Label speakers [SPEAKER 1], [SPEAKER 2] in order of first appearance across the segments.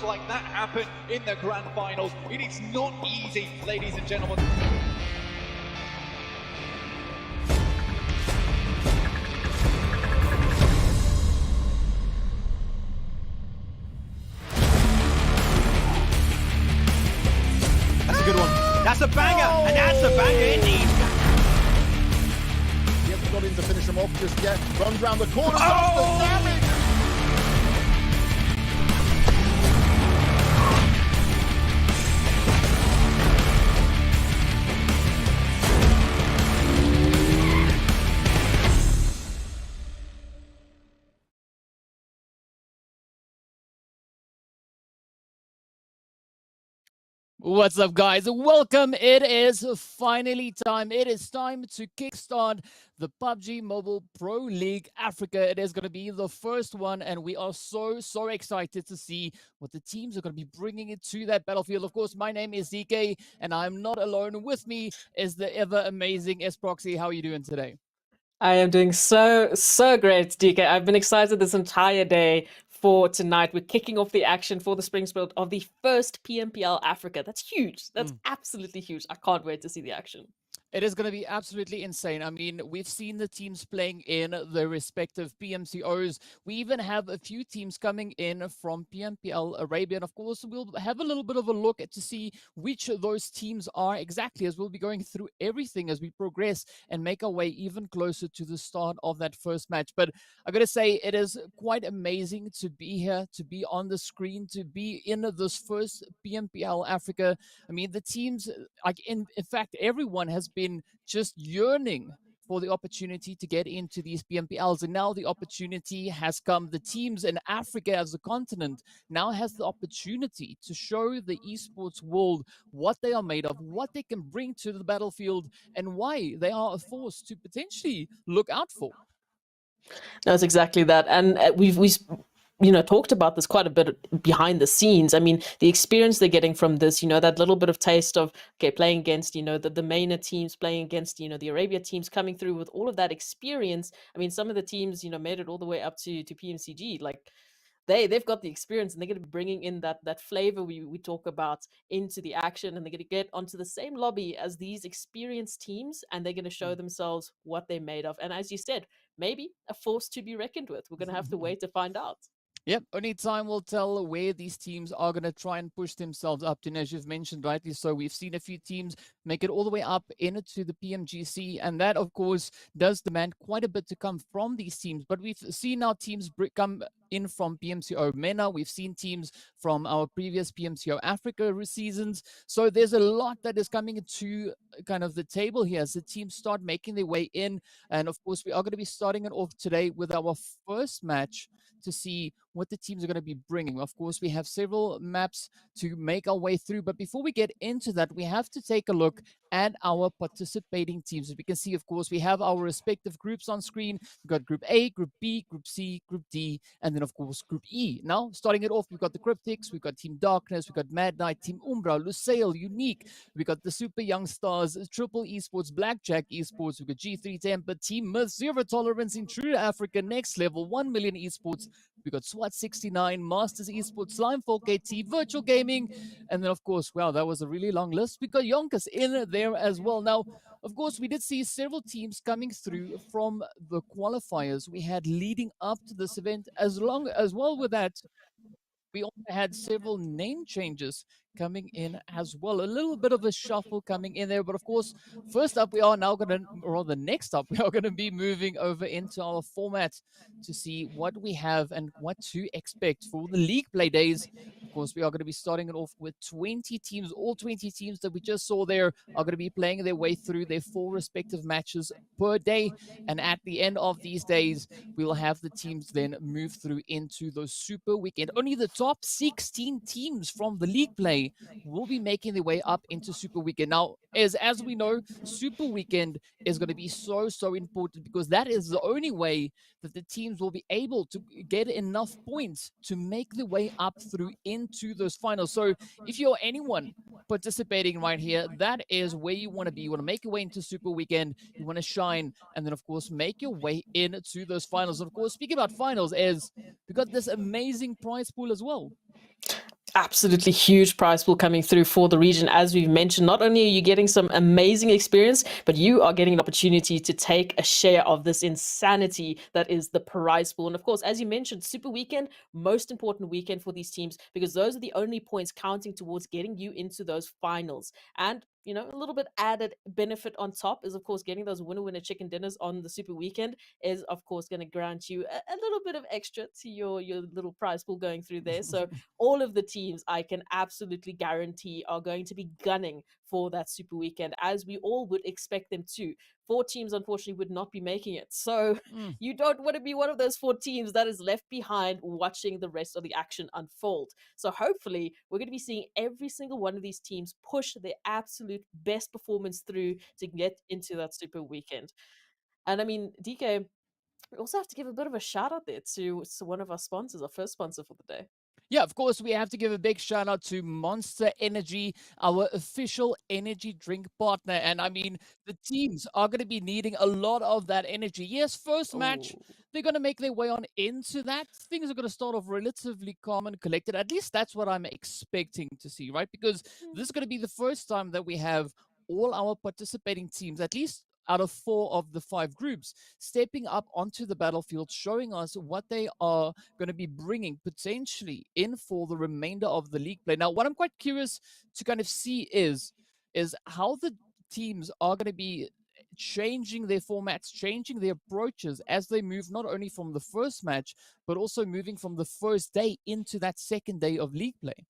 [SPEAKER 1] Like that happen in the grand finals. It is not easy, ladies and gentlemen.
[SPEAKER 2] That's a good one. That's a banger, and that's a banger indeed.
[SPEAKER 3] He hasn't got in to finish him off just yet. Runs round the corner, does the damage.
[SPEAKER 4] What's up, guys? Welcome. It is finally time. It is time to kickstart the PUBG Mobile Pro League Africa. It is going to be the first one, and we are so excited to see what the teams are going to be bringing into that battlefield. Of course, my name is DK, and I'm not alone. With me is the ever amazing S-Proxy. How are you doing today?
[SPEAKER 5] I am doing so great, DK. I've been excited this entire day for tonight. We're kicking off the action for the spring split of the first PMPL Africa. That's huge. That's absolutely huge. I can't wait to see the action.
[SPEAKER 4] It is going to be absolutely insane. I mean, we've seen the teams playing in the respective PMCOs. We even have a few teams coming in from PMPL Arabia. And of course, we'll have a little bit of a look to see which of those teams are exactly, as we'll be going through everything as we progress and make our way even closer to the start of that first match. But I got to say, it is quite amazing to be here, to be on the screen, to be in this first PMPL Africa. I mean, the teams, like in fact, everyone has been just yearning for the opportunity to get into these PMPLs, and now the opportunity has come. The teams in Africa as a continent now has the opportunity to show the esports world what they are made of, what they can bring to the battlefield, and why they are a force to potentially look out for.
[SPEAKER 5] That's exactly that. And we've talked about this quite a bit behind the scenes. I mean, the experience they're getting from this, that little bit of taste of, okay, playing against, the MENA teams, playing against, the Arabia teams, coming through with all of that experience. I mean, some of the teams, made it all the way up to PMCG. Like, they've got the experience, and they're going to be bringing in that flavor we talk about into the action, and they're going to get onto the same lobby as these experienced teams, and they're going to show themselves what they're made of. And as you said, maybe a force to be reckoned with. We're going to have to wait to find out.
[SPEAKER 4] Yep, only time will tell where these teams are going to try and push themselves up. And as you've mentioned rightly so, we've seen a few teams make it all the way up into the PMGC, and that, of course, does demand quite a bit to come from these teams. But we've seen our teams come in from PMCO MENA. We've seen teams from our previous PMCO Africa seasons. So there's a lot that is coming to kind of the table here as the teams start making their way in. And of course, we are going to be starting it off today with our first match to see what the teams are going to be bringing. Of course, we have several maps to make our way through. But before we get into that, we have to take a look and our participating teams. As we can see, of course, we have our respective groups on screen. We've got Group A, Group B, Group C, Group D, and then, of course, Group E. Now, starting it off, we've got the Cryptics, we've got Team Darkness, we've got Mad Knight, Team Umbra, Lusail, Unique, we've got the Super Young Stars, Triple Esports, Blackjack Esports, we've got G3 Temper, Team Myth, Zero Tolerance, Intruder Africa, Next Level, 1 Million Esports, we've got SWAT 69, Masters Esports, Slime 4KT, Virtual Gaming, and then, of course, wow, that was a really long list. We got YONKOUS in there as well. Now, of course, we did see several teams coming through from the qualifiers we had leading up to this event. As well with that, we also had several name changes coming in as well. A little bit of a shuffle coming in there. But of course, first up, we are now going to, or rather next up, we are going to be moving over into our format to see what we have and what to expect for the league play days. Of course, we are going to be starting it off with 20 teams. All 20 teams that we just saw there are going to be playing their way through their 4 respective matches per day. And at the end of these days, we will have the teams then move through into the Super Weekend. Only the top 16 teams from the league play will be making their way up into Super Weekend. Now, as we know, Super Weekend is going to be so important because that is the only way that the teams will be able to get enough points to make their way up through into those finals. So if you're anyone participating right here, that is where you want to be. You want to make your way into Super Weekend, you want to shine, and then of course make your way into those finals. And of course, speaking about finals, we got this amazing prize pool as well.
[SPEAKER 5] Absolutely huge prize pool coming through for the region. As we've mentioned, not only are you getting some amazing experience, but you are getting an opportunity to take a share of this insanity that is the prize pool. And of course, as you mentioned, Super Weekend, most important weekend for these teams, because those are the only points counting towards getting you into those finals. And you know, a little bit added benefit on top is, of course, getting those winner chicken dinners on the Super Weekend is, of course, going to grant you a little bit of extra to your little prize pool going through there. So all of the teams, I can absolutely guarantee, are going to be gunning for that Super Weekend, as we all would expect them to. 4 teams, unfortunately, would not be making it. So you don't want to be one of those 4 teams that is left behind watching the rest of the action unfold. So hopefully, we're going to be seeing every single one of these teams push their absolute best performance through to get into that Super Weekend. And I mean, DK, we also have to give a bit of a shout out there to one of our sponsors, our first sponsor for the day.
[SPEAKER 4] Yeah, of course, we have to give a big shout out to Monster Energy, our official energy drink partner. And I mean, the teams are going to be needing a lot of that energy. Yes, first match, they're going to make their way on into that. Things are going to start off relatively calm and collected. At least that's what I'm expecting to see, right? Because this is going to be the first time that we have all our participating teams, at least out of 4 of the 5 groups, stepping up onto the battlefield, showing us what they are going to be bringing potentially in for the remainder of the league play. Now, what I'm quite curious to kind of see is how the teams are going to be changing their formats, changing their approaches as they move not only from the first match, but also moving from the first day into that second day of league play.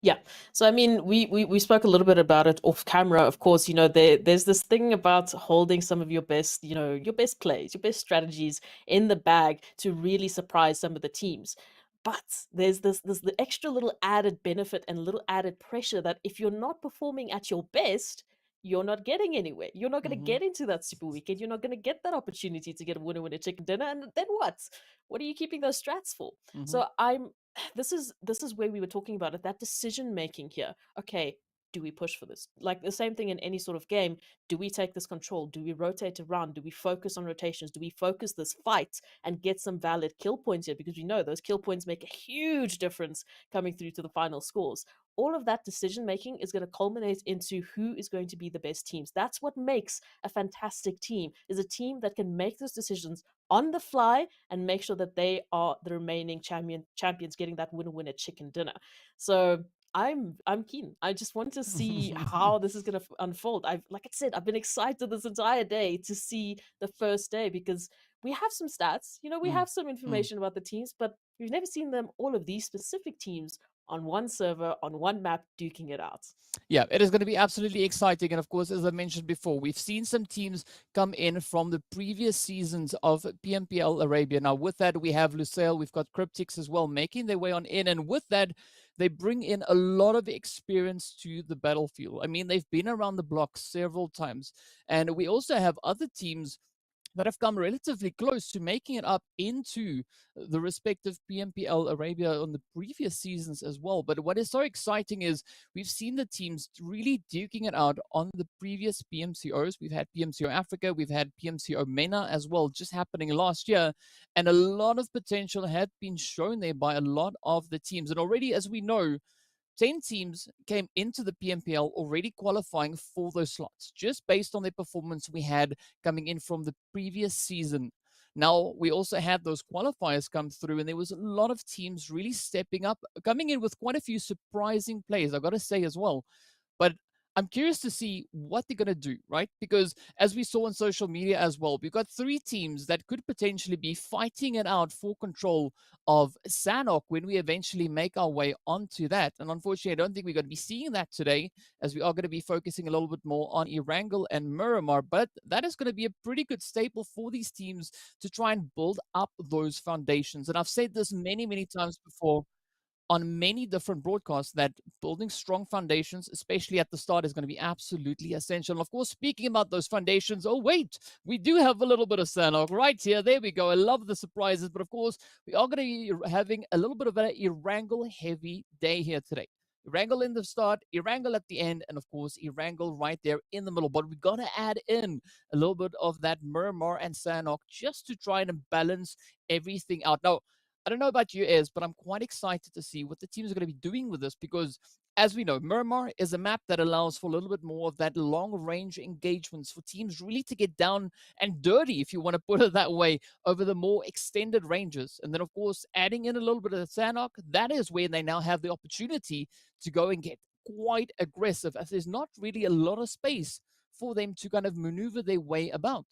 [SPEAKER 5] Yeah. So I mean, we spoke a little bit about it off camera. Of course, you know, there's this thing about holding some of your best, you know, your best plays, your best strategies in the bag to really surprise some of the teams. But there's the extra little added benefit and little added pressure that if you're not performing at your best, you're not getting anywhere. You're not going to get into that Super Weekend. You're not going to get that opportunity to get a winner chicken dinner. And then what? What are you keeping those strats for? So this is where we were talking about it, that decision making here. Okay, do we push for this? Like the same thing in any sort of game. Do we take this control? Do we rotate around? Do we focus on rotations? Do we focus this fight and get some valid kill points here? Because we know those kill points make a huge difference coming through to the final scores. All of that decision making is going to culminate into who is going to be the best teams. That's what makes a fantastic team, is a team that can make those decisions on the fly and make sure that they are the remaining champions getting that winner chicken dinner. So I'm keen. I just want to see how this is going to unfold. Like I said, I've been excited this entire day to see the first day, because we have some stats, you know, we have some information about the teams, but we've never seen them, all of these specific teams, on one server, on one map, duking it out.
[SPEAKER 4] Yeah, it is going to be absolutely exciting. And of course, as I mentioned before, we've seen some teams come in from the previous seasons of PMPL Arabia. Now, with that, we have Lusail, we've got Cryptics as well, making their way on in. And with that, they bring in a lot of experience to the battlefield. I mean, they've been around the block several times. And we also have other teams that have come relatively close to making it up into the respective PMPL Arabia on the previous seasons as well. But what is so exciting is we've seen the teams really duking it out on the previous PMCOs. We've had PMCO Africa, we've had PMCO MENA as well, just happening last year. And a lot of potential had been shown there by a lot of the teams. And already, as we know, 10 teams came into the PMPL already qualifying for those slots, just based on their performance we had coming in from the previous season. Now, we also had those qualifiers come through, and there was a lot of teams really stepping up, coming in with quite a few surprising players, I've got to say as well. But I'm curious to see what they're going to do, right? Because as we saw on social media as well, we've got 3 teams that could potentially be fighting it out for control of Sanhok when we eventually make our way onto that. And unfortunately, I don't think we're going to be seeing that today, as we are going to be focusing a little bit more on Erangel and Miramar. But that is going to be a pretty good staple for these teams to try and build up those foundations. And I've said this many, many times before on many different broadcasts that building strong foundations, especially at the start, is going to be absolutely essential. And of course, speaking about those foundations, oh, wait, we do have a little bit of Sanhok right here. There we go. I love the surprises. But of course, we are going to be having a little bit of an Erangel heavy day here today. Erangel in the start, Erangel at the end, and of course, Erangel right there in the middle. But we got to add in a little bit of that Miramar and Sanhok just to try and balance everything out. Now, I don't know about you, Ez, but I'm quite excited to see what the teams are going to be doing with this because, as we know, Miramar is a map that allows for a little bit more of that long-range engagements for teams really to get down and dirty, if you want to put it that way, over the more extended ranges. And then, of course, adding in a little bit of Sanhok, that is where they now have the opportunity to go and get quite aggressive, as there's not really a lot of space for them to kind of maneuver their way about.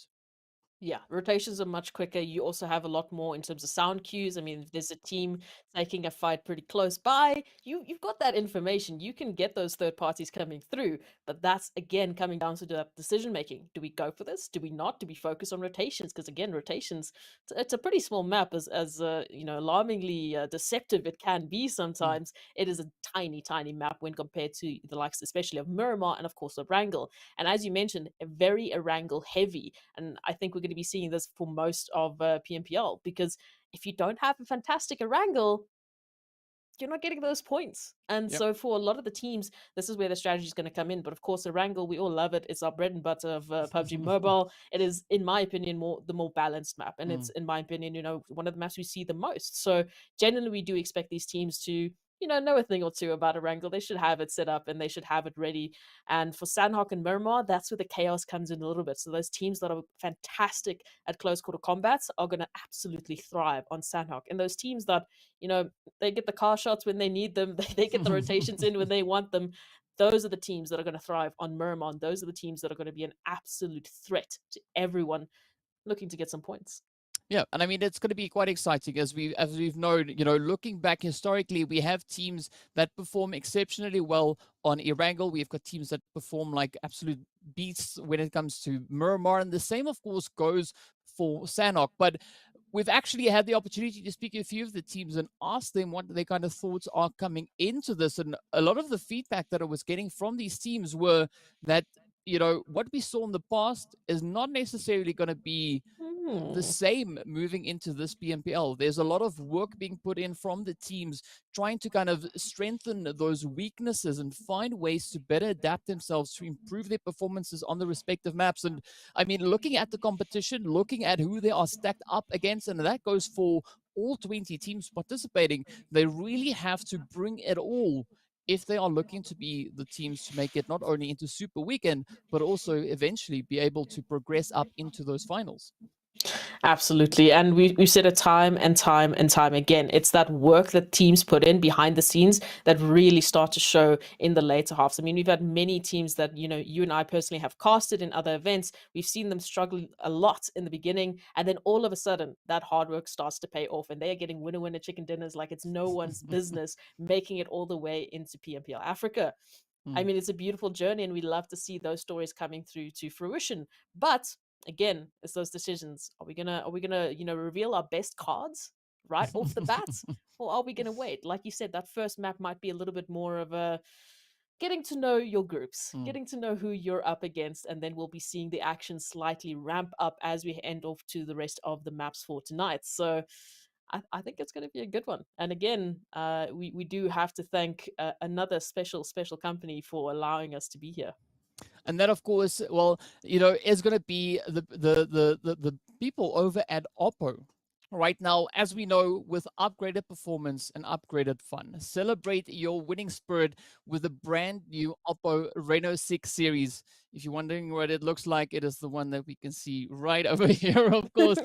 [SPEAKER 5] Yeah, rotations are much quicker. You also have a lot more in terms of sound cues. I mean, if there's a team taking a fight pretty close by, you've got that information. You can get those third parties coming through. But that's again coming down to that decision making. Do we go for this? Do we not? Do we focus on rotations? Because again, rotations, it's a pretty small map, as alarmingly deceptive it can be sometimes. It is a tiny, tiny map when compared to the likes, especially of Miramar and of course of Erangel. And as you mentioned, a very Erangel heavy. And I think we're going to be seeing this for most of PMPL, because if you don't have a fantastic Erangel, you're not getting those points. And
[SPEAKER 4] Yep.
[SPEAKER 5] so for a lot of the teams, this is where the strategy is going to come in. But of course, Erangel, we all love it. It's our bread and butter of PUBG Mobile. It is, in my opinion, the more balanced map. And it's, in my opinion, one of the maps we see the most. So generally, we do expect these teams to know a thing or two about Erangel. They should have it set up and they should have it ready. And for Sanhok and Miramar, that's where the chaos comes in a little bit. So those teams that are fantastic at close quarter combats are going to absolutely thrive on Sanhok. And those teams that, they get the car shots when they need them, they get the rotations in when they want them. Those are the teams that are going to thrive on Miramar. Those are the teams that are going to be an absolute threat to everyone looking to get some points.
[SPEAKER 4] Yeah, and I mean it's going to be quite exciting as we've known. Looking back historically, we have teams that perform exceptionally well on Erangel. We've got teams that perform like absolute beasts when it comes to Miramar, and the same, of course, goes for Sanhok. But we've actually had the opportunity to speak to a few of the teams and ask them what their kind of thoughts are coming into this, and a lot of the feedback that I was getting from these teams were that what we saw in the past is not necessarily going to be the same moving into this PMPL. There's a lot of work being put in from the teams trying to kind of strengthen those weaknesses and find ways to better adapt themselves to improve their performances on the respective maps. And I mean, looking at the competition, looking at who they are stacked up against, and that goes for all 20 teams participating, they really have to bring it all if they are looking to be the teams to make it not only into Super Weekend, but also eventually be able to progress up into those finals.
[SPEAKER 5] Absolutely. And we've said it time and time and time again. It's that work that teams put in behind the scenes that really start to show in the later halves. I mean, we've had many teams that, you and I personally have casted in other events. We've seen them struggle a lot in the beginning. And then all of a sudden, that hard work starts to pay off. And they are getting winner chicken dinners like it's no one's business, making it all the way into PMPL Africa. I mean, it's a beautiful journey, and we love to see those stories coming through to fruition. But again, it's those decisions. Are we gonna reveal our best cards right off the bat, or are we gonna wait? Like you said, that first map might be a little bit more of a getting to know your groups, getting to know who you're up against, and then we'll be seeing the action slightly ramp up as we end off to the rest of the maps for tonight. So I think it's going to be a good one. And again, we do have to thank another special company for allowing us to be here.
[SPEAKER 4] And that, of course, well, is going to be the people over at Oppo. Right now, as we know, with upgraded performance and upgraded fun, celebrate your winning spirit with the brand new Oppo Reno 6 series. If you're wondering what it looks like, it is the one that we can see right over here, of course.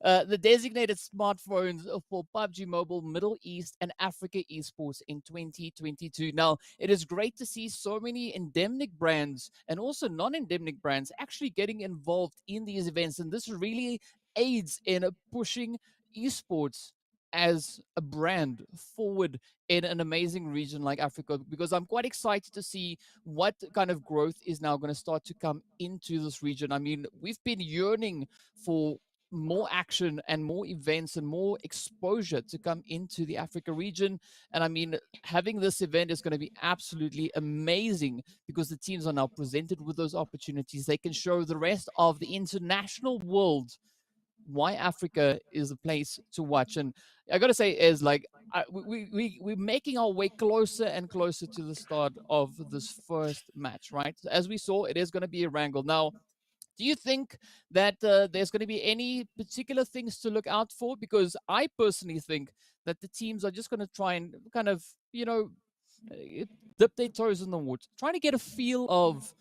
[SPEAKER 4] The designated smartphones for PUBG Mobile, Middle East, and Africa Esports in 2022. Now, it is great to see so many endemic brands and also non-endemic brands actually getting involved in these events. And this really aids in pushing esports as a brand forward in an amazing region like Africa, because I'm quite excited to see what kind of growth is now going to start to come into this region. I mean, we've been yearning for more action and more events and more exposure to come into the Africa region. And I mean, having this event is going to be absolutely amazing because the teams are now presented with those opportunities. They can show the rest of the international world why Africa is a place to watch. And I gotta say, is like we're making our way closer and closer to the start of this first match, right? As we saw, it is going to be Erangel. Now, do you think that there's going to be any particular things to look out for? Because I personally think that the teams are just going to try and kind of, dip their toes in the water, trying to get a feel of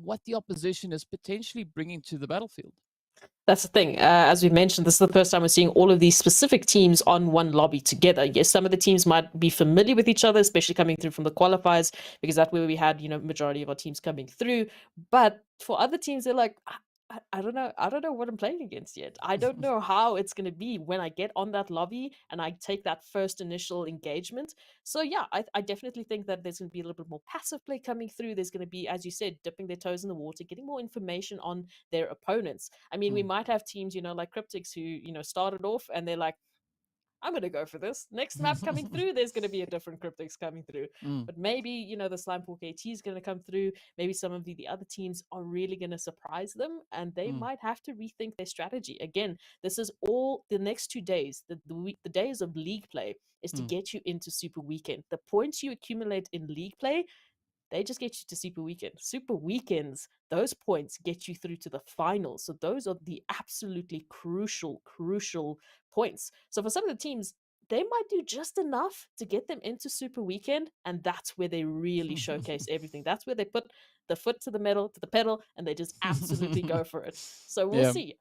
[SPEAKER 4] what the opposition is potentially bringing to the battlefield.
[SPEAKER 5] That's the thing. As we mentioned, this is the first time we're seeing all of these specific teams on one lobby together. Yes, some of the teams might be familiar with each other, especially coming through from the qualifiers, because that's where we had, majority of our teams coming through. But for other teams, they're like, I don't know. I don't know what I'm playing against yet. I don't know how it's going to be when I get on that lobby and I take that first initial engagement. So yeah, I definitely think that there's going to be a little bit more passive play coming through. There's going to be, as you said, dipping their toes in the water, getting more information on their opponents. I mean, we might have teams, like Cryptics who, started off and they're like, I'm going to go for this. Next map coming through, there's going to be a different Cryptics coming through. But maybe, the Slime Pork AT is going to come through. Maybe some of the other teams are really going to surprise them and they might have to rethink their strategy. Again, this is all the next 2 days. The days of league play is to get you into Super Weekend. The points you accumulate in league play, they just get you to Super Weekend. Super Weekends, those points get you through to the finals. So those are the absolutely crucial points. So for some of the teams, they might do just enough to get them into Super Weekend, and that's where they really showcase everything. That's where they put the foot to the pedal, and they just absolutely go for it. So we'll see.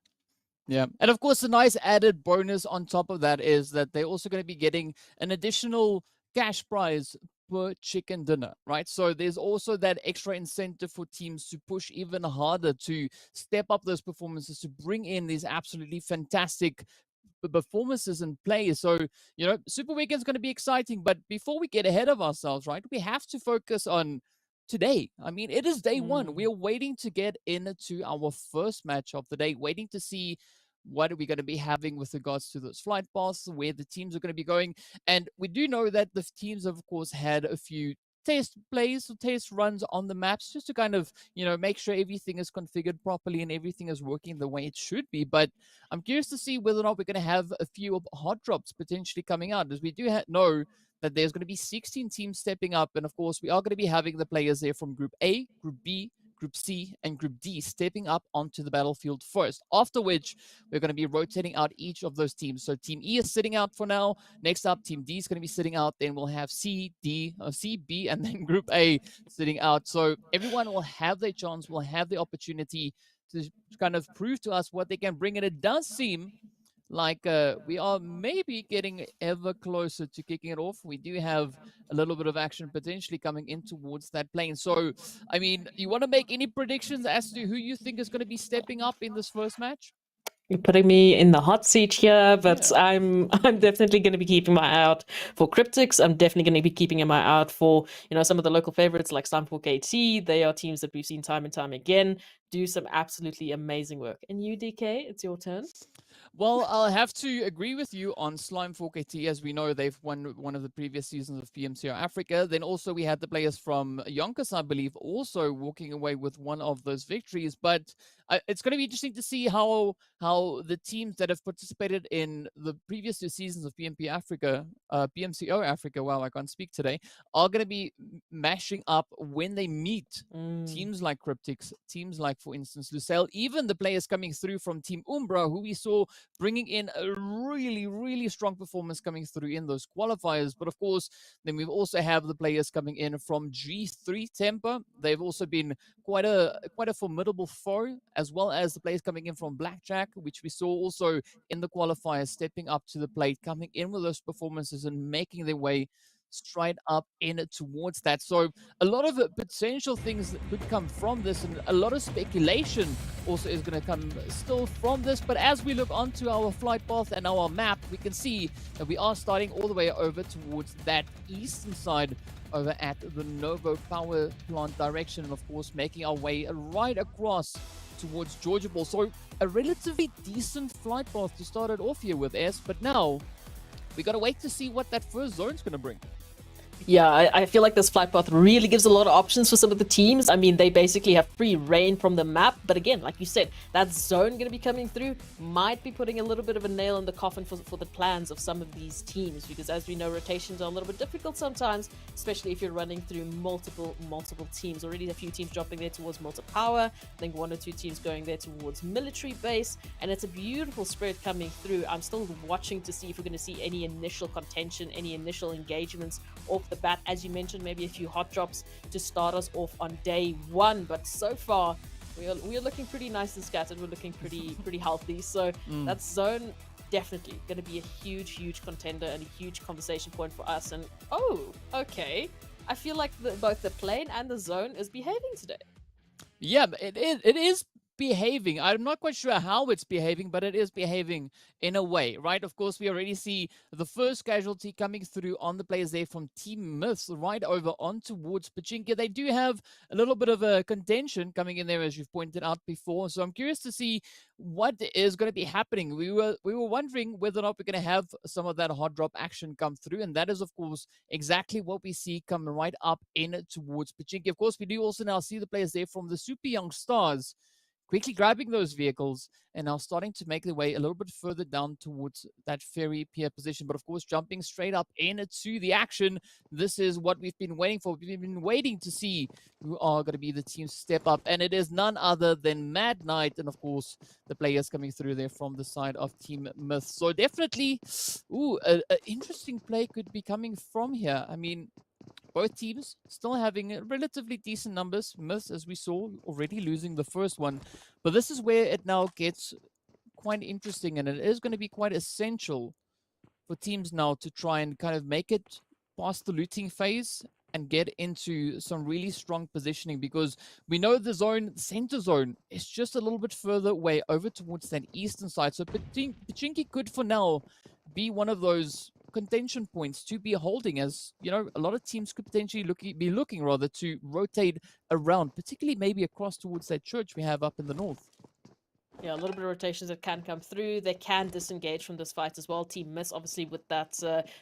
[SPEAKER 4] Yeah. And of course, the nice added bonus on top of that is that they're also going to be getting an additional cash prize per chicken dinner, right? So there's also that extra incentive for teams to push even harder to step up those performances, to bring in these absolutely fantastic performances and plays. So, Super Weekend's going to be exciting. But before we get ahead of ourselves, right, we have to focus on today. I mean, it is day one. We're waiting to get into our first match of the day, waiting to see what are we going to be having with regards to those flight paths, where the teams are going to be going. And we do know that the teams, of course, had a few test plays or test runs on the maps just to kind of, make sure everything is configured properly and everything is working the way it should be. But I'm curious to see whether or not we're going to have a few hot drops potentially coming out, as we do know that there's going to be 16 teams stepping up. And of course, we are going to be having the players there from Group A, Group B, Group C, and Group D stepping up onto the battlefield first, after which we're going to be rotating out each of those teams. So Team E is sitting out for now. Next up, Team D is going to be sitting out. Then we'll have C, B, and then Group A sitting out. So everyone will have their chance, will have the opportunity to kind of prove to us what they can bring. And it does seem like we are maybe getting ever closer to kicking it off. We do have a little bit of action potentially coming in towards that plane. So, I mean, you want to make any predictions as to who you think is going to be stepping up in this first match?
[SPEAKER 5] You're putting me in the hot seat here, but
[SPEAKER 4] Yeah.
[SPEAKER 5] I'm definitely going to be keeping my eye out for Cryptics. I'm definitely going to be keeping my eye out for, you know, some of the local favorites like Slamfork AT. They are teams that we've seen time and time again do some absolutely amazing work. And you, DK, it's your turn.
[SPEAKER 4] Well, I'll have to agree with you on Slime 4KT. As we know, they've won one of the previous seasons of PMPL Africa. Then also we had the players from YONKOUS, I believe, also walking away with one of those victories. But it's going to be interesting to see how the teams that have participated in the previous 2 seasons of PMP Africa, PMCO Africa, wow, I can't speak today, are going to be mashing up when they meet teams like Cryptics, teams like, for instance, Lusail, even the players coming through from Team Umbra, who we saw bringing in a really, really strong performance coming through in those qualifiers. But of course, then we also have the players coming in from G3 Temper. They've also been quite a formidable foe, as well as the players coming in from Blackjack, which we saw also in the qualifiers stepping up to the plate, coming in with those performances and making their way straight up in towards that. So a lot of potential things that could come from this, and a lot of speculation also is going to come still from this. But as we look onto our flight path and our map, we can see that we are starting all the way over towards that eastern side over at the Novo power plant direction, and of course making our way right across towards Georgia Ball. So a relatively decent flight path to start it off here with S, but now we got to wait to see what that first zone's going to bring.
[SPEAKER 5] Yeah, I feel like this flight path really gives a lot of options for some of the teams. I mean, they basically have free reign from the map. But again, like you said, that zone going to be coming through might be putting a little bit of a nail in the coffin for the plans of some of these teams. Because as we know, rotations are a little bit difficult sometimes, especially if you're running through multiple teams. Already a few teams dropping there towards Malta Power. I think 1 or 2 teams going there towards Military Base. And it's a beautiful spread coming through. I'm still watching to see if we're going to see any initial contention, any initial engagements off the bat. As you mentioned, maybe a few hot drops to start us off on day 1, but so far we are looking pretty nice and scattered. We're looking pretty healthy, so that zone definitely going to be a huge contender and a huge conversation point for us. And okay, I feel like both the plane and the zone is behaving today.
[SPEAKER 4] Yeah, it is behaving. I'm not quite sure how it's behaving, but it is behaving in a way, right? Of course, we already see the first casualty coming through on the players there from Team Myths right over on towards Pachinko. They do have a little bit of a contention coming in there, as you've pointed out before. So I'm curious to see what is going to be happening. We were wondering whether or not we're going to have some of that hot drop action come through, and that is, of course, exactly what we see come right up in towards Pachinko. Of course, we do also now see the players there from the Super Young Stars quickly grabbing those vehicles and now starting to make their way a little bit further down towards that ferry pier position. But of course, jumping straight up into the action. This is what we've been waiting for. We've been waiting to see who are going to be the teams to step up. And it is none other than Mad Knight. And of course, the players coming through there from the side of Team Myth. So definitely, an interesting play could be coming from here. I mean, both teams still having relatively decent numbers. Myths, as we saw, already losing the first one. But this is where it now gets quite interesting, and it is going to be quite essential for teams now to try and kind of make it past the looting phase and get into some really strong positioning, because we know the zone, center zone, is just a little bit further away over towards that eastern side. So Pachinko could, for now, be one of those contention points to be holding, as you know, a lot of teams could potentially be looking to rotate around, particularly maybe across towards that church we have up in the north.
[SPEAKER 5] Yeah, a little bit of rotations that can come through. They can disengage from this fight as well. Team Miss, obviously, with that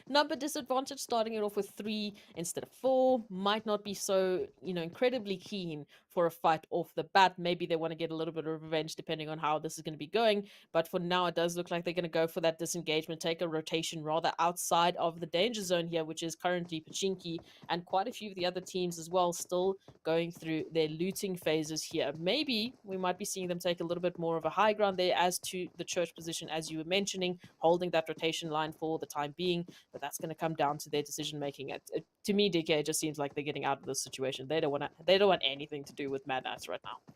[SPEAKER 5] number disadvantage, starting it off with 3 instead of 4, might not be so, incredibly keen for a fight off the bat. Maybe they want to get a little bit of revenge depending on how this is going to be going. But for now, it does look like they're going to go for that disengagement, take a rotation rather outside of the danger zone here, which is currently Pachinko, and quite a few of the other teams as well still going through their looting phases here. Maybe we might be seeing them take a little bit more of a high ground there as to the church position, as you were mentioning, holding that rotation line for the time being. But that's going to come down to their decision making. To me, DK, it just seems like they're getting out of this situation. They don't want anything to do with Mad Knights right now.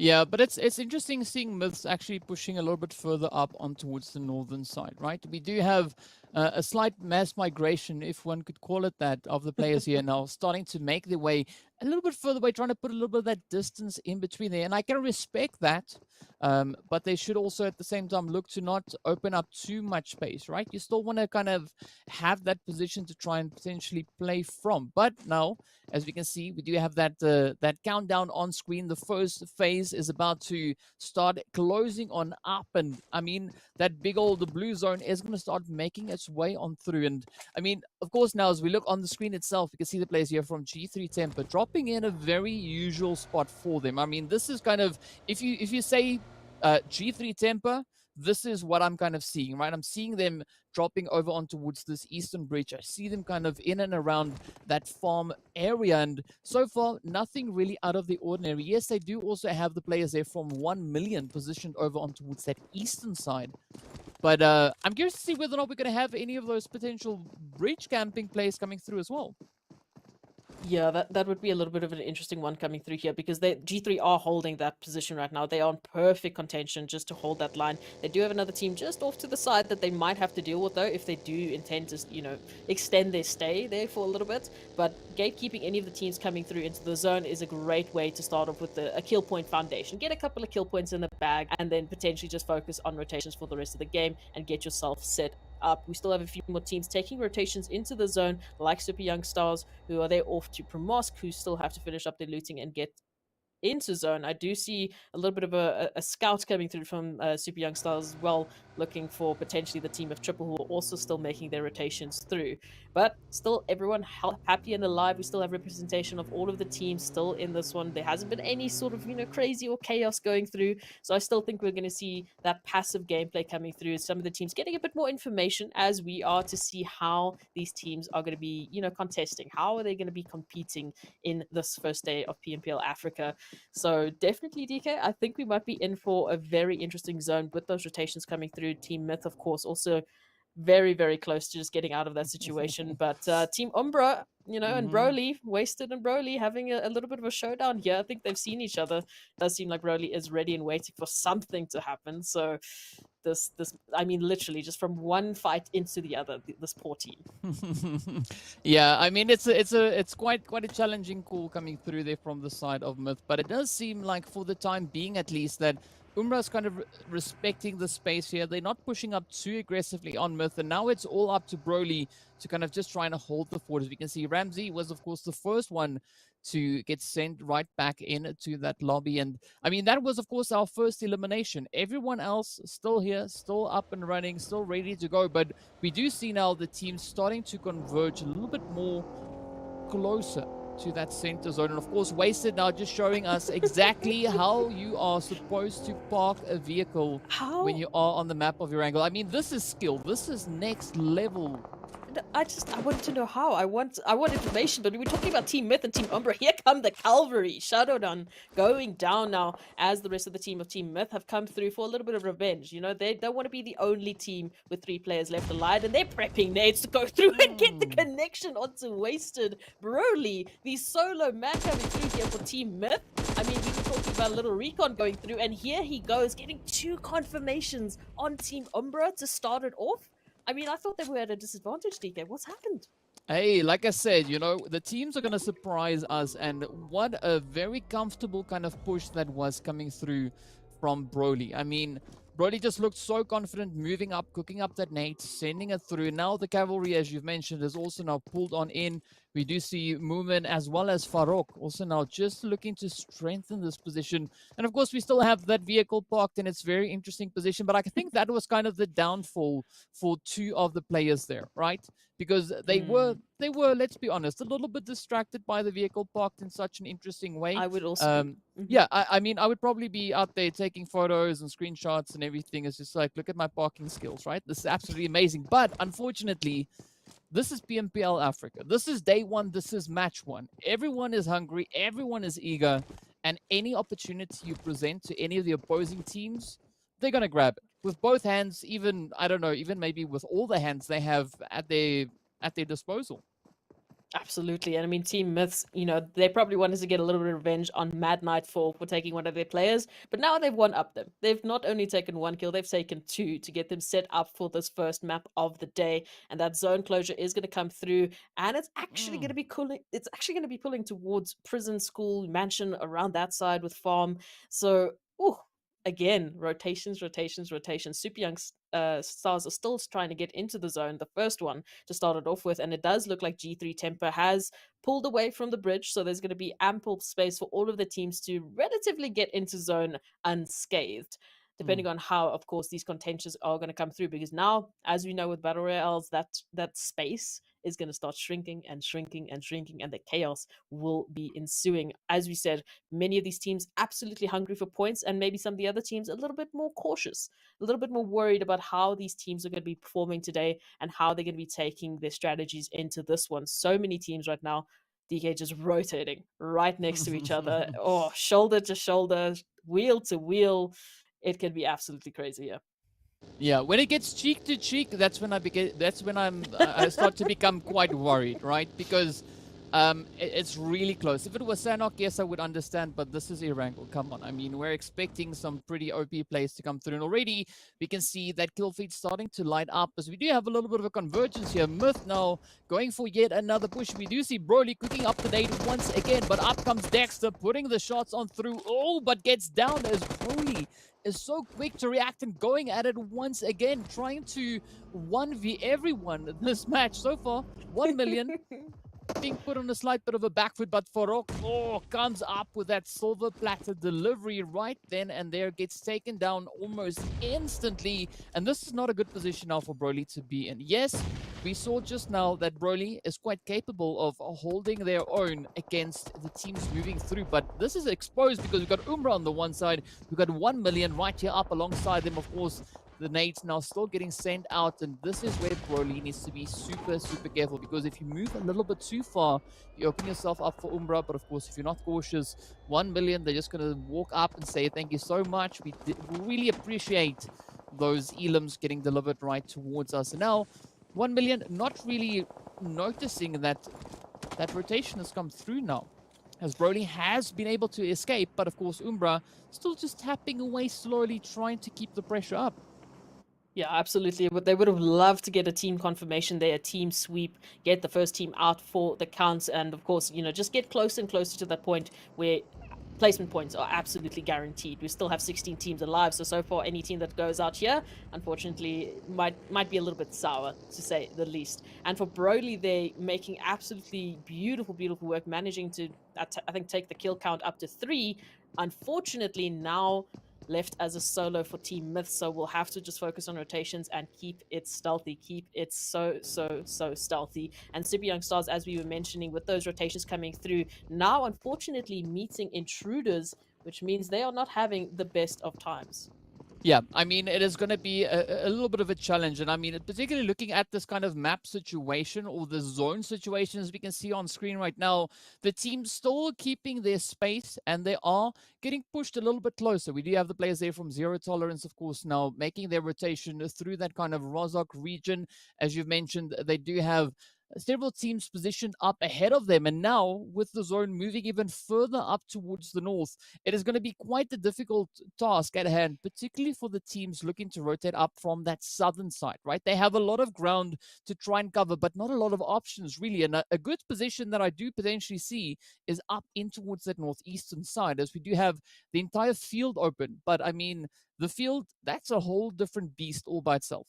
[SPEAKER 4] Yeah, but it's interesting seeing Myths actually pushing a little bit further up on towards the northern side, right? We do have a slight mass migration, if one could call it that, of the players here now, starting to make their way a little bit further away, trying to put a little bit of that distance in between there. And I can respect that, but they should also at the same time look to not open up too much space, right? You still want to kind of have that position to try and potentially play from. But now, as we can see, we do have that that countdown on screen. The first phase is about to start closing on up, and I mean that big old blue zone is going to start making its way on through. And I mean, of course, now as we look on the screen itself, we can see the players here from G3 Temper dropping in a very usual spot for them. I mean, this is kind of if you say G3 Temper, this is what I'm kind of seeing, right? I'm seeing them dropping over on towards this eastern bridge. I see them kind of in and around that farm area, and so far nothing really out of the ordinary. Yes, they do also have the players there from 1 million positioned over on towards that eastern side, but I'm curious to see whether or not we're going to have any of those potential bridge camping players coming through as well.
[SPEAKER 5] Yeah, that would be a little bit of an interesting one coming through here, because G3 are holding that position right now. They are in perfect contention just to hold that line. They do have another team just off to the side that they might have to deal with, though, if they do intend to, you know, extend their stay there for a little bit. But gatekeeping any of the teams coming through into the zone is a great way to start off with a kill point foundation. Get a couple of kill points in the bag, and then potentially just focus on rotations for the rest of the game and get yourself set up. We still have a few more teams taking rotations into the zone, like Super Young Stars, who are there off to Promosk, who still have to finish up their looting and get into zone. I do see a little bit of a scout coming through from Super Young Stars as well, looking for potentially the team of Triple, who are also still making their rotations through. But still, everyone happy and alive. We still have representation of all of the teams still in this one. There hasn't been any sort of, you know, crazy or chaos going through. So I still think we're going to see that passive gameplay coming through. Some of the teams getting a bit more information as we are, to see how these teams are going to be, you know, contesting. How are they going to be competing in this first day of PMPL Africa? So definitely, DK, I think we might be in for a very interesting zone with those rotations coming through. Team Myth, of course, also very, very close to just getting out of that situation. But Team Umbra, you know, and Broly, Wasted and Broly having a little bit of a showdown here. I think they've seen each other. It does seem like Broly is ready and waiting for something to happen. So this I mean, literally just from one fight into the other, this poor team.
[SPEAKER 4] Yeah, I mean, it's quite a challenging call coming through there from the side of Myth, but it does seem like, for the time being at least, that Umbra's kind of respecting the space here. They're not pushing up too aggressively on Myth, and now it's all up to Broly to kind of just trying to hold the fort. As we can see, Ramsey was, of course, the first one to get sent right back into that lobby. And I mean, that was, of course, our first elimination. Everyone else still here, still up and running, still ready to go. But we do see now the team starting to converge a little bit more closer to that center zone. And of course, Wasted now just showing us exactly how you are supposed to park a vehicle when you are on the map of Erangel. I mean, this is skill. This is next level.
[SPEAKER 5] I want to know how. I want information, but we're talking about Team Myth and Team Umbra. Here come the cavalry. Shadowdown going down now, as the rest of the team of Team Myth have come through for a little bit of revenge. You know, they don't want to be the only team with 3 players left alive, and they're prepping nades to go through and get the connection onto Wasted. Broly, the solo man coming through here for Team Myth. I mean, we were talking about a little recon going through, and here he goes, getting 2 confirmations on Team Umbra to start it off. I mean, I thought they were at a disadvantage, DK. What's happened?
[SPEAKER 4] Hey, like I said, you know, the teams are going to surprise us, and what a very comfortable kind of push that was coming through from Broly. I mean, Broly just looked so confident, moving up, cooking up that nade, sending it through. Now the cavalry, as you've mentioned, is also now pulled on in. We do see Moomin as well as Farok also now just looking to strengthen this position. And of course, we still have that vehicle parked in its very interesting position. But I think that was kind of the downfall for 2 of the players there, right? Because they were, let's be honest, a little bit distracted by the vehicle parked in such an interesting way.
[SPEAKER 5] I would also...
[SPEAKER 4] Yeah, I mean, I would probably be out there taking photos and screenshots and everything. It's just like, look at my parking skills, right? This is absolutely amazing. But unfortunately, this is PMPL Africa. This is day 1. This is match 1. Everyone is hungry. Everyone is eager. And any opportunity you present to any of the opposing teams, they're going to grab it with both hands, even, I don't know, even maybe with all the hands they have at their disposal.
[SPEAKER 5] Absolutely. And I mean, Team Myths, you know, they probably wanted to get a little bit of revenge on Mad Knight for taking one of their players, but now they've one up them. They've not only taken 1 kill, they've taken 2 to get them set up for this first map of the day. And that zone closure is going to come through, and it's actually going to be cooling. It's actually going to be pulling towards prison, school, mansion around that side with farm. So, ooh, again, rotations. Super Young Stars are still trying to get into the zone, the first one to start it off with, and it does look like G3 Temper has pulled away from the bridge, so there's going to be ample space for all of the teams to relatively get into zone unscathed, depending on how, of course, these contentions are going to come through, because now, as we know with battle royales, that space is going to start shrinking, and the chaos will be ensuing. As we said, many of these teams absolutely hungry for points, and maybe some of the other teams a little bit more cautious, a little bit more worried about how these teams are going to be performing today and how they're going to be taking their strategies into this one. So many teams right now, DK, just rotating right next to each other, or shoulder to shoulder, wheel to wheel. It can be absolutely crazy, yeah.
[SPEAKER 4] Yeah, when it gets cheek to cheek, that's when I start to become quite worried, right? Because it's really close. If it was Sanok, yes, I would understand, but this is Erangel. Come on, I mean, we're expecting some pretty OP plays to come through, and already we can see that kill feed starting to light up, as we do have a little bit of a convergence here. Myth now going for yet another push. We do see Broly cooking up the nade once again, but up comes Dexter, putting the shots on through. Oh, but gets down as Broly is so quick to react and going at it once again, trying to 1v everyone in this match so far. 1 million being put on a slight bit of a back foot, but Farok comes up with that silver platter delivery right then and there, gets taken down almost instantly, and this is not a good position now for Broly to be in. Yes, we saw just now that Broly is quite capable of holding their own against the teams moving through, but this is exposed because we've got Umbra on the one side, we've got 1 million right here up alongside them, of course. The nades now still getting sent out, and this is where Broly needs to be super careful, because if you move a little bit too far, you open yourself up for Umbra. But of course, if you're not cautious, 1 million, they're just going to walk up and say thank you so much. We really appreciate those elims getting delivered right towards us. And now 1 million not really noticing that rotation has come through now, as Broly has been able to escape, but of course Umbra still just tapping away slowly, trying to keep the pressure up.
[SPEAKER 5] Yeah, absolutely. But they would have loved to get a team confirmation there, a team sweep, get the first team out for the counts, and of course, you know, just get closer and closer to that point where placement points are absolutely guaranteed. We still have 16 teams alive, so far any team that goes out here, unfortunately, might be a little bit sour, to say the least. And for Broly, they're making absolutely beautiful work, managing to, I think, take the kill count up to 3. Unfortunately, now left as a solo for Team Myth, so we'll have to just focus on rotations and keep it stealthy, keep it so stealthy. And Super Young Stars, as we were mentioning, with those rotations coming through, now unfortunately meeting intruders, which means they are not having the best of times.
[SPEAKER 4] Yeah, I mean, it is going to be a little bit of a challenge. And I mean, particularly looking at this kind of map situation or the zone situations we can see on screen right now, the team's still keeping their space and they are getting pushed a little bit closer. We do have the players there from Zero Tolerance, of course, now making their rotation through that kind of Rozhok region. As you've mentioned, they do have several teams positioned up ahead of them, and now with the zone moving even further up towards the north, it is going to be quite a difficult task at hand, particularly for the teams looking to rotate up from that southern side, right? They have a lot of ground to try and cover, but not a lot of options really, and a good position that I do potentially see is up in towards that northeastern side, as we do have the entire field open. But I mean, the field, that's a whole different beast all by itself.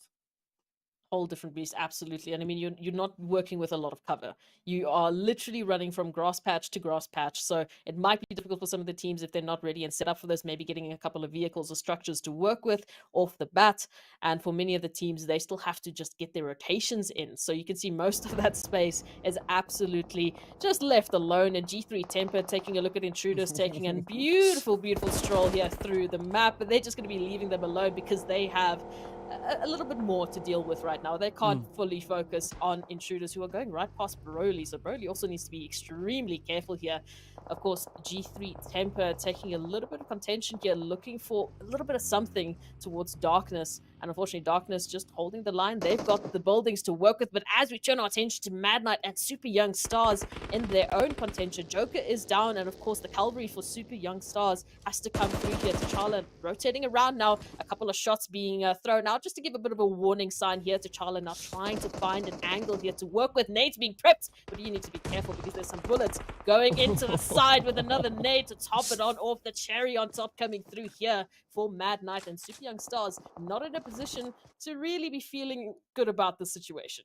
[SPEAKER 5] Whole different beast, absolutely. And I mean, you're not working with a lot of cover. You are literally running from grass patch to grass patch, so it might be difficult for some of the teams if they're not ready and set up for this, maybe getting a couple of vehicles or structures to work with off the bat. And for many of the teams, they still have to just get their rotations in, so you can see most of that space is absolutely just left alone. And G3 Temper taking a look at intruders, taking a beautiful stroll here through the map, but they're just going to be leaving them alone because they have a little bit more to deal with right now. They can't fully focus on intruders who are going right past Broly. So Broly also needs to be extremely careful here. Of course, G3 Temper taking a little bit of contention here, looking for a little bit of something towards Darkness. And unfortunately, Darkness just holding the line. They've got the buildings to work with. But as we turn our attention to Mad Knight and Super Young Stars in their own contention, Joker is down. And of course, the cavalry for Super Young Stars has to come through here. T'Challa rotating around now. A couple of shots being thrown out just to give a bit of a warning sign here. T'Challa now trying to find an angle here to work with. Nades being prepped. But you need to be careful because there's some bullets going into the side with another nade to top it on off. The cherry on top coming through here for Mad Knight, and Super Young Stars not in a position to really be feeling good about the situation.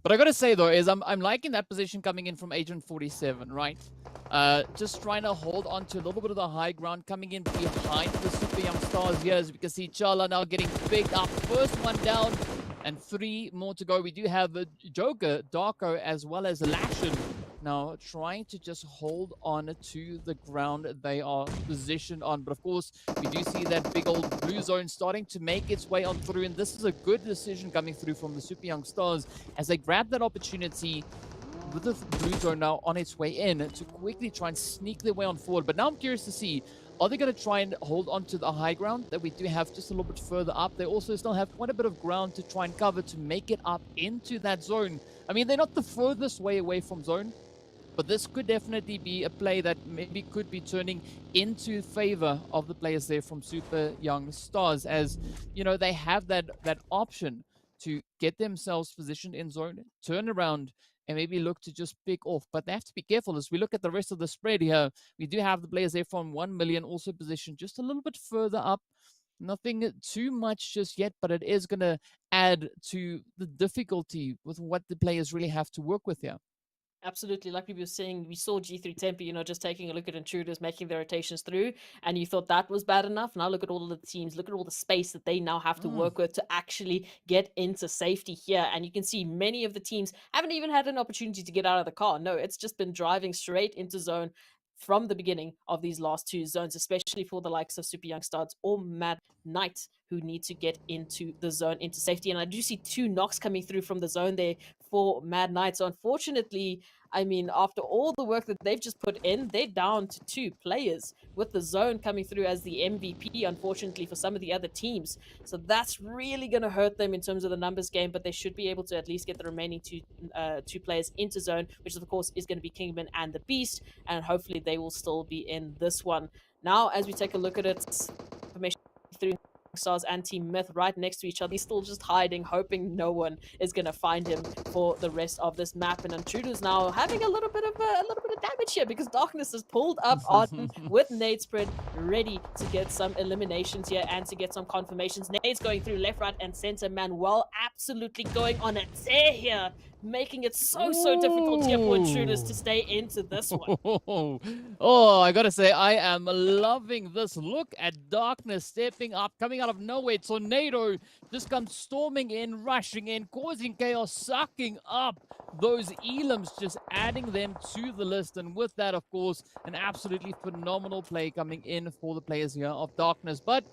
[SPEAKER 4] But I gotta say though, is I'm liking that position coming in from Agent 47, right? Just trying to hold on to a little bit of the high ground, coming in behind the Super Young Stars here, as we can see Chala now getting picked up. First one down, and 3 more to go. We do have Joker, Darko, as well as Lashin now trying to just hold on to the ground they are positioned on. But of course, we do see that big old blue zone starting to make its way on through, and this is a good decision coming through from the Super Young Stars as they grab that opportunity with the blue zone now on its way in to quickly try and sneak their way on forward. But now I'm curious to see, are they going to try and hold on to the high ground that we do have just a little bit further up? They also still have quite a bit of ground to try and cover to make it up into that zone. I mean, they're not the furthest way away from zone, but this could definitely be a play that maybe could be turning into favor of the players there from Super Young Stars, as, you know, they have that option to get themselves positioned in zone, turn around, and maybe look to just pick off. But they have to be careful as we look at the rest of the spread here. We do have the players there from 1 million also positioned just a little bit further up. Nothing too much just yet, but it is going to add to the difficulty with what the players really have to work with here.
[SPEAKER 5] Absolutely. Like we were saying, we saw G3 Temper, you know, just taking a look at intruders, making their rotations through, and you thought that was bad enough. Now look at all of the teams, look at all the space that they now have to work with to actually get into safety here. And you can see many of the teams haven't even had an opportunity to get out of the car. No, it's just been driving straight into zone from the beginning of these last 2 zones, especially for the likes of Super Young Stars or Mad Knight, who need to get into the zone, into safety. And I do see 2 knocks coming through from the zone there for Mad Knight. So unfortunately, I mean, after all the work that they've just put in, they're down to 2 players, with the zone coming through as the MVP, unfortunately, for some of the other teams. So that's really going to hurt them in terms of the numbers game, but they should be able to at least get the remaining 2 players into zone, which of course is going to be Kingman and the Beast, and hopefully they will still be in this one. Now, as we take a look at it, information through Stars and Team Myth right next to each other. He's still just hiding, hoping no one is going to find him for the rest of this map. And Intruder's now having a little bit of damage here because Darkness is pulled up on with nade spread, ready to get some eliminations here and to get some confirmations. Nades going through left, right, and center. Manuel absolutely going on a tear here, making it so difficult here for Intruders to stay into this one.
[SPEAKER 4] Oh, I gotta say, I am loving this. Look at Darkness stepping up, coming out of nowhere. Tornado just comes storming in, rushing in, causing chaos, sucking up those elims, just adding them to the list. And with that, of course, an absolutely phenomenal play coming in for the players here of Darkness. But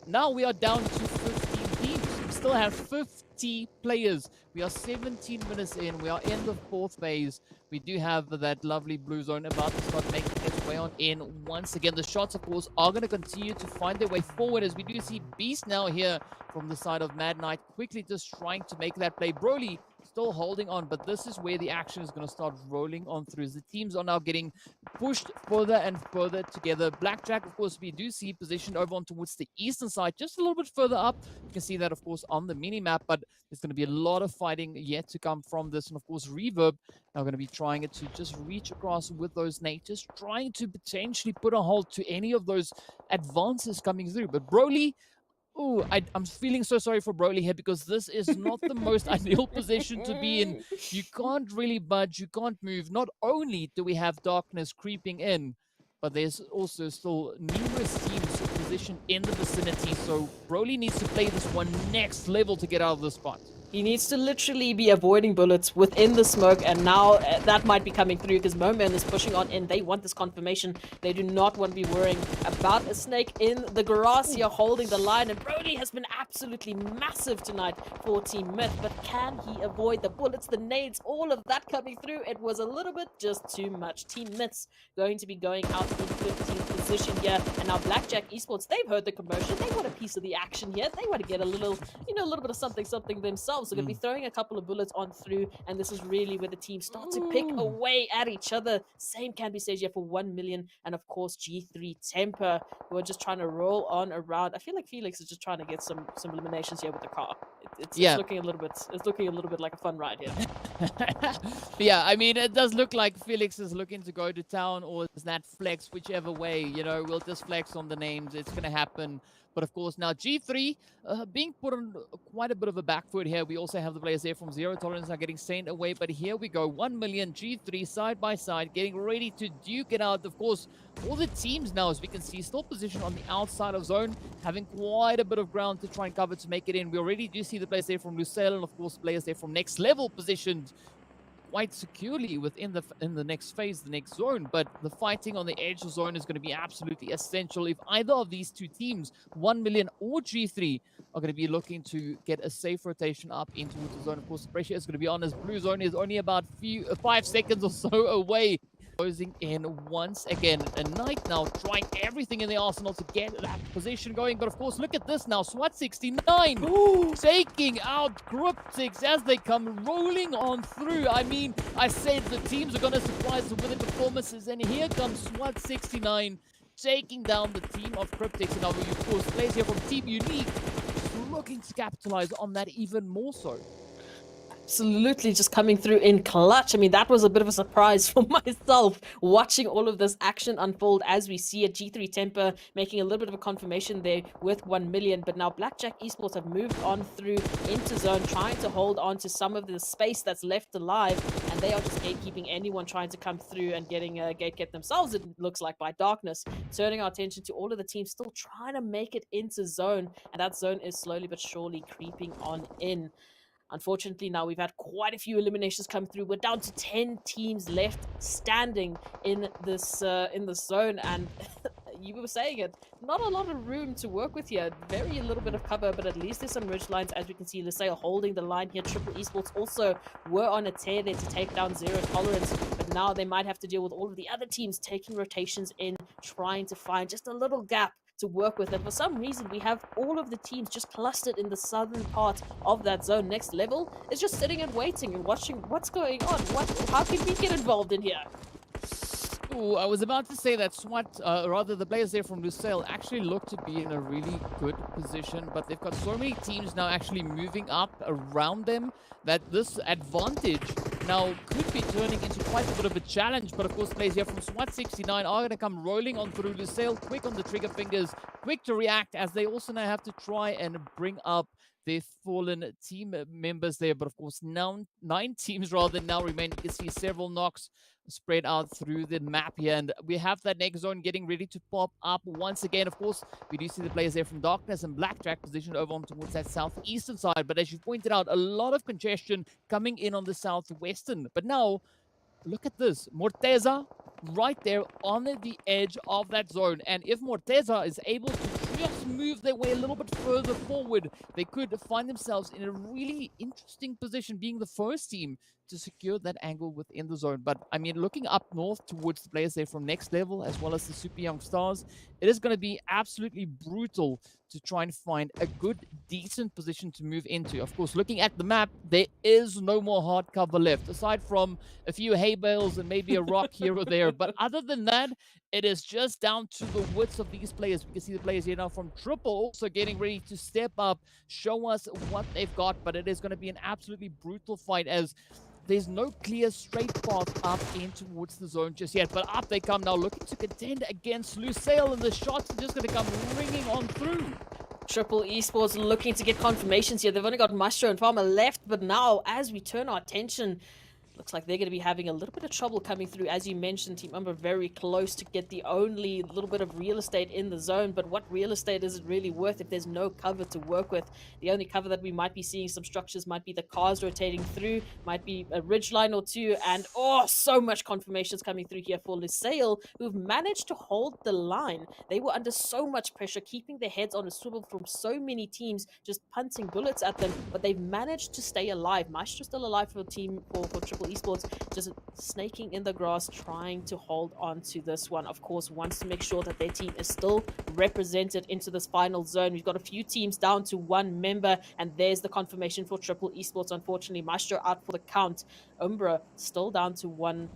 [SPEAKER 4] now we are down to 15 teams. We still have 50 players. We are 17 minutes in. We are in the 4th phase. We do have that lovely blue zone about to start making its way on in once again. The shots, of course, are going to continue to find their way forward as we do see Beast now here from the side of Mad Knight, quickly just trying to make that play. Broly still holding on, but this is where the action is going to start rolling on through. The teams are now getting pushed further and further together. Blackjack, of course, we do see positioned over on towards the eastern side, just a little bit further up. You can see that, of course, on the mini-map, but there's going to be a lot of fighting yet to come from this. And, of course, Reverb now going to be trying to just reach across with those nades, just trying to potentially put a halt to any of those advances coming through. But Broly, oh, I'm feeling so sorry for Broly here because this is not the most ideal position to be in. You can't really budge, you can't move. Not only do we have Darkness creeping in, but there's also still numerous teams positioned in the vicinity. So Broly needs to play this one next level to get out of this spot.
[SPEAKER 5] He needs to literally be avoiding bullets within the smoke, and now that might be coming through because Moman is pushing on in. They want this confirmation. They do not want to be worrying about a snake in the grass here holding the line, and Brody has been absolutely massive tonight for Team Myth, but can he avoid the bullets, the nades, all of that coming through? It was a little bit just too much. Team Myth's going to be going out in 15th position here, and now Blackjack Esports, they've heard the commotion. They want a piece of the action here. They want to get a little, a little bit of something themselves. They're going to be throwing a couple of bullets on through, and this is really where the teams start to pick away at each other. Same can be said here for 1 million, and of course G3 Temper, who are just trying to roll on around. I feel like Felix is just trying to get some eliminations here with the car. It's looking a little bit like a fun ride here.
[SPEAKER 4] Yeah, I mean, it does look like Felix is looking to go to town, or is that flex, whichever way, we'll just flex on the names. It's going to happen. But of course, now G3 being put on quite a bit of a back foot here. We also have the players there from Zero Tolerance are getting sent away. But here we go, 1 million G3 side by side, getting ready to duke it out. Of course, all the teams now, as we can see, still positioned on the outside of zone, having quite a bit of ground to try and cover to make it in. We already do see the players there from Lusail, and of course, players there from Next Level positioned quite securely within the next phase, the next zone. But the fighting on the edge of zone is going to be absolutely essential if either of these two teams, 1 million or G3, are going to be looking to get a safe rotation up into the zone. Of course, the pressure is going to be on as blue zone is only about 5 seconds or so away. Closing in once again. A Knight now trying everything in the arsenal to get that position going. But of course, look at this now. SWAT 69 taking out Cryptics as they come rolling on through. I mean, I said the teams are going to surprise them with the performances. And here comes SWAT 69 taking down the team of Cryptics. And now, of course, players here from Team Unique looking to capitalize on that even more so.
[SPEAKER 5] Absolutely, just coming through in clutch. I mean, that was a bit of a surprise for myself, watching all of this action unfold as we see it. G3 Temper making a little bit of a confirmation there with 1 million, but now Blackjack Esports have moved on through into zone, trying to hold on to some of the space that's left alive, and they are just gatekeeping anyone trying to come through and getting a gate themselves, it looks like, by Darkness. Turning our attention to all of the teams still trying to make it into zone, and that zone is slowly but surely creeping on in. Unfortunately, now we've had quite a few eliminations come through. We're down to 10 teams left standing in this zone, and you were saying it, not a lot of room to work with here. Very little bit of cover, but at least there's some ridge lines, as we can see. Lusail holding the line here. Triple Esports also were on a tear there to take down Zero Tolerance, but now they might have to deal with all of the other teams taking rotations in, trying to find just a little gap to work with. And for some reason, we have all of the teams just clustered in the southern part of that zone. Next Level is just sitting and waiting and watching what's going on. How can we get involved in here?
[SPEAKER 4] Ooh, I was about to say that SWAT, rather the players there from Lusail, actually look to be in a really good position, but they've got so many teams now actually moving up around them that this advantage now could be turning into quite a bit of a challenge. But of course, players here from SWAT 69 are going to come rolling on through. Lusail quick on the trigger fingers, quick to react, as they also now have to try and bring up their fallen team members there. But of course, now 9 teams rather now remain. You can see several knocks spread out through the map here, and we have that next zone getting ready to pop up once again. Of course, we do see the players there from Darkness and Blackjack positioned over on towards that southeastern side, but as you pointed out, a lot of congestion coming in on the southwestern. But now look at this, Morteza right there on the edge of that zone, and if Morteza is able to just move their way a little bit further forward, they could find themselves in a really interesting position, being the first team to secure that angle within the zone. But I mean, looking up north towards the players there from Next Level, as well as the Super Young Stars, it is going to be absolutely brutal to try and find a good, decent position to move into. Of course, looking at the map, there is no more hard cover left, aside from a few hay bales and maybe a rock here or there. But other than that, it is just down to the wits of these players. We can see the players here now from Triple also getting ready to step up, show us what they've got. But it is going to be an absolutely brutal fight, as there's no clear straight path up in towards the zone just yet. But up they come now, looking to contend against Lusail, and the shots are just going to come ringing on through.
[SPEAKER 5] Triple Esports looking to get confirmations here. They've only got Maestro and Farmer left, but now as we turn our attention Looks like they're going to be having a little bit of trouble coming through. As you mentioned, Team Umbra very close to get the only little bit of real estate in the zone. But what real estate is it really worth if there's no cover to work with? The only cover that we might be seeing some structures might be the cars rotating through, might be a ridgeline or two. And so much confirmations coming through here for Lusail, who've managed to hold the line. They were under so much pressure, keeping their heads on a swivel from so many teams, just punting bullets at them. But they've managed to stay alive. Maestro still alive for Triple Esports, just snaking in the grass, trying to hold on to this one. Of course, wants to make sure that their team is still represented into this final zone. We've got a few teams down to one member, and there's the confirmation for Triple Esports. Unfortunately, Maestro out for the count. Umbra still down to one,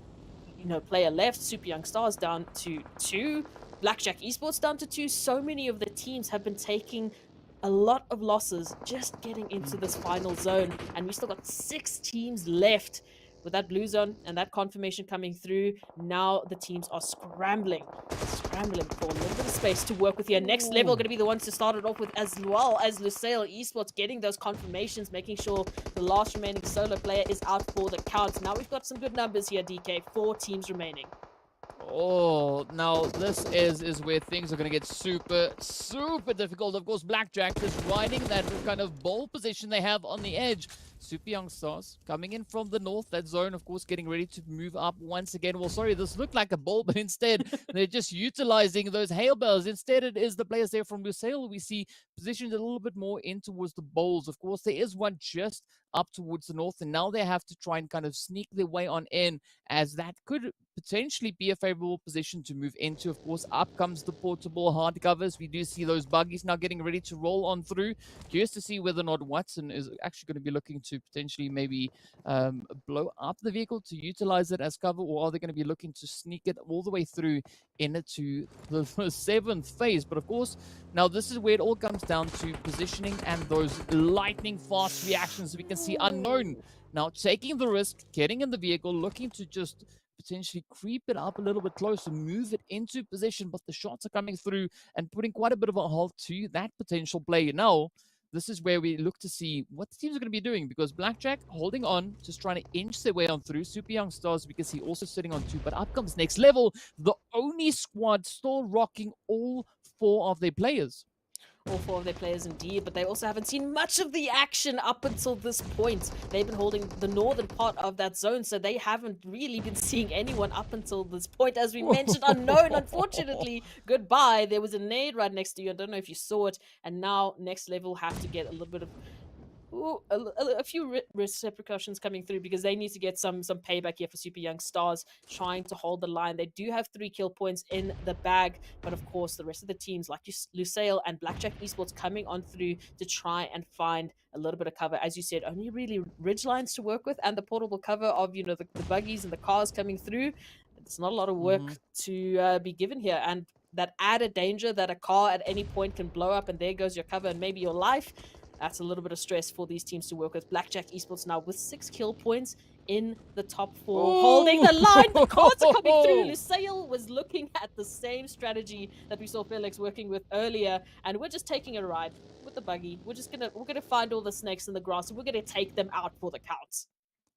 [SPEAKER 5] player left. Super Young Stars down to 2. Blackjack Esports down to 2. So many of the teams have been taking a lot of losses just getting into this final zone, and we still got 6 teams left. With that blue zone and that confirmation coming through, now the teams are scrambling for a little bit of space to work with here. Next level going to be the ones to start it off with, as well as Lusail Esports getting those confirmations, making sure the last remaining solo player is out for the count. Now we've got some good numbers here, DK. 4 teams remaining.
[SPEAKER 4] Oh, now this is where things are going to get super difficult. Of course, Blackjack just riding that kind of ball position they have on the edge. Super Young Stars coming in from the north. That zone, of course, getting ready to move up once again. Well, sorry, this looked like a ball, but instead they're just utilizing those hail bells. Instead, it is the players there from Lusail we see positioned a little bit more in towards the bowls. Of course, there is one just up towards the north, and now they have to try and kind of sneak their way on in, as that could potentially be a favorable position to move into. Of course, up comes the portable hard covers. We do see those buggies now getting ready to roll on through. Curious to see whether or not Watson is actually going to be looking to potentially maybe blow up the vehicle to utilize it as cover, or are they going to be looking to sneak it all the way through into the 7th phase? But of course, now this is where it all comes down to positioning and those lightning fast reactions. We can see Unknown now taking the risk, getting in the vehicle, looking to just potentially creep it up a little bit closer, move it into position, but the shots are coming through and putting quite a bit of a halt to that potential play. Now, this is where we look to see what the teams are going to be doing, because Blackjack holding on, just trying to inch their way on through. Super Young Stars, because he also sitting on 2, but up comes Next Level, the only squad still rocking all 4 of their players.
[SPEAKER 5] All 4 of their players indeed, but they also haven't seen much of the action up until this point. They've been holding the northern part of that zone, so they haven't really been seeing anyone up until this point. As we mentioned, Unknown, unfortunately, goodbye. There was a nade right next to you. I don't know if you saw it, and now Next Level have to get a little bit of a few repercussions coming through, because they need to get some payback here for Super Young Stars, trying to hold the line. They do have 3 kill points in the bag, but of course the rest of the teams like Lusail and Blackjack Esports coming on through to try and find a little bit of cover. As you said, only really ridge lines to work with, and the portable cover of the buggies and the cars coming through. It's not a lot of work to be given here, and that added danger that a car at any point can blow up and there goes your cover and maybe your life. That's a little bit of stress for these teams to work with. Blackjack Esports now with 6 kill points in the top 4, holding the line. The cards are coming through. Lusail was looking at the same strategy that we saw Felix working with earlier, and we're just taking a ride with the buggy. We're gonna find all the snakes in the grass, and we're gonna take them out for the counts.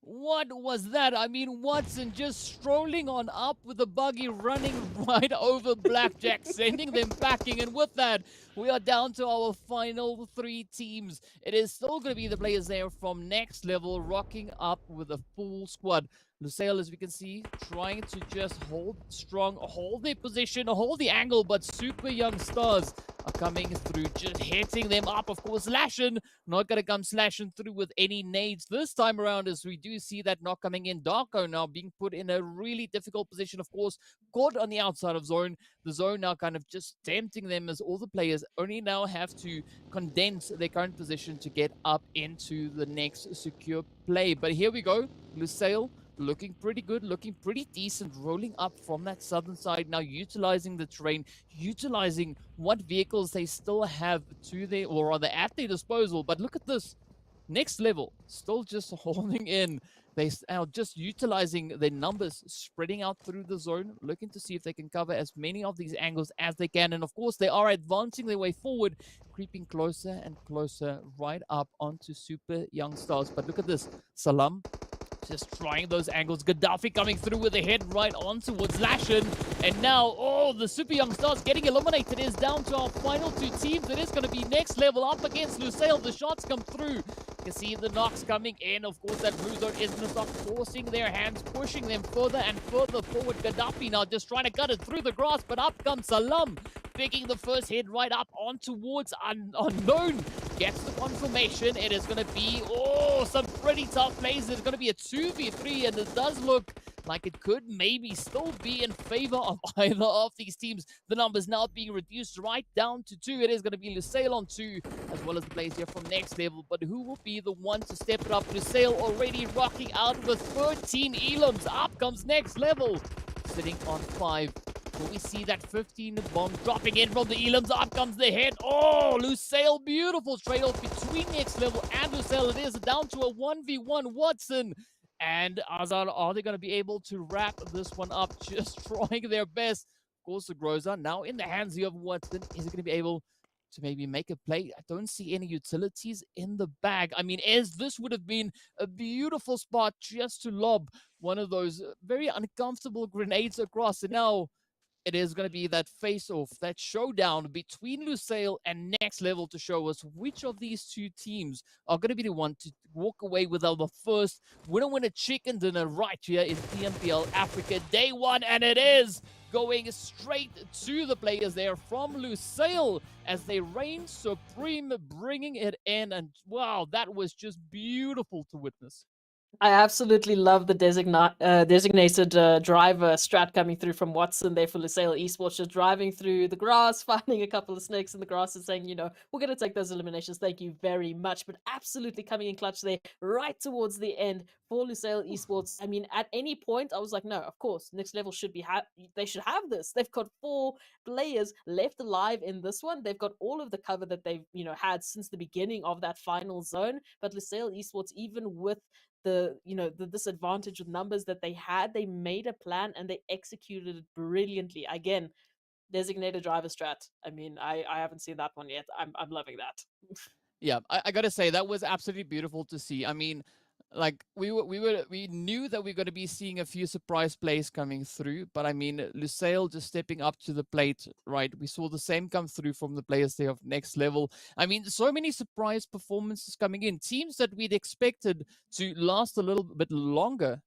[SPEAKER 4] What was that? I mean, Watson just strolling on up with the buggy, running right over Blackjack, sending them packing. And with that, we are down to our final 3 teams. It is still going to be the players there from Next Level, rocking up with a full squad. Lusail, as we can see, trying to just hold strong, hold their position, hold the angle, but Super Young Stars are coming through, just hitting them up. Of course, Lashin not going to come slashing through with any nades this time around, as we do see that knock coming in. Darko now being put in a really difficult position, of course, caught on the outside of zone. The zone now kind of just tempting them, as all the players only now have to condense their current position to get up into the next secure play. But here we go, Lusail looking pretty good, looking pretty decent, rolling up from that southern side, now utilizing the terrain, utilizing what vehicles they still have to their, or rather at their disposal. But look at this, Next Level still just holding in. They are just utilizing their numbers, spreading out through the zone, looking to see if they can cover as many of these angles as they can. And of course, they are advancing their way forward, creeping closer and closer right up onto Super Young Stars. But look at this, Salam Just trying those angles. Gaddafi coming through with a head right on towards Lashin. And now, oh, the Super Young Stars getting eliminated. It is down to our final two teams. It is going to be next level up against Lusail. The shots come through. You can see the knocks coming in. Of course, that blue zone is going to start forcing their hands, pushing them further and further forward. Gaddafi now just trying to cut it through the grass, but up comes Salam, picking the first head right up on towards Unknown. Gets the confirmation. It is going to be, oh, some pretty tough plays. It's going to be a 2v3, and it does look like it could maybe still be in favor of either of these teams. The numbers now being reduced right down to 2. It is going to be Lusail on 2, as well as the players here from next level. But who will be the one to step it up? Lusail already rocking out with 13 elims. Up comes next level, sitting on 5. Will we see that 15 bomb dropping in from the elims? Up comes the head. Oh, Lusail, beautiful trade-off between next level and Lusail. It is down to a 1v1. Watson and Azar, are they going to be able to wrap this one up? Just trying their best. Of course, the Groza now in the hands of Watson. Is it going to be able to maybe make a play? I don't see any utilities in the bag. I mean, as this would have been a beautiful spot just to lob one of those very uncomfortable grenades across. And now it is going to be that face-off, that showdown between Lusail and Next Level to show us which of these two teams are going to be the one to walk away with our first winner chicken dinner right here in PMPL Africa Day 1. And it is going straight to the players there from Lusail as they reign supreme, bringing it in. And wow, that was just beautiful to witness.
[SPEAKER 5] I absolutely love the designated driver strat coming through from Watson there for Lusail Esports, just driving through the grass, finding a couple of snakes in the grass and saying, you know, we're going to take those eliminations. Thank you very much. But absolutely coming in clutch there right towards the end for Lusail Esports. I mean, at any point, I was like, no, of course, next level should be, they should have this. They've got 4 players left alive in this one. They've got all of the cover that they've, you know, had since the beginning of that final zone. But Lusail Esports, even with the disadvantage with numbers that they had, they made a plan and they executed it brilliantly. Again, designated driver strat. I mean, I haven't seen that one yet. I'm loving that.
[SPEAKER 4] Yeah, I gotta say that was absolutely beautiful to see. I mean, like we knew that we are going to be seeing a few surprise plays coming through, but I mean, Lusail just stepping up to the plate, right? We saw the same come through from the players there of Next Level. I mean, so many surprise performances coming in. Teams that we'd expected to last a little bit longer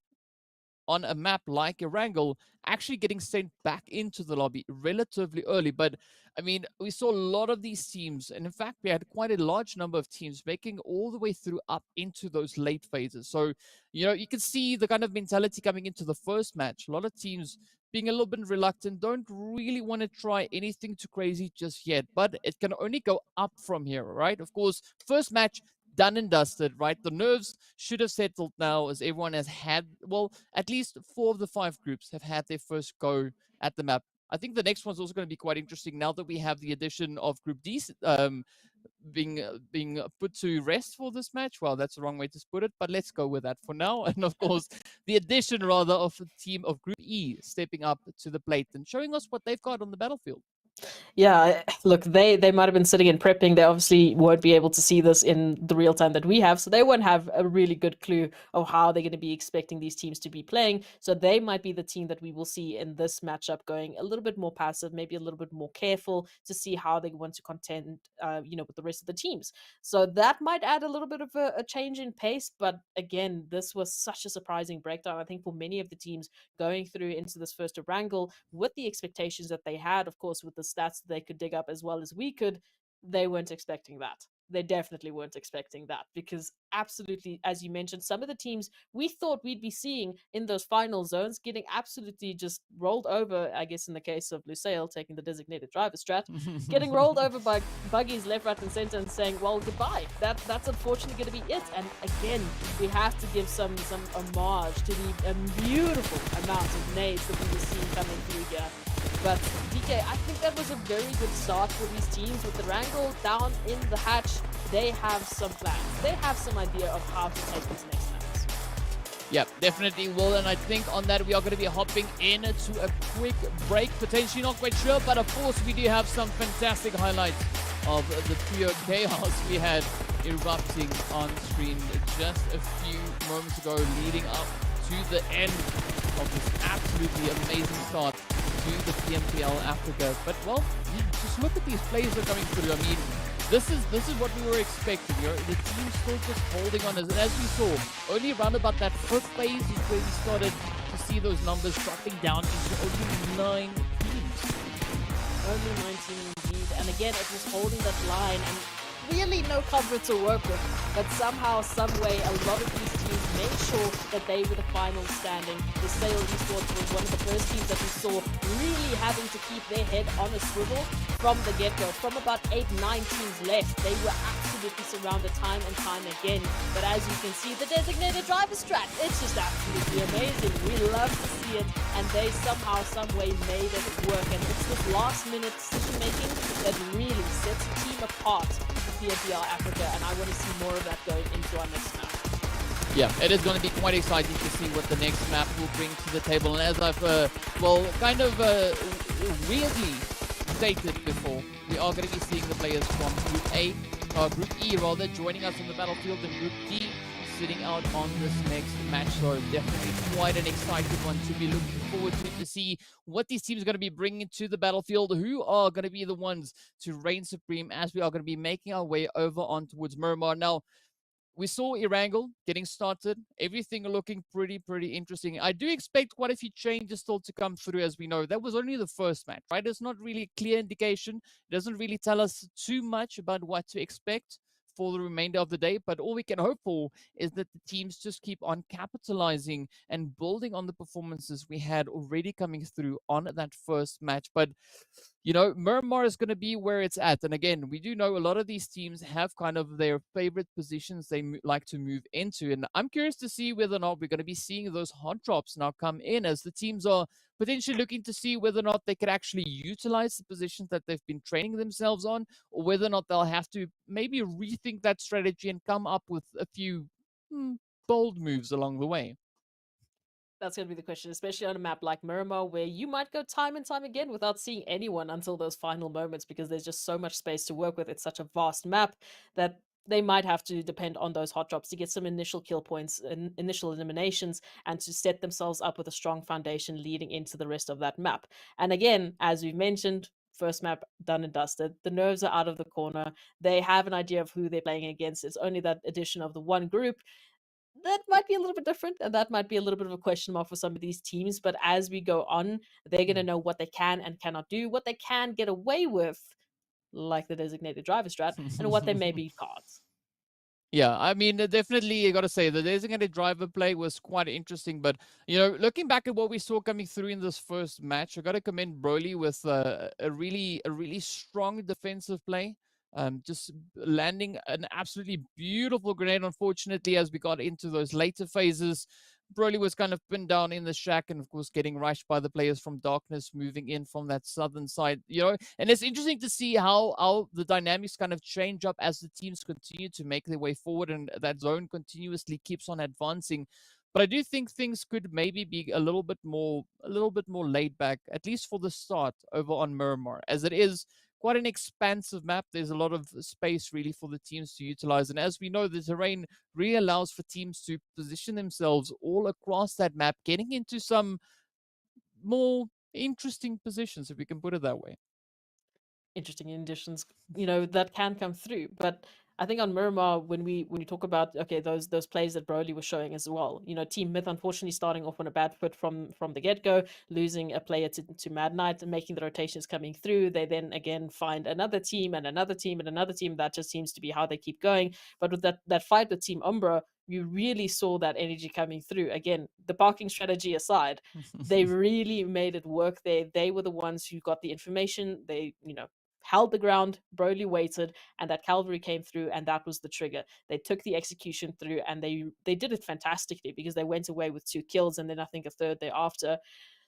[SPEAKER 4] on a map like Erangel actually getting sent back into the lobby relatively early. But I mean, we saw a lot of these teams, and in fact, we had quite a large number of teams making all the way through up into those late phases. So, you know, you can see the kind of mentality coming into the first match. A lot of teams being a little bit reluctant, don't really want to try anything too crazy just yet, but it can only go up from here, right? Of course, first match, done and dusted, right? The nerves should have settled now as everyone has had, well, at least 4 of the 5 groups have had their first go at the map. I think the next one's also going to be quite interesting now that we have the addition of Group D being put to rest for this match. Well, that's the wrong way to put it, but let's go with that for now. And of course, the addition rather of the team of Group E stepping up to the plate and showing us what they've got on the battlefield.
[SPEAKER 5] Yeah, look, they might have been sitting and prepping. They obviously won't be able to see this in the real time that we have, so they won't have a really good clue of how they're going to be expecting these teams to be playing. So they might be the team that we will see in this matchup going a little bit more passive, maybe a little bit more careful to see how they want to contend, with the rest of the teams. So that might add a little bit of a change in pace. But again, this was such a surprising breakdown, I think, for many of the teams going through into this first Erangel with the expectations that they had, of course, with the stats that they could dig up as well as we could. They weren't expecting that. They definitely weren't expecting that, because absolutely, as you mentioned, some of the teams we thought we'd be seeing in those final zones getting absolutely just rolled over, I guess in the case of Lusail taking the designated driver strat, getting rolled over by buggies left, right and center and saying, well, goodbye. That's unfortunately going to be it. And again, we have to give some homage to the beautiful amount of nades that we were seeing coming through here. But DK, I think that was a very good start for these teams. With the Erangel down in the hatch, they have some plans. They have some idea of how to take these next rounds.
[SPEAKER 4] Yeah, definitely will. And I think on that, we are going to be hopping into a quick break. Potentially not quite sure, but of course, we do have some fantastic highlights of the pure chaos we had erupting on screen just a few moments ago, leading up to the end of this absolutely amazing start to the PMPL Africa. But well, yeah, just look at these players that are coming through. I mean, this is what we were expecting. You know, the team's still just holding on, as we saw. Only around about that fifth phase is where we started to see those numbers dropping down into only 9 teams.
[SPEAKER 5] Only 19 indeed. And again, it was holding that line and really no cover to work with. But somehow, some way, a lot of these teams made sure that they were the final standing. Lusail Esports was one of the first teams that we saw really having to keep their head on a swivel from the get-go. From about 8-9 teams left, they were absolutely surrounded time and time again. But as you can see, the designated driver strat, it's just absolutely amazing. We love to see it, and they somehow, some way made it work. And it's this last-minute decision-making that really sets a team apart for PMPL Africa, and I want to see more of that going into our next map.
[SPEAKER 4] Yeah, it is going to be quite exciting to see what the next map will bring to the table. And as I've, weirdly stated before, we are going to be seeing the players from Group E rather, joining us on the battlefield, and Group D sitting out on this next match. So definitely quite an exciting one to be looking forward to see what these teams are going to be bringing to the battlefield, who are going to be the ones to reign supreme as we are going to be making our way over on towards Miramar. Now, we saw Erangel getting started, everything looking pretty interesting. I do expect quite a few changes still to come through. As we know, that was only the first match, right? It's not really a clear indication. It doesn't really tell us too much about what to expect for the remainder of the day, but all we can hope for is that the teams just keep on capitalizing and building on the performances we had already coming through on that first match. But you know, Miramar is going to be where it's at. And again, we do know a lot of these teams have kind of their favorite positions they like to move into. And I'm curious to see whether or not we're going to be seeing those hot drops now come in, as the teams are potentially looking to see whether or not they could actually utilize the positions that they've been training themselves on, or whether or not they'll have to maybe rethink that strategy and come up with a few bold moves along the way.
[SPEAKER 5] That's going to be the question, especially on a map like Miramar, where you might go time and time again without seeing anyone until those final moments, because there's just so much space to work with. It's such a vast map that they might have to depend on those hot drops to get some initial kill points and initial eliminations, and to set themselves up with a strong foundation leading into the rest of that map. And again, as we've mentioned, first map done and dusted. The nerves are out of the corner. They have an idea of who they're playing against. It's only that addition of the one group that might be a little bit different, and that might be a little bit of a question mark for some of these teams. But as we go on, they're going to know what they can and cannot do, what they can get away with, like the designated driver strat, and what they maybe can't.
[SPEAKER 4] Yeah, I mean, definitely, you got to say the designated driver play was quite interesting. But you know, looking back at what we saw coming through in this first match, I got to commend Broly with a really strong defensive play. Just landing an absolutely beautiful grenade. Unfortunately, as we got into those later phases, Broly was kind of pinned down in the shack, and of course getting rushed by the players from Darkness moving in from that southern side. You know, and it's interesting to see how the dynamics kind of change up as the teams continue to make their way forward, and that zone continuously keeps on advancing. But I do think things could maybe be a little bit more laid back, at least for the start, over on Miramar, as it is quite an expansive map. There's a lot of space really for the teams to utilize. And as we know, the terrain really allows for teams to position themselves all across that map, getting into some more interesting positions, if we can put it that way.
[SPEAKER 5] Interesting additions, that can come through. But I think on Miramar, when you talk about those plays that Broly was showing as well, Team Myth unfortunately starting off on a bad foot from the get-go, losing a player to Mad Knight and making the rotations coming through. They then again find another team and another team and another team. That just seems to be how they keep going. But with that fight with Team Umbra, you really saw that energy coming through. Again, the parking strategy aside, they really made it work there. They were the ones who got the information. They, held the ground, Broly waited, and that cavalry came through, and that was the trigger. They took the execution through, and they did it fantastically, because they went away with 2 kills, and then I think a third thereafter.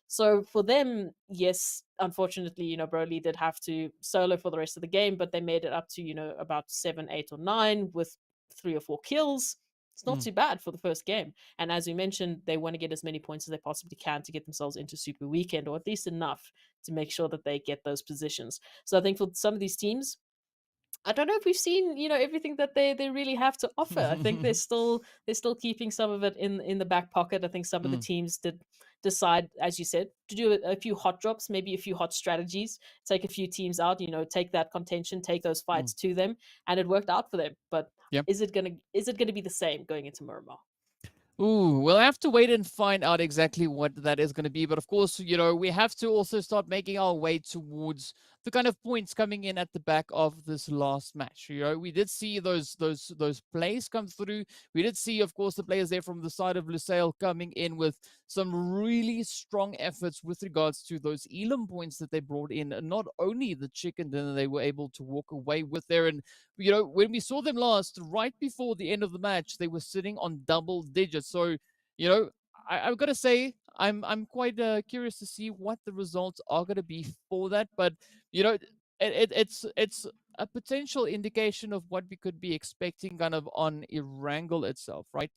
[SPEAKER 5] So for them, yes, unfortunately, Broly did have to solo for the rest of the game, but they made it up to, about 7, 8, or 9 with 3 or 4 kills. It's not too bad for the first game. And as we mentioned, they want to get as many points as they possibly can to get themselves into Super Weekend, or at least enough to make sure that they get those positions. So I think for some of these teams, I don't know if we've seen, everything that they really have to offer. I think they're still keeping some of it in the back pocket. I think some of the teams did decide, as you said, to do a few hot drops, maybe a few hot strategies, take a few teams out, take that contention, take those fights to them, and it worked out for them. But
[SPEAKER 4] Yep.
[SPEAKER 5] is it gonna be the same going into Miramar?
[SPEAKER 4] Ooh, we'll have to wait and find out exactly what that is going to be. But of course, we have to also start making our way towards the kind of points coming in at the back of this last match. We did see those plays come through. We did see, of course, the players there from the side of Lusail coming in with some really strong efforts with regards to those Elam points that they brought in. And not only the chicken dinner they were able to walk away with there. And when we saw them last, right before the end of the match, they were sitting on double digits. So, I've got to say, I'm quite curious to see what the results are going to be for that. But it's a potential indication of what we could be expecting, kind of on Erangel itself, right?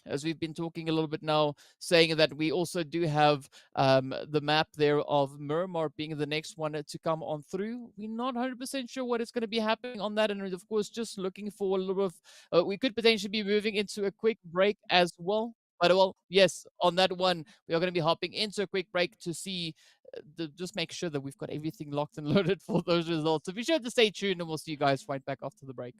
[SPEAKER 4] As we've been talking a little bit now, saying that we also do have the map there of Miramar being the next one to come on through. We're not 100% sure what is going to be happening on that. And of course, just looking for a little of, we could potentially be moving into a quick break as well. But well, yes, on that one, we are going to be hopping into a quick break to see, just make sure that we've got everything locked and loaded for those results. So be sure to stay tuned and we'll see you guys right back after the break.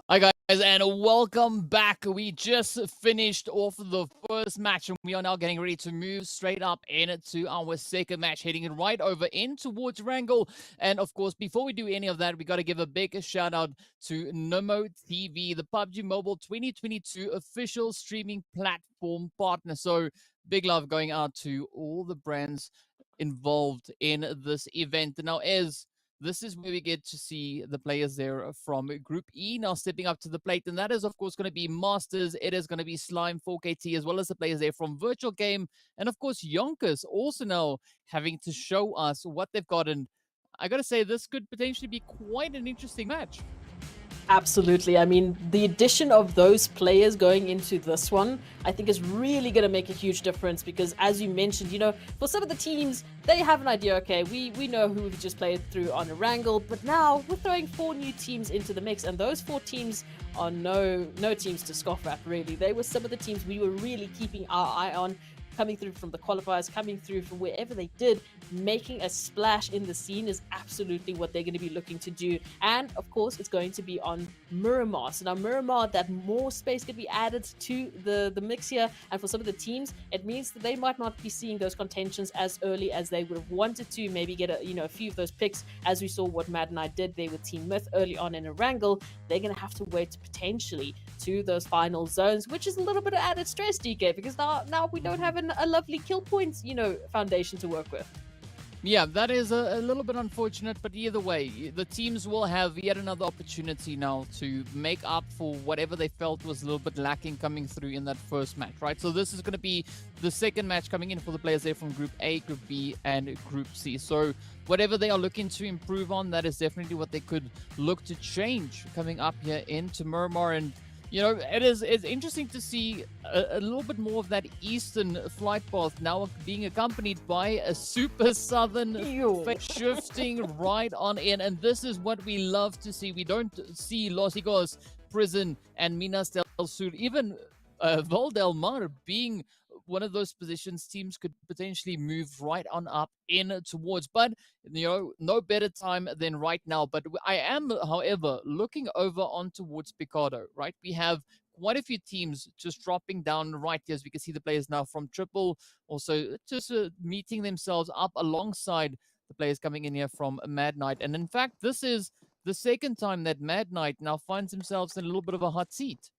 [SPEAKER 4] Hi guys, and welcome back. We just finished off the first match, and we are now getting ready to move straight up into our second match, heading right over in towards Erangel. And of course, before we do any of that, we got to give a big shout out to Nomo TV, the PUBG Mobile 2022 official streaming platform partner. So big love going out to all the brands involved in this event. Now, this is where we get to see the players there from Group E now stepping up to the plate. And that is, of course, going to be Masters. It is going to be Slime 4KT, as well as the players there from Virtual Game. And, of course, YONKOUS also now having to show us what they've got. And I got to say, this could potentially be quite an interesting match.
[SPEAKER 5] Absolutely. I mean, the addition of those players going into this one, I think is really going to make a huge difference because, as you mentioned, for some of the teams, they have an idea, okay, we know who we've just played through on Erangel, but now we're throwing 4 new teams into the mix, and those 4 teams are no teams to scoff at, really. They were some of the teams we were really keeping our eye on, coming through from the qualifiers, coming through from wherever they did, making a splash in the scene is absolutely what they're going to be looking to do. And of course, it's going to be on Miramar. So now Miramar, that more space could be added to the mix here. And for some of the teams, it means that they might not be seeing those contentions as early as they would have wanted to. Maybe get a few of those picks, as we saw what Mad and I did there with Team Myth early on in Erangel. They're going to have to wait potentially to those final zones, which is a little bit of added stress, DK, because now we don't have a lovely kill points, foundation to work with.
[SPEAKER 4] Yeah, that is a little bit unfortunate, but either way, the teams will have yet another opportunity now to make up for whatever they felt was a little bit lacking coming through in that first match, right? So this is going to be the second match coming in for the players there from Group A, Group B, and Group C. So whatever they are looking to improve on, that is definitely what they could look to change coming up here into Miramar. And it's interesting to see a little bit more of that eastern flight path now being accompanied by a super southern shifting right on in. And this is what we love to see. We don't see Los Higos, Prison, and Minas del Sur, even Val del Mar being one of those positions teams could potentially move right on up in towards. But, no better time than right now. But I am, however, looking over on towards Picado, right? We have quite a few teams just dropping down right here, as we can see the players now from Triple, also just meeting themselves up alongside the players coming in here from Mad Knight. And in fact, this is the second time that Mad Knight now finds themselves in a little bit of a hot seat.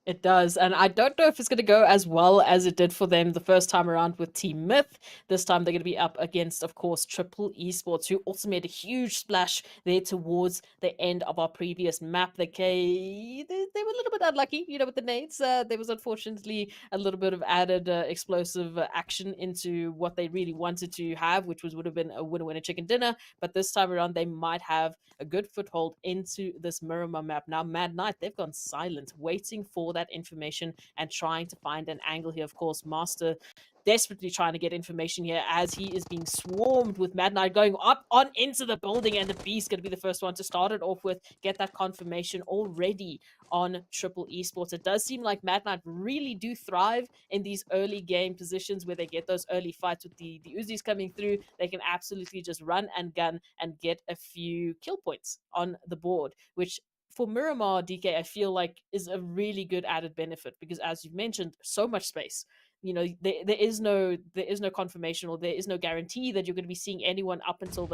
[SPEAKER 5] It does, and I don't know if it's going to go as well as it did for them the first time around with Team Myth. This time they're going to be up against, of course, Triple Esports, who also made a huge splash there towards the end of our previous map. They were a little bit unlucky, with the nades. There was unfortunately a little bit of added explosive action into what they really wanted to have, which would have been a winner-winner chicken dinner. But this time around, they might have a good foothold into this Miramar map. Now, Mad Knight, they've gone silent, waiting for that information and trying to find an angle here. Of course, Master desperately trying to get information here as he is being swarmed with Mad Knight going up on into the building, and the Beast going to be the first one to start it off with, get that confirmation already on Triple Esports. It does seem like Mad Knight really do thrive in these early game positions where they get those early fights with the Uzis coming through. They can absolutely just run and gun and get a few kill points on the board, which for Miramar, DK, I feel like is a really good added benefit because, as you've mentioned, so much space. There is no confirmation or there is no guarantee that you're going to be seeing anyone up until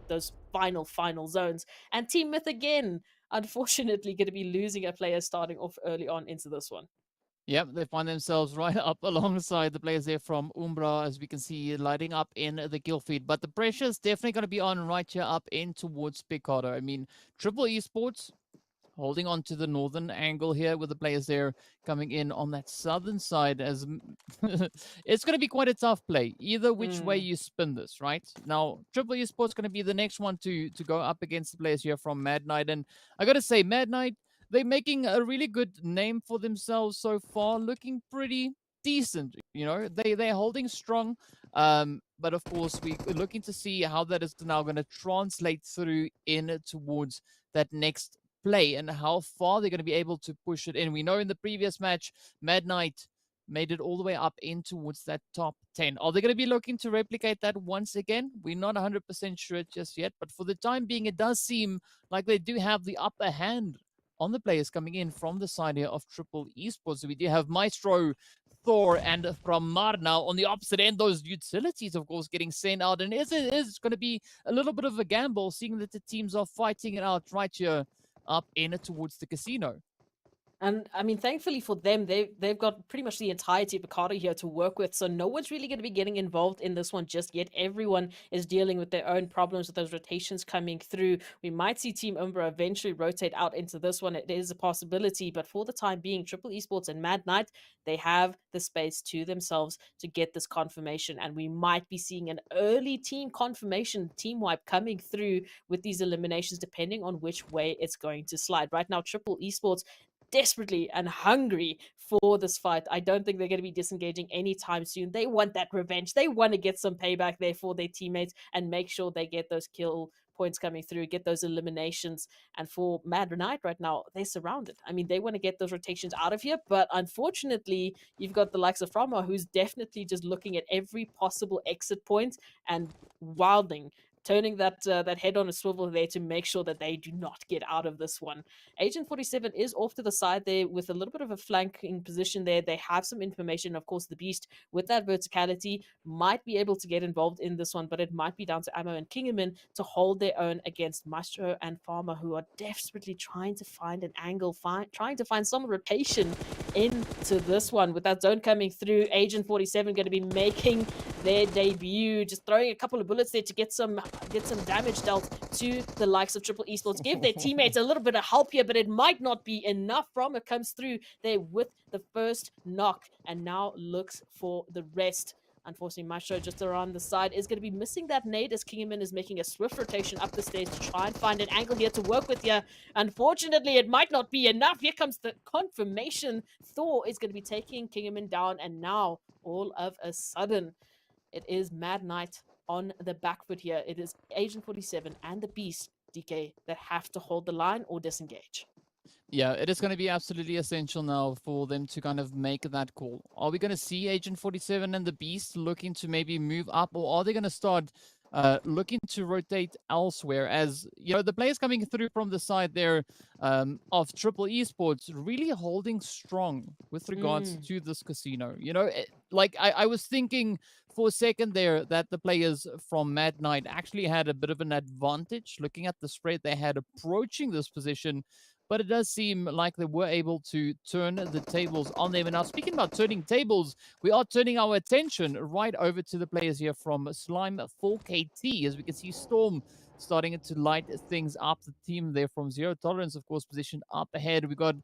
[SPEAKER 5] those final zones. And Team Myth again, unfortunately, going to be losing a player starting off early on into this one.
[SPEAKER 4] Yep, they find themselves right up alongside the players there from Umbra, as we can see, lighting up in the kill feed. But the pressure is definitely going to be on right here up in towards Picado. I mean, Triple Esports holding on to the northern angle here with the players there coming in on that southern side. As it's going to be quite a tough play, either which way you spin this, right? Now, Triple Esports going to be the next one to go up against the players here from Mad Knight. And I got to say, Mad Knight, they're making a really good name for themselves so far, looking pretty decent. They're holding strong. But of course, we're looking to see how that is now going to translate through in towards that next play and how far they're going to be able to push it in. We know in the previous match, Mad Knight made it all the way up in towards that top 10. Are they going to be looking to replicate that once again? We're not 100% sure just yet, but for the time being, it does seem like they do have the upper hand on the players coming in from the side here of Triple Esports. So we do have Maestro, Thor, and Miramar now on the opposite end. Those utilities, of course, getting sent out. And it is going to be a little bit of a gamble, seeing that the teams are fighting it out right here up in towards the casino.
[SPEAKER 5] And I mean, thankfully for them, they've got pretty much the entirety of Picardo here to work with. So no one's really going to be getting involved in this one just yet. Everyone is dealing with their own problems with those rotations coming through. We might see Team Umbra eventually rotate out into this one. It is a possibility, but for the time being, Triple Esports and Mad Knight, they have the space to themselves to get this confirmation. And we might be seeing an early team confirmation, team wipe coming through with these eliminations, depending on which way it's going to slide. Right now, Triple Esports desperately and hungry for this fight. I don't think they're going to be disengaging anytime soon. They want that revenge. They want to get some payback there for their teammates and make sure they get those kill points coming through, get those eliminations. And for Mad Knight right now, they're surrounded. I mean, they want to get those rotations out of here, but unfortunately, you've got the likes of Frama, who's definitely just looking at every possible exit point and wilding, turning that head on a swivel there to make sure that they do not get out of this one. Agent 47 is off to the side there with a little bit of a flanking position there. They have some information. Of course, the Beast, with that verticality, might be able to get involved in this one, but it might be down to Ammo and Kingerman to hold their own against Maestro and Farmer, who are desperately trying to find an angle, trying to find some rotation into this one. With that zone coming through, Agent 47 going to be making their debut, just throwing a couple of bullets there to get some damage dealt to the likes of Triple Esports, give their teammates a little bit of help here, but it might not be enough. From it comes through there with the first knock and now looks for the rest. Unfortunately, Maestro just around the side is going to be missing that nade as Kingerman is making a swift rotation up the stairs to try and find an angle here to work with here. Unfortunately, it might not be enough. Here comes the confirmation. Thor is going to be taking Kingerman down, and now all of a sudden it is Mad Knight on the back foot here. It is Agent 47 and the Beast, DK, that have to hold the line or disengage.
[SPEAKER 4] Yeah, it is going to be absolutely essential now for them to kind of make that call. Are we going to see Agent 47 and the Beast looking to maybe move up, or are they going to start looking to rotate elsewhere? As you know, the players coming through from the side there of Triple Esports really holding strong with regards to this casino. You know, like I was thinking for a second there that the players from Mad Knight actually had a bit of an advantage looking at the spread they had approaching this position. But it does seem like they were able to turn the tables on them. And now, speaking about turning tables, we are turning our attention right over to the players here from Slime 4KT. As we can see, Storm starting to light things up. The team there from Zero Tolerance, of course, positioned up ahead. We got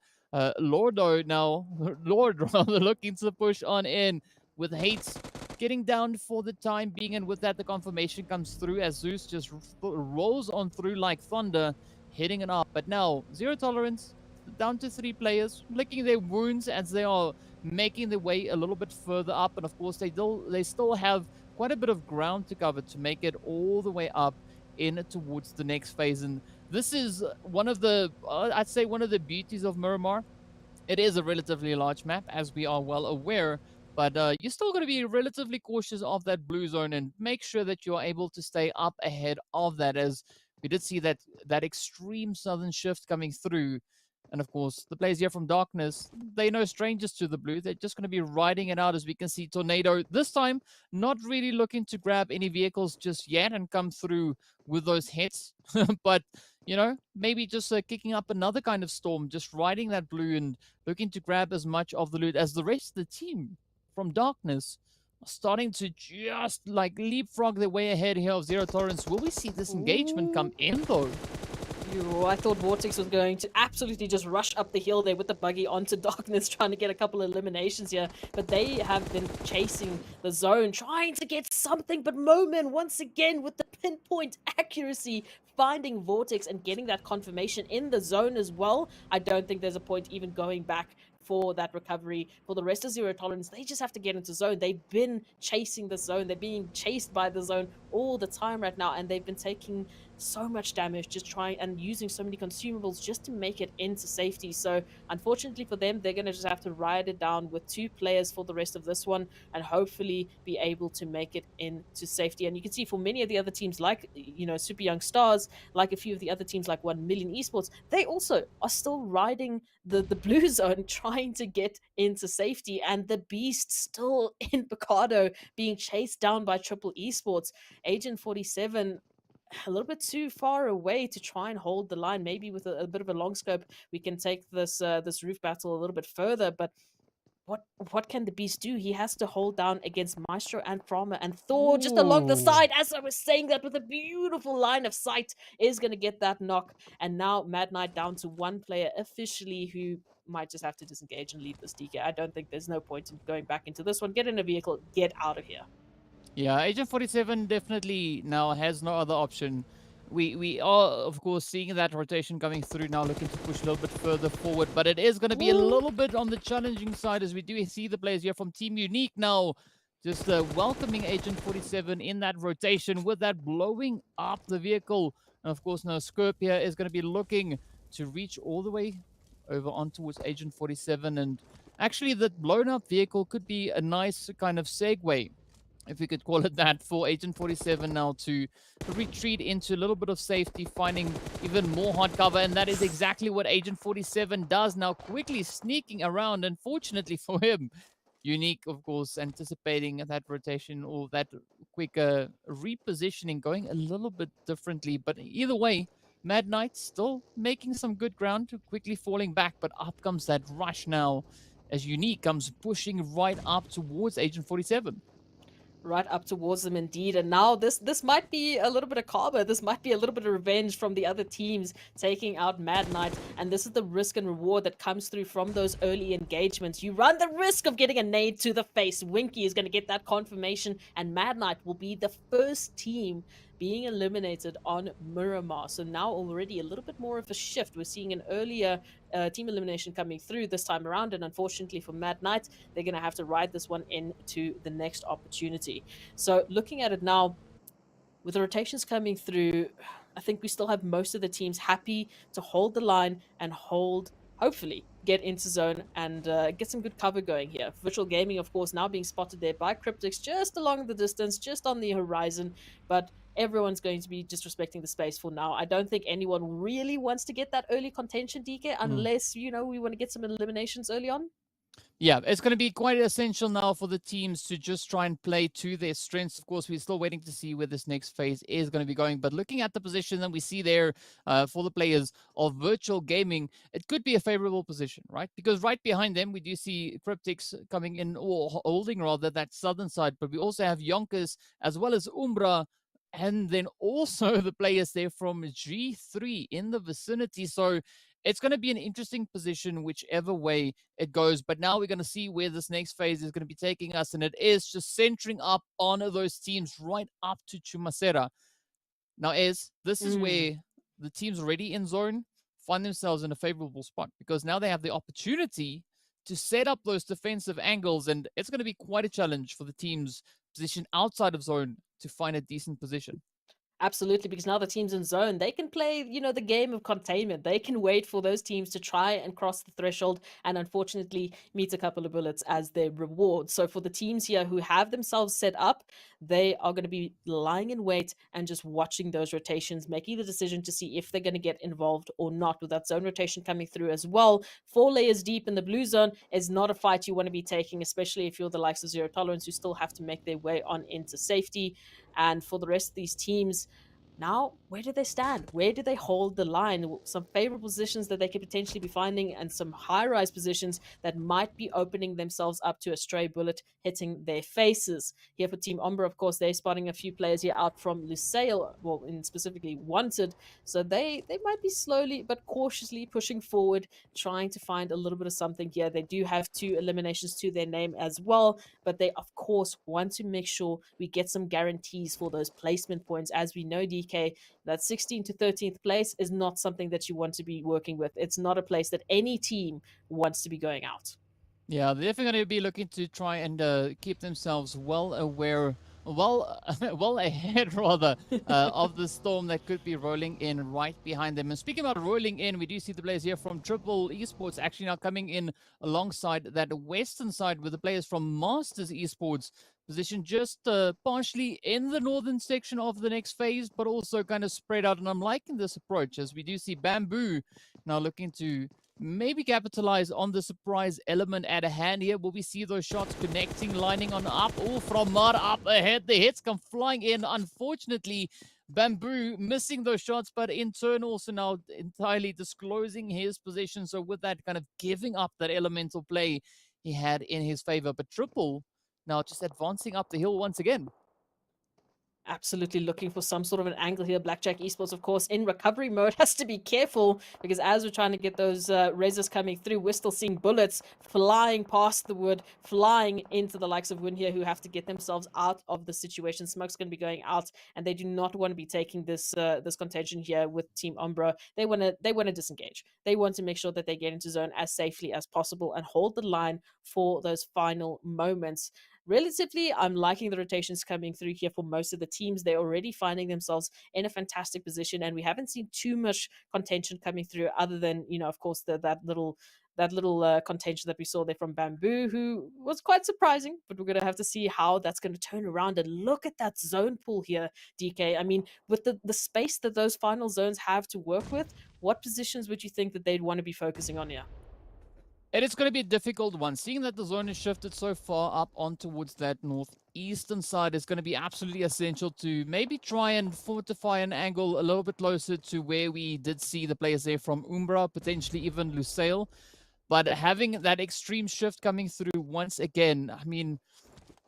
[SPEAKER 4] Lordo now, Lord rather, looking to push on in with Hates getting down for the time being. And with that, the confirmation comes through as Zeus just rolls on through like thunder, hitting it up. But now, Zero Tolerance, down to 3 players, licking their wounds as they are making their way a little bit further up. And of course, they still have quite a bit of ground to cover to make it all the way up in towards the next phase. And this is one of the, I'd say one of the beauties of Miramar. It is a relatively large map, as we are well aware, but you're still going to be relatively cautious of that blue zone and make sure that you are able to stay up ahead of that, as we did see that extreme southern shift coming through. And of course, the players here from Darkness, they're no strangers to the blue. They're just going to be riding it out, as we can see Tornado this time not really looking to grab any vehicles just yet and come through with those hits. But, you know, maybe just kicking up another kind of storm, just riding that blue and looking to grab as much of the loot as the rest of the team from Darkness starting to just like leapfrog their way ahead here of Zero Tolerance. Will we see this engagement come in though?
[SPEAKER 5] I thought Vortex was going to absolutely just rush up the hill there with the buggy onto Darkness, trying to get a couple of eliminations here. But they have been chasing the zone, trying to get something. But Moman, once again, with the pinpoint accuracy, finding Vortex and getting that confirmation in the zone as well. I don't think there's a point even going back for that recovery. For the rest of Zero Tolerance, they just have to get into zone. They've been chasing the zone. They're being chased by the zone all the time right now, and they've been taking so much damage just trying and using so many consumables just to make it into safety. So unfortunately for them, they're going to just have to ride it down with 2 players for the rest of this one and hopefully be able to make it into safety. And you can see for many of the other teams, like, you know, Super Young Stars, like a few of the other teams like 1 Million Esports, they also are still riding the blue zone trying to get into safety, and the beast still in Picado being chased down by Triple Esports. Agent 47 a little bit too far away to try and hold the line. Maybe with a bit of a long scope, we can take this this roof battle a little bit further. But what can the beast do? He has to hold down against Maestro and Froma, and Thor just along the
[SPEAKER 4] Ooh.
[SPEAKER 5] side. As I was saying, that with a beautiful line of sight is going to get that knock. And now Mad Knight down to 1 player officially, who might just have to disengage and leave this DK. I don't think there's no point in going back into this one. Get in a vehicle, get out of here.
[SPEAKER 4] Yeah, Agent 47 definitely now has no other option. We are, of course, seeing that rotation coming through now, looking to push a little bit further forward, but it is going to be a little bit on the challenging side, as we do see the players here from Team Unique now just welcoming Agent 47 in that rotation with that blowing up the vehicle. And of course, now Scorpia is going to be looking to reach all the way over on towards Agent 47, and actually that blown up vehicle could be a nice kind of segue, if we could call it that, for Agent 47 now to retreat into a little bit of safety, finding even more hard cover. And that is exactly what Agent 47 does now, quickly sneaking around. Unfortunately for him, Unique, of course, anticipating that rotation or that quicker repositioning, going a little bit differently. But either way, Mad Knight still making some good ground, quickly falling back. But up comes that rush now as Unique comes pushing right up towards Agent 47.
[SPEAKER 5] Right up towards them indeed. And now this might be a little bit of karma. This might be a little bit of revenge from the other teams taking out Mad Knight. And this is the risk and reward that comes through from those early engagements. You run the risk of getting a nade to the face. Winky is going to get that confirmation, and Mad Knight will be the first team being eliminated on Miramar. So now already a little bit more of a shift. We're seeing an earlier team elimination coming through this time around, and unfortunately for Mad Knight, they're going to have to ride this one into the next opportunity. So looking at it now, with the rotations coming through, I think we still have most of the teams happy to hold the line and hopefully get into zone and get some good cover going here. Virtual Gaming, of course, now being spotted there by Cryptics just along the distance, just on the horizon, but everyone's going to be disrespecting the space for now. I don't think anyone really wants to get that early contention, DK, unless, you know, we want to get some eliminations early on.
[SPEAKER 4] Yeah, it's going to be quite essential now for the teams to just try and play to their strengths. Of course, we're still waiting to see where this next phase is going to be going. But looking at the position that we see there for the players of Virtual Gaming, it could be a favorable position, right? Because right behind them, we do see Cryptics coming in, or holding rather, that southern side. But we also have YONKOUS as well as Umbra, and then also the players there from G3 in the vicinity. So it's going to be an interesting position whichever way it goes. But now we're going to see where this next phase is going to be taking us. And it is just centering up on those teams right up to Chumacera. Now, this is where the teams already in zone find themselves in a favorable spot, because now they have the opportunity to set up those defensive angles. And it's going to be quite a challenge for the teams positioned outside of zone to find a decent position.
[SPEAKER 5] Absolutely, because now the teams in zone, they can play, you know, the game of containment. They can wait for those teams to try and cross the threshold and unfortunately meet a couple of bullets as their reward. So for the teams here who have themselves set up, they are going to be lying in wait and just watching those rotations, making the decision to see if they're going to get involved or not. With that zone rotation coming through as well, 4 layers deep in the blue zone is not a fight you want to be taking, especially if you're the likes of Zero Tolerance, who still have to make their way on into safety. And for the rest of these teams, now, where do they stand? Where do they hold the line? Some favorable positions that they could potentially be finding, and some high-rise positions that might be opening themselves up to a stray bullet hitting their faces. Here for Team Umbra, of course, they're spotting a few players here out from Lusail, well, in specifically Wanted. So they might be slowly but cautiously pushing forward, trying to find a little bit of something here. They do have 2 eliminations to their name as well, but they, of course, want to make sure we get some guarantees for those placement points. As we know, DK, DK, that 16th to 13th place is not something that you want to be working with. It's not a place that any team wants to be going out.
[SPEAKER 4] Yeah, they're definitely going to be looking to try and keep themselves well aware, well ahead rather, of the storm that could be rolling in right behind them. And speaking about rolling in, we do see the players here from Triple Esports actually now coming in alongside that western side with the players from Masters Esports, positioned just partially in the northern section of the next phase, but also kind of spread out. And I'm liking this approach, as we do see Bamboo now looking to maybe capitalize on the surprise element at hand here. Will we see those shots connecting, lining on up? Oh, from Mar up ahead. The hits come flying in. Unfortunately, Bamboo missing those shots, but in turn also now entirely disclosing his position. So with that, kind of giving up that elemental play he had in his favor. But Triple now just advancing up the hill once again.
[SPEAKER 5] Absolutely looking for some sort of an angle here. Blackjack Esports, of course, in recovery mode, has to be careful, because as we're trying to get those reses coming through, we're still seeing bullets flying past the wood, flying into the likes of Win here, who have to get themselves out of the situation. Smoke's going to be going out, and they do not want to be taking this this contention here with Team Umbra. They want to disengage. They want to make sure that they get into zone as safely as possible and hold the line for those final moments. Relatively, I'm liking the rotations coming through here for most of the teams. They're already finding themselves in a fantastic position, and we haven't seen too much contention coming through, other than, you know, of course, that little contention that we saw there from Bamboo, who was quite surprising. But we're going to have to see how that's going to turn around. And look at that zone pool here, DK. I mean, with the space that those final zones have to work with, what positions would you think that they'd want to be focusing on here?
[SPEAKER 4] And it's going to be a difficult one. Seeing that the zone is shifted so far up on towards that northeastern side is going to be absolutely essential to maybe try and fortify an angle a little bit closer to where we did see the players there from Umbra, potentially even Lusail. But having that extreme shift coming through once again, I mean,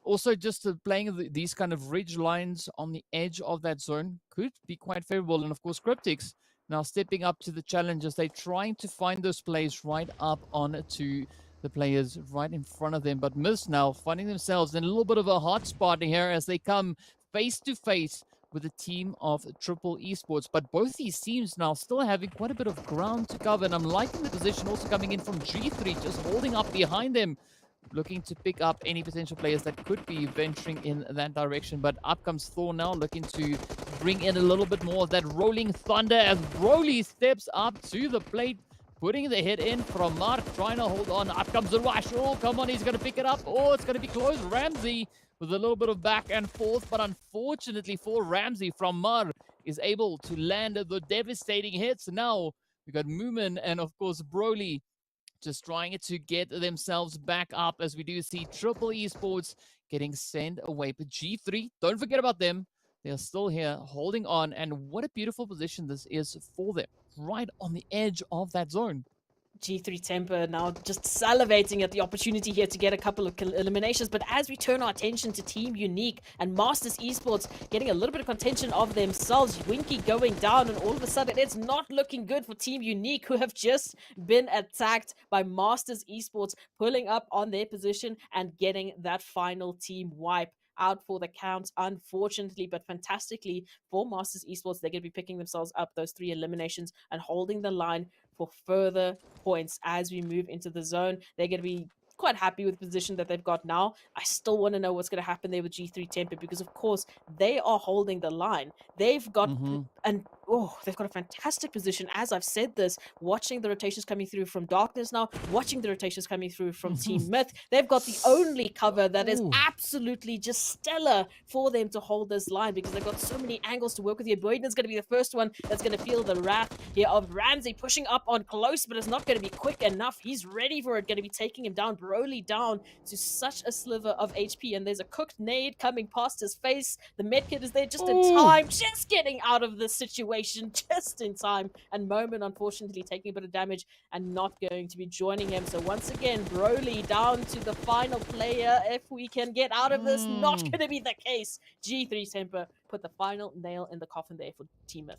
[SPEAKER 4] also just playing these kind of ridge lines on the edge of that zone could be quite favorable. And of course, Cryptics now stepping up to the challenge as they're trying to find those plays right up onto the players right in front of them. But Miss now finding themselves in a little bit of a hot spot here as they come face to face with the team of Triple Esports. But both these teams now still having quite a bit of ground to cover. And I'm liking the position also coming in from G3, just holding up behind them, looking to pick up any potential players that could be venturing in that direction. But up comes Thor now, looking to bring in a little bit more of that rolling thunder as Broly steps up to the plate, putting the hit in from Mark, trying to hold on. Up comes Urwash. Oh, come on, he's going to pick it up. Oh, it's going to be close. Ramsey with a little bit of back and forth, but unfortunately for Ramsey, from Mar is able to land the devastating hits. Now we got Moomin and of course Broly just trying to get themselves back up, as we do see Triple Esports getting sent away. But G3, don't forget about them. They're still here holding on, and what a beautiful position this is for them, right on the edge of that zone.
[SPEAKER 5] G3 Temper now just salivating at the opportunity here to get a couple of eliminations. But as we turn our attention to Team Unique and Masters Esports getting a little bit of contention of themselves, Winky going down, and all of a sudden it's not looking good for Team Unique, who have just been attacked by Masters Esports, pulling up on their position and getting that final team wipe out for the count, unfortunately. But fantastically for Masters Esports, they're going to be picking themselves up those 3 eliminations and holding the line for further points as we move into the zone. They're going to be quite happy with the position that they've got now. I still want to know what's going to happen there with G3 Temper, because of course they are holding the line. They've got they've got a fantastic position. As I've said this, watching the rotations coming through from Darkness now, watching the rotations coming through from Team Myth, they've got the only cover that is absolutely just stellar for them to hold this line, because they've got so many angles to work with here. Boyden's going to be the first one that's going to feel the wrath here of Ramsey pushing up on close, but it's not going to be quick enough. He's ready for it, going to be taking him down. Broly down to such a sliver of HP, and there's a cooked nade coming past his face. The medkit is there just in time, just getting out of this situation just in time. And Moment, unfortunately, taking a bit of damage and not going to be joining him. So once again, Broly down to the final player. If we can get out of this, not going to be the case. G3 Temper put the final nail in the coffin there for Team Myth.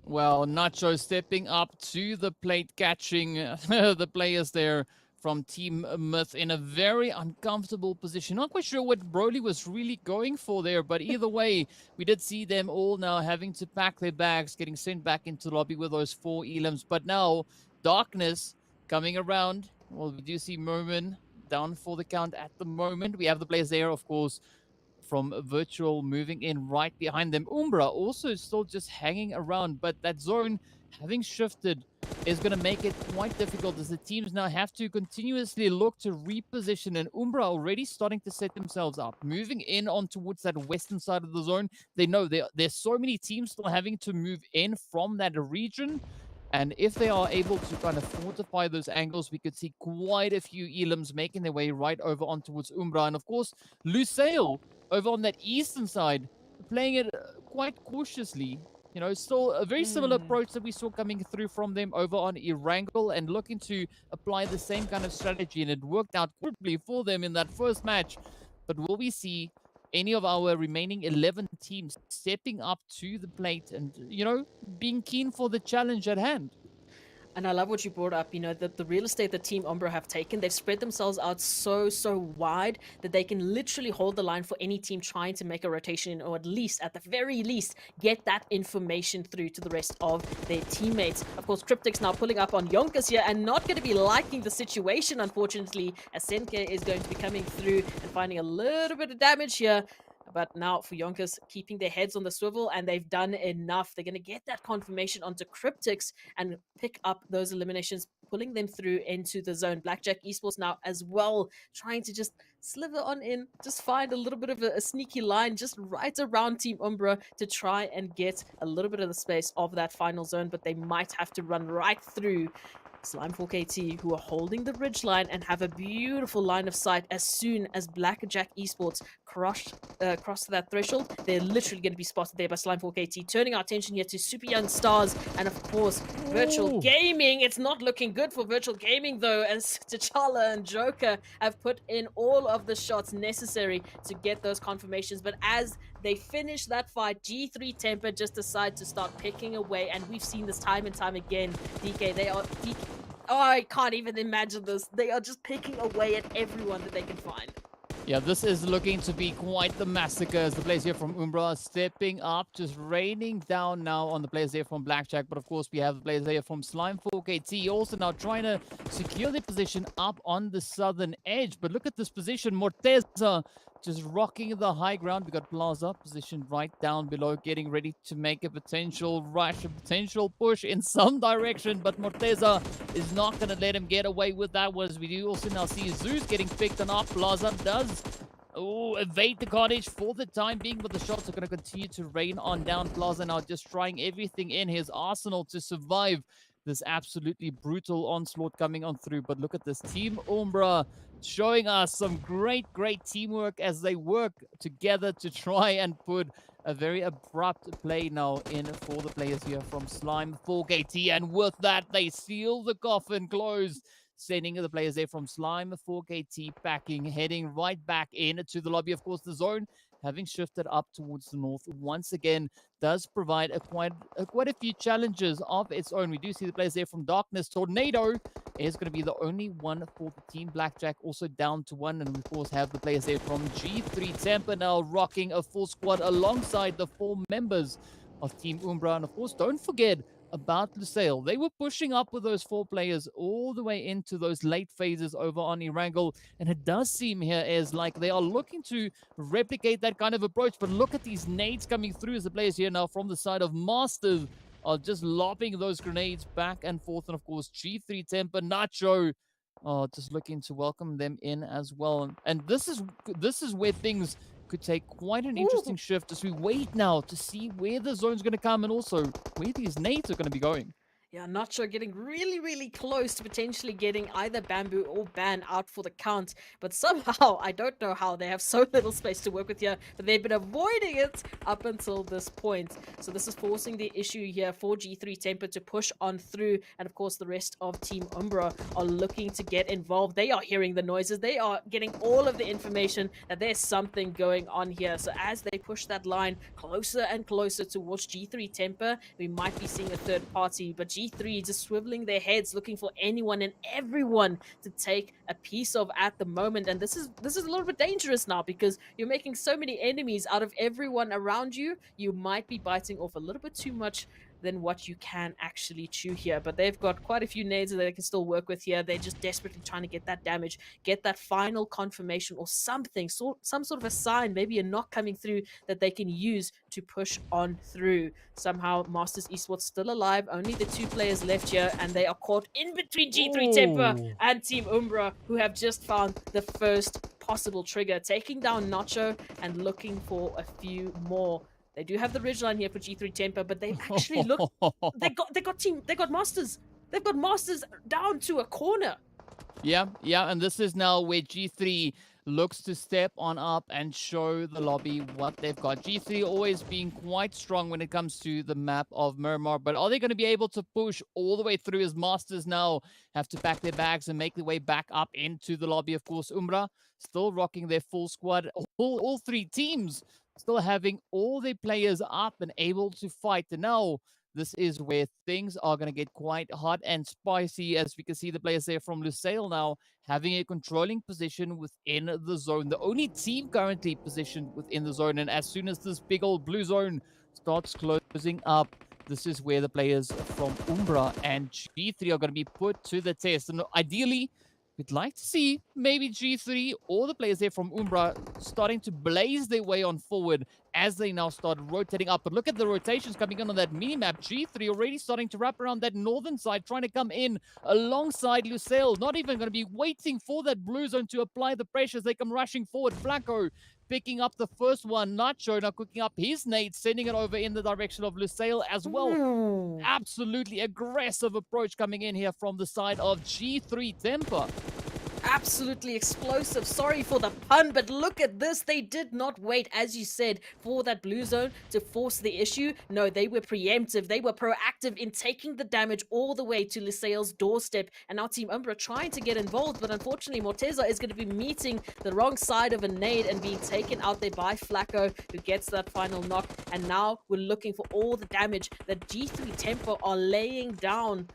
[SPEAKER 4] Well, Nacho stepping up to the plate, catching the players there from Team Myth in a very uncomfortable position. Not quite sure what Broly was really going for there, but either way, we did see them all now having to pack their bags, getting sent back into the lobby with those 4 elims. But now, Darkness coming around. Well, we do see Merman down for the count at the moment. We have the players there, of course, from Virtual moving in right behind them. Umbra also still just hanging around, but that zone having shifted is going to make it quite difficult as the teams now have to continuously look to reposition, and Umbra already starting to set themselves up, moving in on towards that western side of the zone. They know there's so many teams still having to move in from that region, and if they are able to kind of fortify those angles, we could see quite a few elims making their way right over on towards Umbra. And of course, Lusail over on that eastern side, playing it quite cautiously. You know, still a very similar approach that we saw coming through from them over on Erangel, and looking to apply the same kind of strategy, and it worked out quickly for them in that first match. But will we see any of our remaining 11 teams stepping up to the plate and, you know, being keen for the challenge at hand?
[SPEAKER 5] And I love what you brought up, you know, that the real estate that Team Umbra have taken, they've spread themselves out so wide that they can literally hold the line for any team trying to make a rotation, or at least, at the very least, get that information through to the rest of their teammates. Of course, Cryptics now pulling up on YONKOUS here and not going to be liking the situation, unfortunately, as Senke is going to be coming through and finding a little bit of damage here. But now for YONKOUS, keeping their heads on the swivel, and they've done enough. They're going to get that confirmation onto Cryptics and pick up those eliminations, pulling them through into the zone. Blackjack Esports now as well, trying to just sliver on in, just find a little bit of a sneaky line just right around Team Umbra to try and get a little bit of the space of that final zone, but they might have to run right through Slime4KT, who are holding the ridge line and have a beautiful line of sight. As soon as Blackjack Esports cross that threshold, they're literally going to be spotted there by Slime4KT. Turning our attention here to Super Young Stars and, of course, Virtual Gaming. It's not looking good for Virtual Gaming, though, as T'Challa and Joker have put in all of the shots necessary to get those confirmations. But as they finish that fight, G3 Temper just decide to start picking away, and we've seen this time and time again. Oh, I can't even imagine this. They are just picking away at everyone that they can find.
[SPEAKER 4] Yeah, this is looking to be quite the massacre as the players here from Umbra are stepping up, just raining down now on the players here from Blackjack. But of course, we have the players here from Slime4KT also now trying to secure their position up on the southern edge. But look at this position. Morteza just rocking the high ground. We got Plaza positioned right down below, getting ready to make a potential rush, a potential push in some direction. But Morteza is not going to let him get away with that one. As we do also now see Zeus getting picked on up. Plaza does evade the cottage for the time being, but the shots are going to continue to rain on down. Plaza now just trying everything in his arsenal to survive this absolutely brutal onslaught coming on through. But look at this Team Umbra showing us some great teamwork as they work together to try and put a very abrupt play now in for the players here from Slime4KT. And with that, they seal the coffin closed, sending the players there from Slime4KT packing, heading right back into the lobby. Of course, the zone having shifted up towards the north once again does provide quite a few challenges of its own. We do see the players there from Darkness. Tornado is going to be the only one for the Team Blackjack, also down to 1. And we, of course, have the players there from G3 Temper now rocking a full squad alongside the 4 members of Team Umbra. And, of course, don't forget about Lusail. They were pushing up with those 4 players all the way into those late phases over on Erangel, and it does seem here as like they are looking to replicate that kind of approach. But look at these nades coming through as the players here now from the side of Masters are just lobbing those grenades back and forth. And of course, G3 Temper, Nacho, just looking to welcome them in as well. And this is where things could take quite an interesting shift as we wait now to see where the zone's going to come and also where these nades are going to be going.
[SPEAKER 5] Yeah, Nacho getting really close to potentially getting either Bamboo or Ban out for the count. But somehow, I don't know how, they have so little space to work with here, but they've been avoiding it up until this point. So this is forcing the issue here for G3 Temper to push on through. And of course, the rest of Team Umbra are looking to get involved. They are hearing the noises. They are getting all of the information that there's something going on here. So as they push that line closer and closer towards G3 Temper, we might be seeing a third party. But G3 G3 just swiveling their heads, looking for anyone and everyone to take a piece of at the moment. And this is a little bit dangerous now, because you're making so many enemies out of everyone around you. You might be biting off a little bit too much than what you can actually chew here. But they've got quite a few nades that they can still work with here. They're just desperately trying to get that damage, get that final confirmation or something, some sort of a sign, maybe a knock coming through that they can use to push on through. Somehow Masters Esports still alive, only the 2 players left here, and they are caught in between G3 Temper and Team Umbra, who have just found the first possible trigger, taking down Nacho and looking for a few more. They do have the ridgeline here for G3 Temper, but they actually look. They got Masters. They've got Masters down to a corner.
[SPEAKER 4] Yeah, and this is now where G3 looks to step on up and show the lobby what they've got. G3 always being quite strong when it comes to the map of Miramar, but are they going to be able to push all the way through, as Masters now have to pack their bags and make their way back up into the lobby? Of course, Umbra still rocking their full squad. All 3 teams still having all their players up and able to fight. And now this is where things are going to get quite hot and spicy, as we can see the players there from Lusail now having a controlling position within the zone. The only team currently positioned within the zone. And as soon as this big old blue zone starts closing up, this is where the players from Umbra and G3 are going to be put to the test. And ideally, we'd like to see maybe G3 or the players there from Umbra starting to blaze their way on forward as they now start rotating up. But look at the rotations coming in on that mini-map. G3 already starting to wrap around that northern side, trying to come in alongside Lusail. Not even going to be waiting for that blue zone to apply the pressure as they come rushing forward. Flacco picking up the first one. Nacho now cooking up his nade, sending it over in the direction of Lusail as well. Absolutely aggressive approach coming in here from the side of G3 Temper.
[SPEAKER 5] Absolutely explosive. Sorry for the pun, but look at this. They did not wait, as you said, for that blue zone to force the issue. No, they were preemptive. They were proactive in taking the damage all the way to Lusail's doorstep. And now Team Umbra trying to get involved, but unfortunately Morteza is going to be meeting the wrong side of a nade and being taken out there by Flacco, who gets that final knock. And now we're looking for all the damage that G3 Tempo are laying down.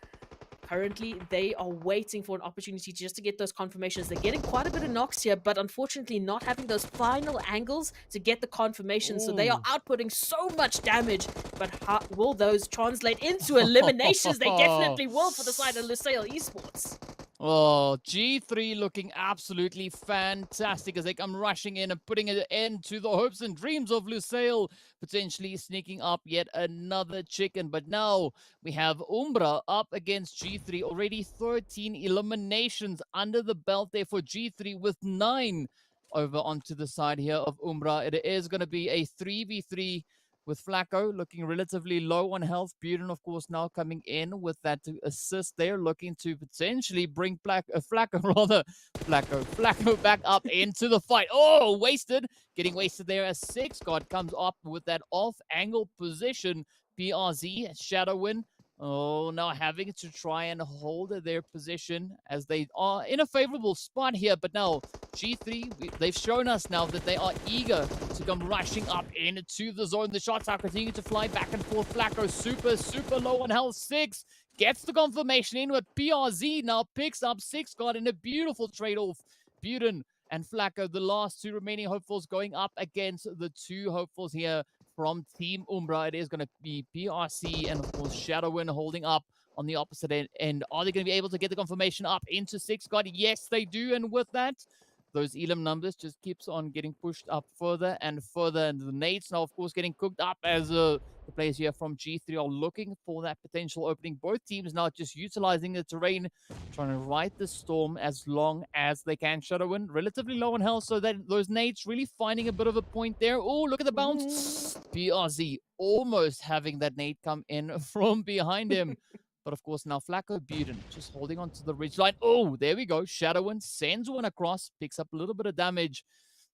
[SPEAKER 5] Currently, they are waiting for an opportunity just to get those confirmations. They're getting quite a bit of knocks here, but unfortunately not having those final angles to get the confirmation. So they are outputting so much damage, but how will those translate into eliminations? They definitely will for the side of Lusail Esports.
[SPEAKER 4] Oh, G3 looking absolutely fantastic as they come rushing in and putting an end to the hopes and dreams of Lusail, potentially sneaking up yet another chicken. But now we have Umbra up against G3, already 13 eliminations under the belt there for G3 with 9 over onto the side here of Umbra. It is going to be a 3v3 with Flacco looking relatively low on health. Buren, of course, now coming in with that assist there, looking to potentially bring Flacco back up into the fight. Oh, wasted. Getting wasted there as 6God comes up with that off-angle position. PRZ, Shadowin. Oh, now having to try and hold their position as they are in a favorable spot here. But now, G3, they've shown us now that they are eager to come rushing up into the zone. The shots are continuing to fly back and forth. Flacco super low on health. 6 gets the confirmation in, with PRZ now picks up 6God in a beautiful trade-off. Buren and Flacco, the last 2 remaining hopefuls, going up against the 2 hopefuls here from Team Umbra. It is going to be PRC and, of course, Shadowin holding up on the opposite end. Are they going to be able to get the confirmation up into 6God? Yes, they do. And with that, those elim numbers just keeps on getting pushed up further and further. And the nades now, of course, getting cooked up as the players here from G3 are looking for that potential opening. Both teams now just utilizing the terrain, trying to ride the storm as long as they can. Shadowin relatively low on health, so that those nades really finding a bit of a point there. Oh, look at the bounce. PRZ almost having that nade come in from behind him. But of course, now Flacco Buren just holding on to the ridgeline. Oh, there we go. Shadowin sends one across, picks up a little bit of damage.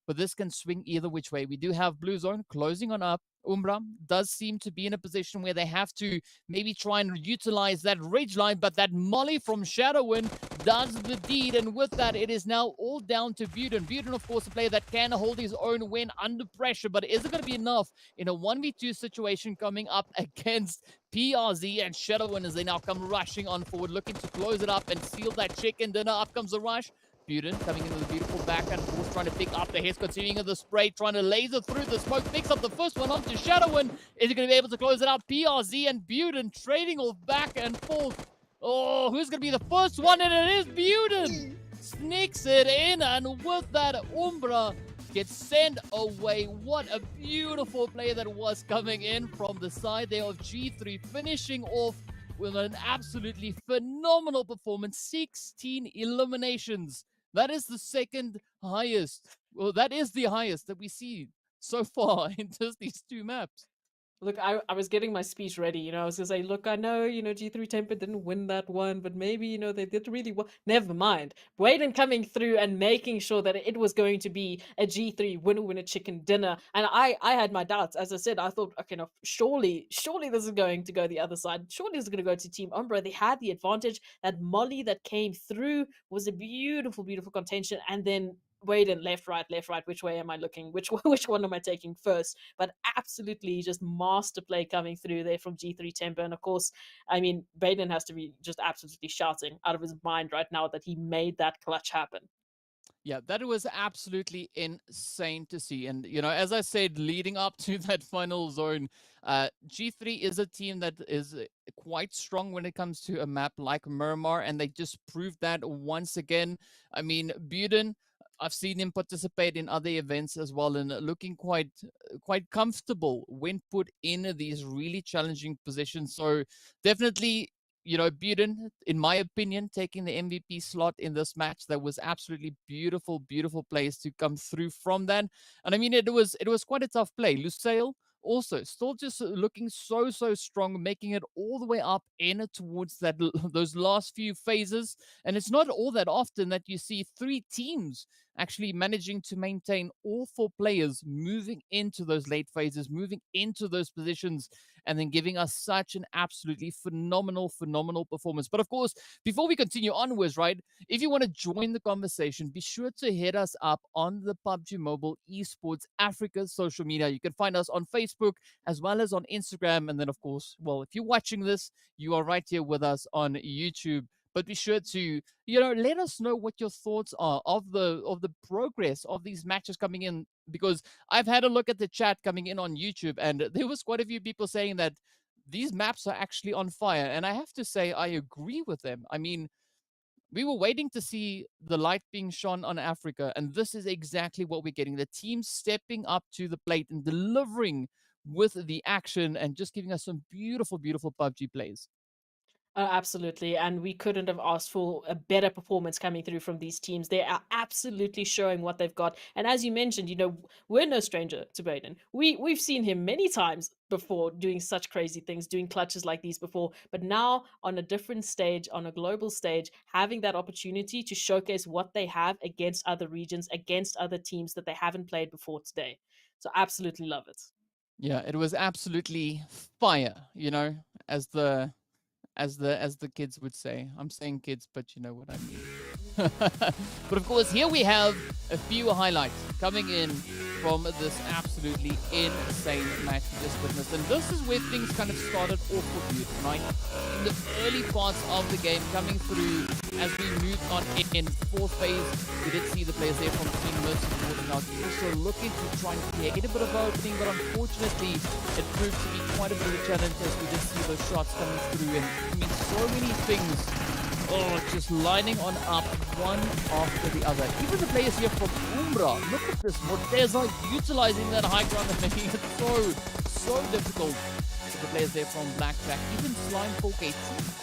[SPEAKER 4] But this can swing either which way. We do have blue zone closing on up. Umbra does seem to be in a position where they have to maybe try and utilize that ridge line, but that molly from Shadowin does the deed, and with that, it is now all down to Buden. Buden, of course, a player that can hold his own when under pressure, but is it going to be enough in a 1v2 situation coming up against PRZ and Shadowin as they now come rushing on forward, looking to close it up and seal that chicken dinner? Up comes the rush. Buden coming into the beautiful backhand, of course, trying to pick up the hits, continuing the spray, trying to laser through the smoke, picks up the first one onto Shadowin. Is he going to be able to close it out? PRZ and Buden trading off back and forth. Oh, who's going to be the first one? And it is Buden. Sneaks it in, and with that, Umbra gets sent away. What a beautiful play that was coming in from the side there of G3, finishing off with an absolutely phenomenal performance. 16 eliminations. That is the second highest. Well, that is the highest that we see so far in just these two maps.
[SPEAKER 5] Look, I was getting my speech ready, you know, I was gonna say, look, I know, G3 Temper didn't win that one, but maybe, they did really well. Never mind. Waden coming through and making sure that it was going to be a G3 winner chicken dinner. And I had my doubts. As I said, I thought, okay, no, surely this is going to go the other side. Surely it's going to go to Team Umbra. They had the advantage. That molly that came through was a beautiful, beautiful contention. And then Waden, left, right, which way am I looking? Which one am I taking first? But absolutely just master play coming through there from G3 Temper. And of course, I mean, Baden has to be just absolutely shouting out of his mind right now that he made that clutch happen.
[SPEAKER 4] Yeah, that was absolutely insane to see. And, as I said, leading up to that final zone, G3 is a team that is quite strong when it comes to a map like Miramar, and they just proved that once again. I mean, Buden, I've seen him participate in other events as well, and looking quite comfortable when put in these really challenging positions. So definitely, Buden, in my opinion, taking the MVP slot in this match. That was absolutely beautiful, beautiful plays to come through from that. And I mean, it was quite a tough play. Lusail also still just looking so strong, making it all the way up in towards those last few phases. And it's not all that often that you see three teams actually managing to maintain all four players moving into those late phases, moving into those positions, and then giving us such an absolutely phenomenal performance. But of course, before we continue onwards, right, if you want to join the conversation, be sure to hit us up on the PUBG Mobile Esports Africa social media. You can find us on Facebook as well as on Instagram. And then, of course, well, if you're watching this, you are right here with us on YouTube. But be sure to, let us know what your thoughts are of the progress of these matches coming in, because I've had a look at the chat coming in on YouTube, and there was quite a few people saying that these maps are actually on fire. And I have to say, I agree with them. I mean, we were waiting to see the light being shone on Africa, and this is exactly what we're getting. The team stepping up to the plate and delivering with the action and just giving us some beautiful PUBG plays.
[SPEAKER 5] Absolutely, and we couldn't have asked for a better performance coming through from these teams. They are absolutely showing what they've got. And as you mentioned, we're no stranger to Baden. We've seen him many times before doing such crazy things, doing clutches like these before. But now on a different stage, on a global stage, having that opportunity to showcase what they have against other regions, against other teams that they haven't played before today. So absolutely love it.
[SPEAKER 4] Yeah, it was absolutely fire, as the kids would say. I'm saying kids, but you know what I mean. But of course, here we have a few highlights coming in from this absolutely insane match we just witnessed. And this is where things kind of started off for you, right? In the early parts of the game, coming through as we moved on in fourth phase, we did see the players there from Team Mercy moving out, also looking to try and create a bit of opening, but unfortunately, it proved to be quite a bit of a challenge as we did see those shots coming through. And I mean, so many things just lining on up one after the other. Even the players here from Umbra, look at this, Morteza utilizing that high ground and making it so difficult for the players there from Blackjack, even Slime 4K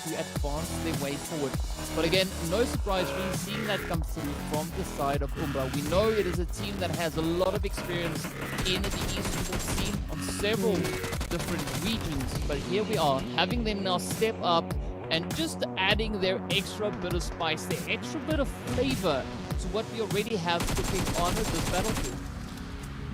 [SPEAKER 4] to advance their way forward. But again, no surprise really seeing that come through from the side of Umbra. We know it is a team that has a lot of experience in the esports scene on several different regions, but here we are, having them now step up and just adding their extra bit of spice, their extra bit of flavor to what we already have cooking on this battlefield.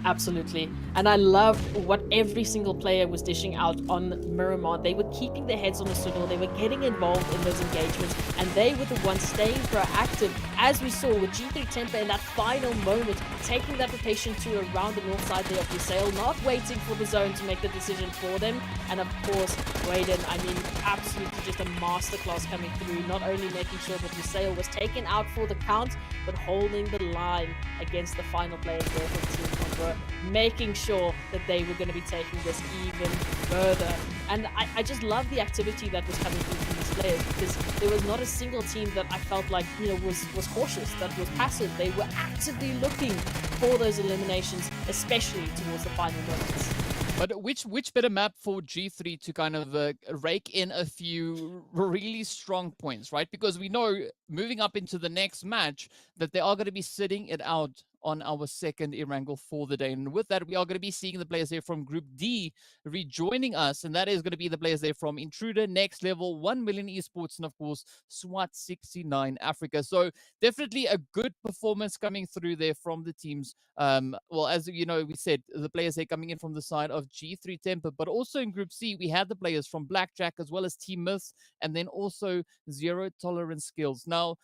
[SPEAKER 5] Absolutely. And I loved what every single player was dishing out on Miramar. They were keeping their heads on a swivel, they were getting involved in those engagements, and they were the ones staying proactive, as we saw with G3 Temper in that final moment, taking that rotation to around the north side there of Lusail, not waiting for the zone to make the decision for them. And of course, Raiden, I mean, absolutely just a masterclass coming through, not only making sure that Lusail was taken out for the count, but holding the line against the final players there for Team Umbra, making sure that they were going to be taking this even further. And I just love the activity that was coming through from these players, because there was not a single team that I felt like, you know, was cautious, that was passive. They were actively looking for those eliminations, especially towards the final moments.
[SPEAKER 4] But which better map for G3 to kind of rake in a few really strong points, right? Because we know moving up into the next match that they are going to be sitting it out on our second Erangel for the day. And with that, we are going to be seeing the players there from Group D rejoining us. And that is going to be the players there from Intruder, Next Level, 1 Million Esports, and of course, SWAT 69 Africa. So definitely a good performance coming through there from the teams. Well, as you know, we said the players there coming in from the side of G3 Temper, but also in Group C, we had the players from Blackjack as well as Team Myths, and then also Zero Tolerance Skills. Now,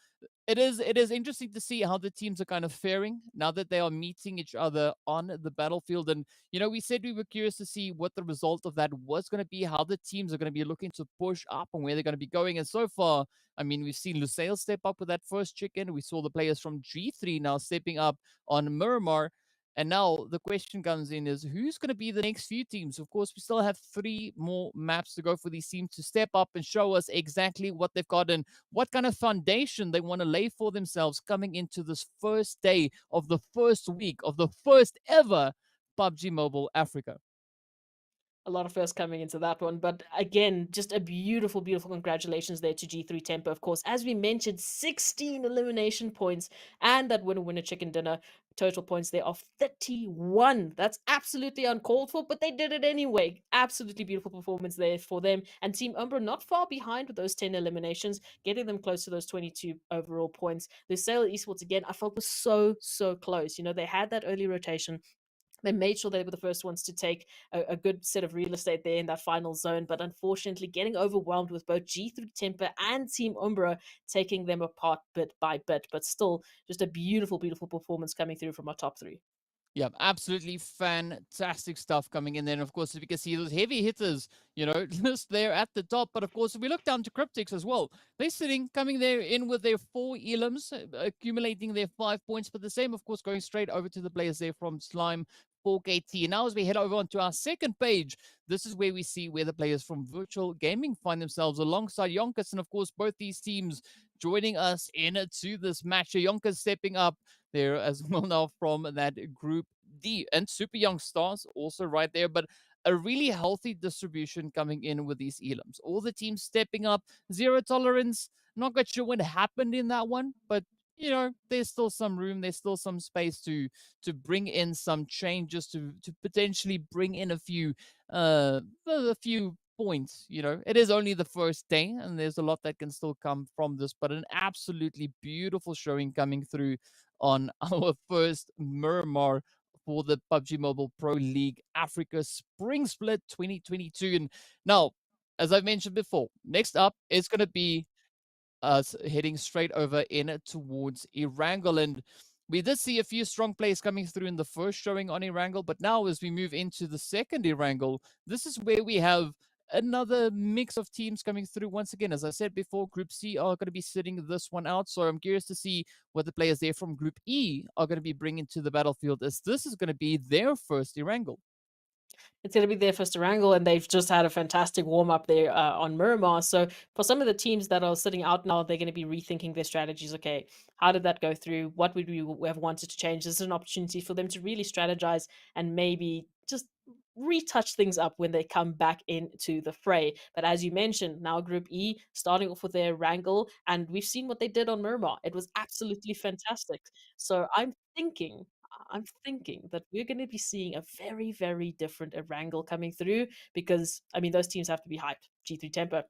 [SPEAKER 4] it is interesting to see how the teams are kind of faring now that they are meeting each other on the battlefield. And you know, we said we were curious to see what the result of that was going to be, how the teams are going to be looking to push up and where they're going to be going. And so far, I mean, we've seen Lusail step up with that first chicken. We saw the players from G3 now stepping up on Miramar. And now the question comes in is who's going to be the next few teams? Of course, we still have 3 more maps to go for these teams to step up and show us exactly what they've got and what kind of foundation they want to lay for themselves coming into this first day of the first week of the first ever PUBG Mobile Africa.
[SPEAKER 5] A lot of firsts coming into that one. But again, just a beautiful, beautiful congratulations there to G3 Temper. Of course, as we mentioned, 16 elimination points and that winner chicken dinner. Total points there of 31. That's absolutely uncalled for, but they did it anyway. Absolutely beautiful performance there for them. And Team Umbra not far behind with those 10 eliminations, getting them close to those 22 overall points. Lusail Esports, again, I felt was so, so close. You know, they had that early rotation. They made sure they were the first ones to take a good set of real estate there in that final zone, but unfortunately getting overwhelmed with both G3 Temper and Team Umbra taking them apart bit by bit. But still, just a beautiful, beautiful performance coming through from our top 3.
[SPEAKER 4] Yeah, absolutely fantastic stuff coming in there. And of course, we can see those heavy hitters, you know, just there at the top. But of course, if we look down to Cryptics as well, they're sitting, coming there in with their 4 elims, accumulating their 5 points. But the same, of course, going straight over to the players there from Slime, 4KT. Now, as we head over onto our second page, this is where we see where the players from Virtual Gaming find themselves alongside YONKOUS. And of course, both these teams joining us into this match. YONKOUS stepping up there as well now from that Group D. And Super Young Stars also right there. But a really healthy distribution coming in with these elims. All the teams stepping up. Zero Tolerance. Not quite sure what happened in that one, but you know, there's still some room, there's still some space to bring in some changes, to potentially bring in a few points. You know, it is only the first day and there's a lot that can still come from this, but an absolutely beautiful showing coming through on our first Miramar for the PUBG Mobile Pro League Africa Spring Split 2022. And now, as I've mentioned before, next up is going to be us heading straight over in towards Erangel. And we did see a few strong players coming through in the first showing on Erangel, but now as we move into the second Erangel, this is where we have another mix of teams coming through. Once again, as I said before, Group C are going to be sitting this one out, so I'm curious to see what the players there from Group E are going to be bringing to the battlefield, as this is going to be their first Erangel.
[SPEAKER 5] It's going to be their first Erangel, and they've just had a fantastic warm-up there on Miramar. So for some of the teams that are sitting out now, they're going to be rethinking their strategies. Okay, how did that go through? What would we have wanted to change? This is an opportunity for them to really strategize and maybe just retouch things up when they come back into the fray. But as you mentioned, now Group E starting off with their Wrangle, and we've seen what they did on Miramar. It was absolutely fantastic. So I'm thinking that we're going to be seeing a very, very different Erangel coming through, because, I mean, those teams have to be hyped. G3 Temper,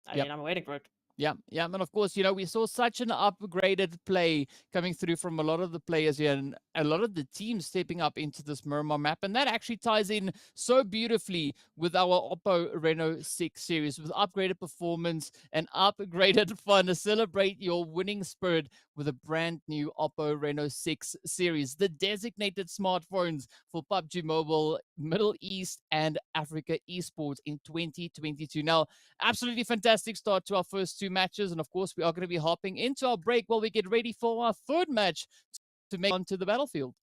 [SPEAKER 5] I
[SPEAKER 4] Yep.
[SPEAKER 5] mean, I'm waiting for it.
[SPEAKER 4] Yeah, and of course, you know, we saw such an upgraded play coming through from a lot of the players here, and a lot of the teams stepping up into this Miramar map, and that actually ties in so beautifully with our Oppo Reno 6 series with upgraded performance and upgraded fun to celebrate your winning spirit with a brand new Oppo Reno 6 series, the designated smartphones for PUBG Mobile, Middle East, and Africa Esports in 2022. Now, absolutely fantastic start to our first two matches, and of course, we are going to be hopping into our break while we get ready for our third match to make onto the battlefield.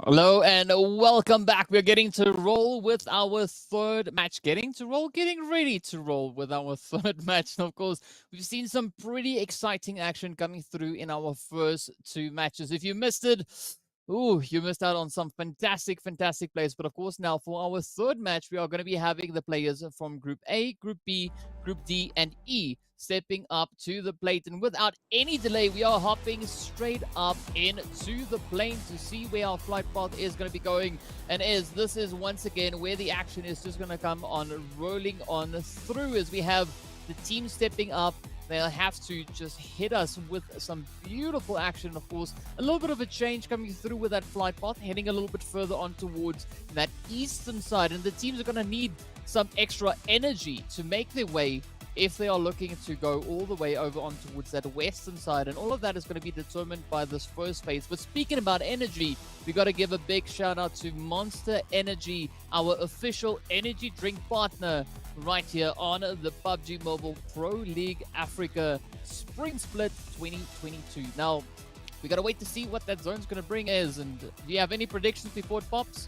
[SPEAKER 4] Hello and welcome back. We're getting to roll with our third match. Getting ready to roll with our third match. And of course, we've seen some pretty exciting action coming through in our first two matches. If you missed it, ooh, you missed out on some fantastic plays. But of course, now for our third match, we are going to be having the players from Group A, Group B, Group D, and E stepping up to the plate. And without any delay, we are hopping straight up into the plane to see where our flight path is going to be going. And this is once again where the action is just going to come on rolling on through as we have the team stepping up. They'll have to just hit us with some beautiful action. Of course, a little bit of a change coming through with that flight path, heading a little bit further on towards that eastern side. And the teams are going to need some extra energy to make their way if they are looking to go all the way over on towards that western side. And all of that is going to be determined by this first phase. But speaking about energy, we got to give a big shout out to Monster Energy, our official energy drink partner right here on the PUBG Mobile Pro League Africa Spring Split 2022. Now, we got to wait to see what that zone's going to bring is. And do you have any predictions before it pops?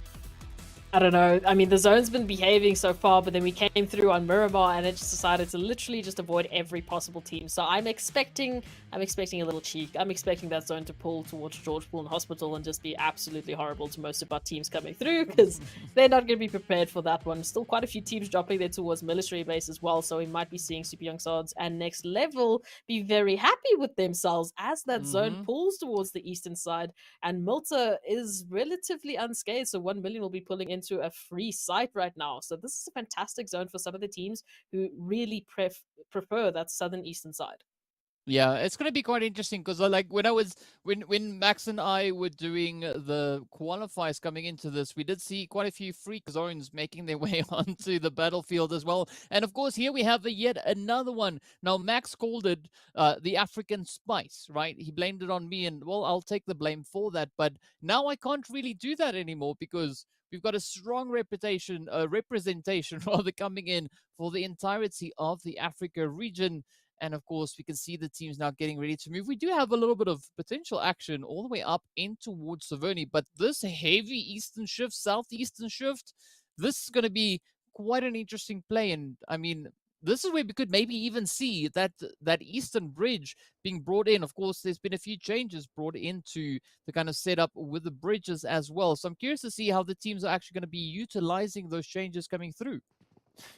[SPEAKER 5] I don't know. I mean, the zone's been behaving so far, but then we came through on Miramar and it just decided to literally just avoid every possible team. So I'm expecting a little cheek. I'm expecting that zone to pull towards George Pool and Hospital and just be absolutely horrible to most of our teams coming through because they're not going to be prepared for that one. Still quite a few teams dropping there towards military base as well. So we might be seeing Super Young Sods and Next Level be very happy with themselves as that zone pulls towards the eastern side. And Milta is relatively unscathed. So 1 million will be pulling into a free site right now. So this is a fantastic zone for some of the teams who really prefer that southern eastern side.
[SPEAKER 4] Yeah, it's going to be quite interesting because like when Max and I were doing the qualifiers coming into this, we did see quite a few freak zones making their way onto the battlefield as well. And of course, here we have yet another one. Now, Max called it the African Spice, right? He blamed it on me and, well, I'll take the blame for that. But now I can't really do that anymore because we've got a strong representation rather coming in for the entirety of the Africa region. And of course, we can see the teams now getting ready to move. We do have a little bit of potential action all the way up in towards Savernhi, but this heavy eastern shift, southeastern shift, this is going to be quite an interesting play. And I mean, this is where we could maybe even see that eastern bridge being brought in. Of course, there's been a few changes brought into the kind of setup with the bridges as well. So I'm curious to see how the teams are actually going to be utilizing those changes coming through.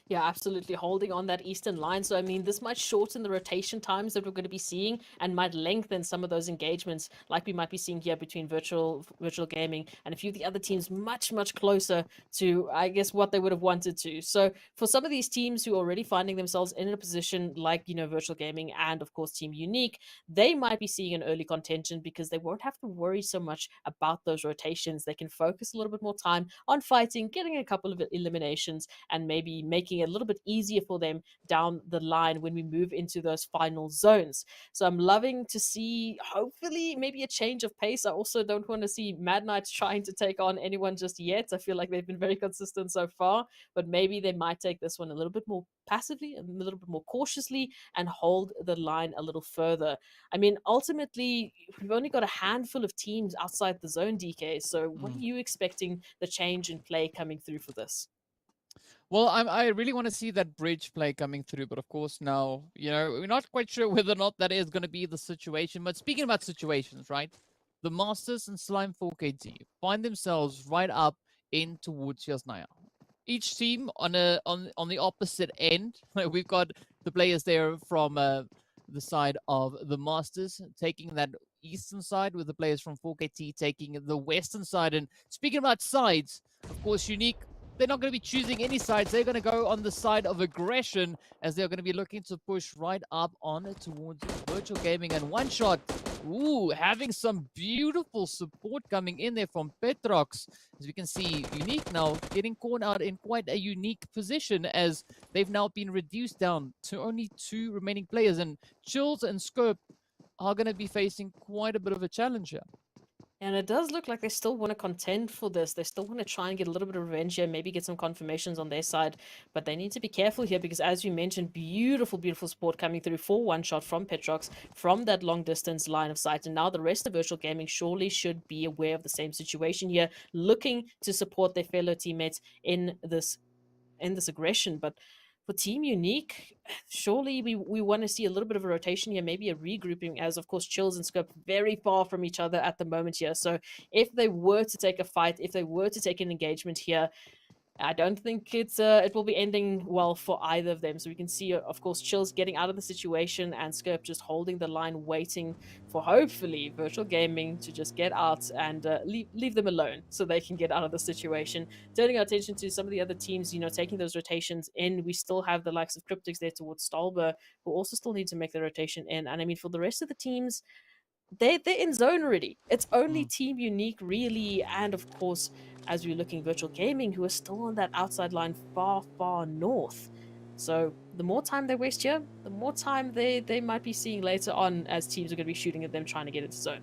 [SPEAKER 5] Yeah, absolutely. Holding on that eastern line. So, I mean, this might shorten the rotation times that we're going to be seeing and might lengthen some of those engagements like we might be seeing here between virtual gaming and a few of the other teams much closer to, I guess, what they would have wanted to. So for some of these teams who are already finding themselves in a position like, you know, virtual gaming and, of course, Team Unique, they might be seeing an early contention because they won't have to worry so much about those rotations. They can focus a little bit more time on fighting, getting a couple of eliminations, and maybe making it a little bit easier for them down the line when we move into those final zones. So I'm loving to see, hopefully, maybe a change of pace. I also don't want to see Mad Knights trying to take on anyone just yet. I feel like they've been very consistent so far, but maybe they might take this one a little bit more passively, a little bit more cautiously, and hold the line a little further. I mean, ultimately, we've only got a handful of teams outside the zone, DK. So what are you expecting the change in play coming through for this?
[SPEAKER 4] Well, I really want to see that bridge play coming through, but of course now, you know, we're not quite sure whether or not that is going to be the situation. But speaking about situations, right? The Masters and Slime 4KT find themselves right up in towards Yasnaya. Each team on the opposite end. We've got the players there from the side of the Masters taking that eastern side, with the players from 4KT taking the western side. And speaking about sides, of course, Unique, they're not going to be choosing any sides. They're going to go on the side of aggression as they're going to be looking to push right up on towards virtual gaming. And one shot, ooh, having some beautiful support coming in there from Petrox. As we can see, Unique now getting caught out in quite a unique position as they've now been reduced down to only 2 remaining players. And Chills and Scope are going to be facing quite a bit of a challenge here.
[SPEAKER 5] And it does look like they still want to contend for this. They still want to try and get a little bit of revenge here, maybe get some confirmations on their side. But they need to be careful here because, as you mentioned, beautiful, beautiful support coming through for one shot from Petrox from that long distance line of sight. And now the rest of Virtual Gaming surely should be aware of the same situation here, looking to support their fellow teammates in this aggression. But for Team Unique, surely we want to see a little bit of a rotation here, maybe a regrouping, as of course Chills and Scope very far from each other at the moment here. So if they were to take a fight, if they were to take an engagement here, I don't think it will be ending well for either of them. So we can see, of course, Chills getting out of the situation and Scope just holding the line, waiting for hopefully Virtual Gaming to just get out and leave them alone so they can get out of the situation. Turning our attention to some of the other teams, taking those rotations in. We still have the likes of Cryptics there towards Stalber, who also still need to make the rotation in. And I mean, for the rest of the teams, they're in zone already. It's only Team Unique really, and of course, as we're looking Virtual Gaming, who are still on that outside line far, far north. So the more time they waste here, the more time they might be seeing later on as teams are going to be shooting at them trying to get into zone.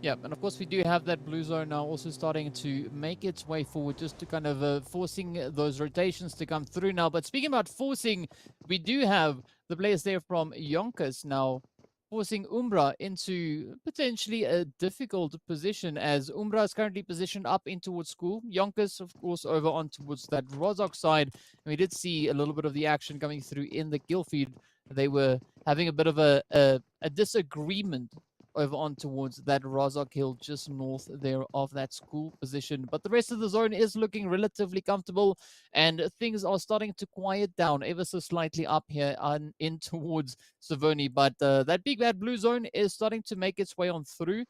[SPEAKER 4] Yeah, and of course we do have that blue zone now also starting to make its way forward, just to kind of forcing those rotations to come through now. But speaking about forcing, we do have the players there from YONKOUS now forcing Umbra into potentially a difficult position, as Umbra is currently positioned up in towards school. YONKOUS, of course, over on towards that Rozhok side. And we did see a little bit of the action coming through in the kill feed. They were having a bit of a disagreement over on towards that Rozhok hill just north there of that school position. But the rest of the zone is looking relatively comfortable, and things are starting to quiet down ever so slightly up here on in towards Savoni. But that big bad blue zone is starting to make its way on through.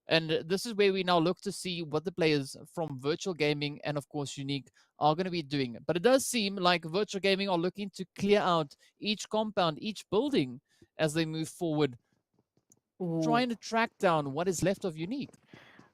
[SPEAKER 4] And this is where we now look to see what the players from Virtual Gaming and, of course, Unique are going to be doing. But it does seem like Virtual Gaming are looking to clear out each compound, each building as they move forward, trying to track down what is left of Unique.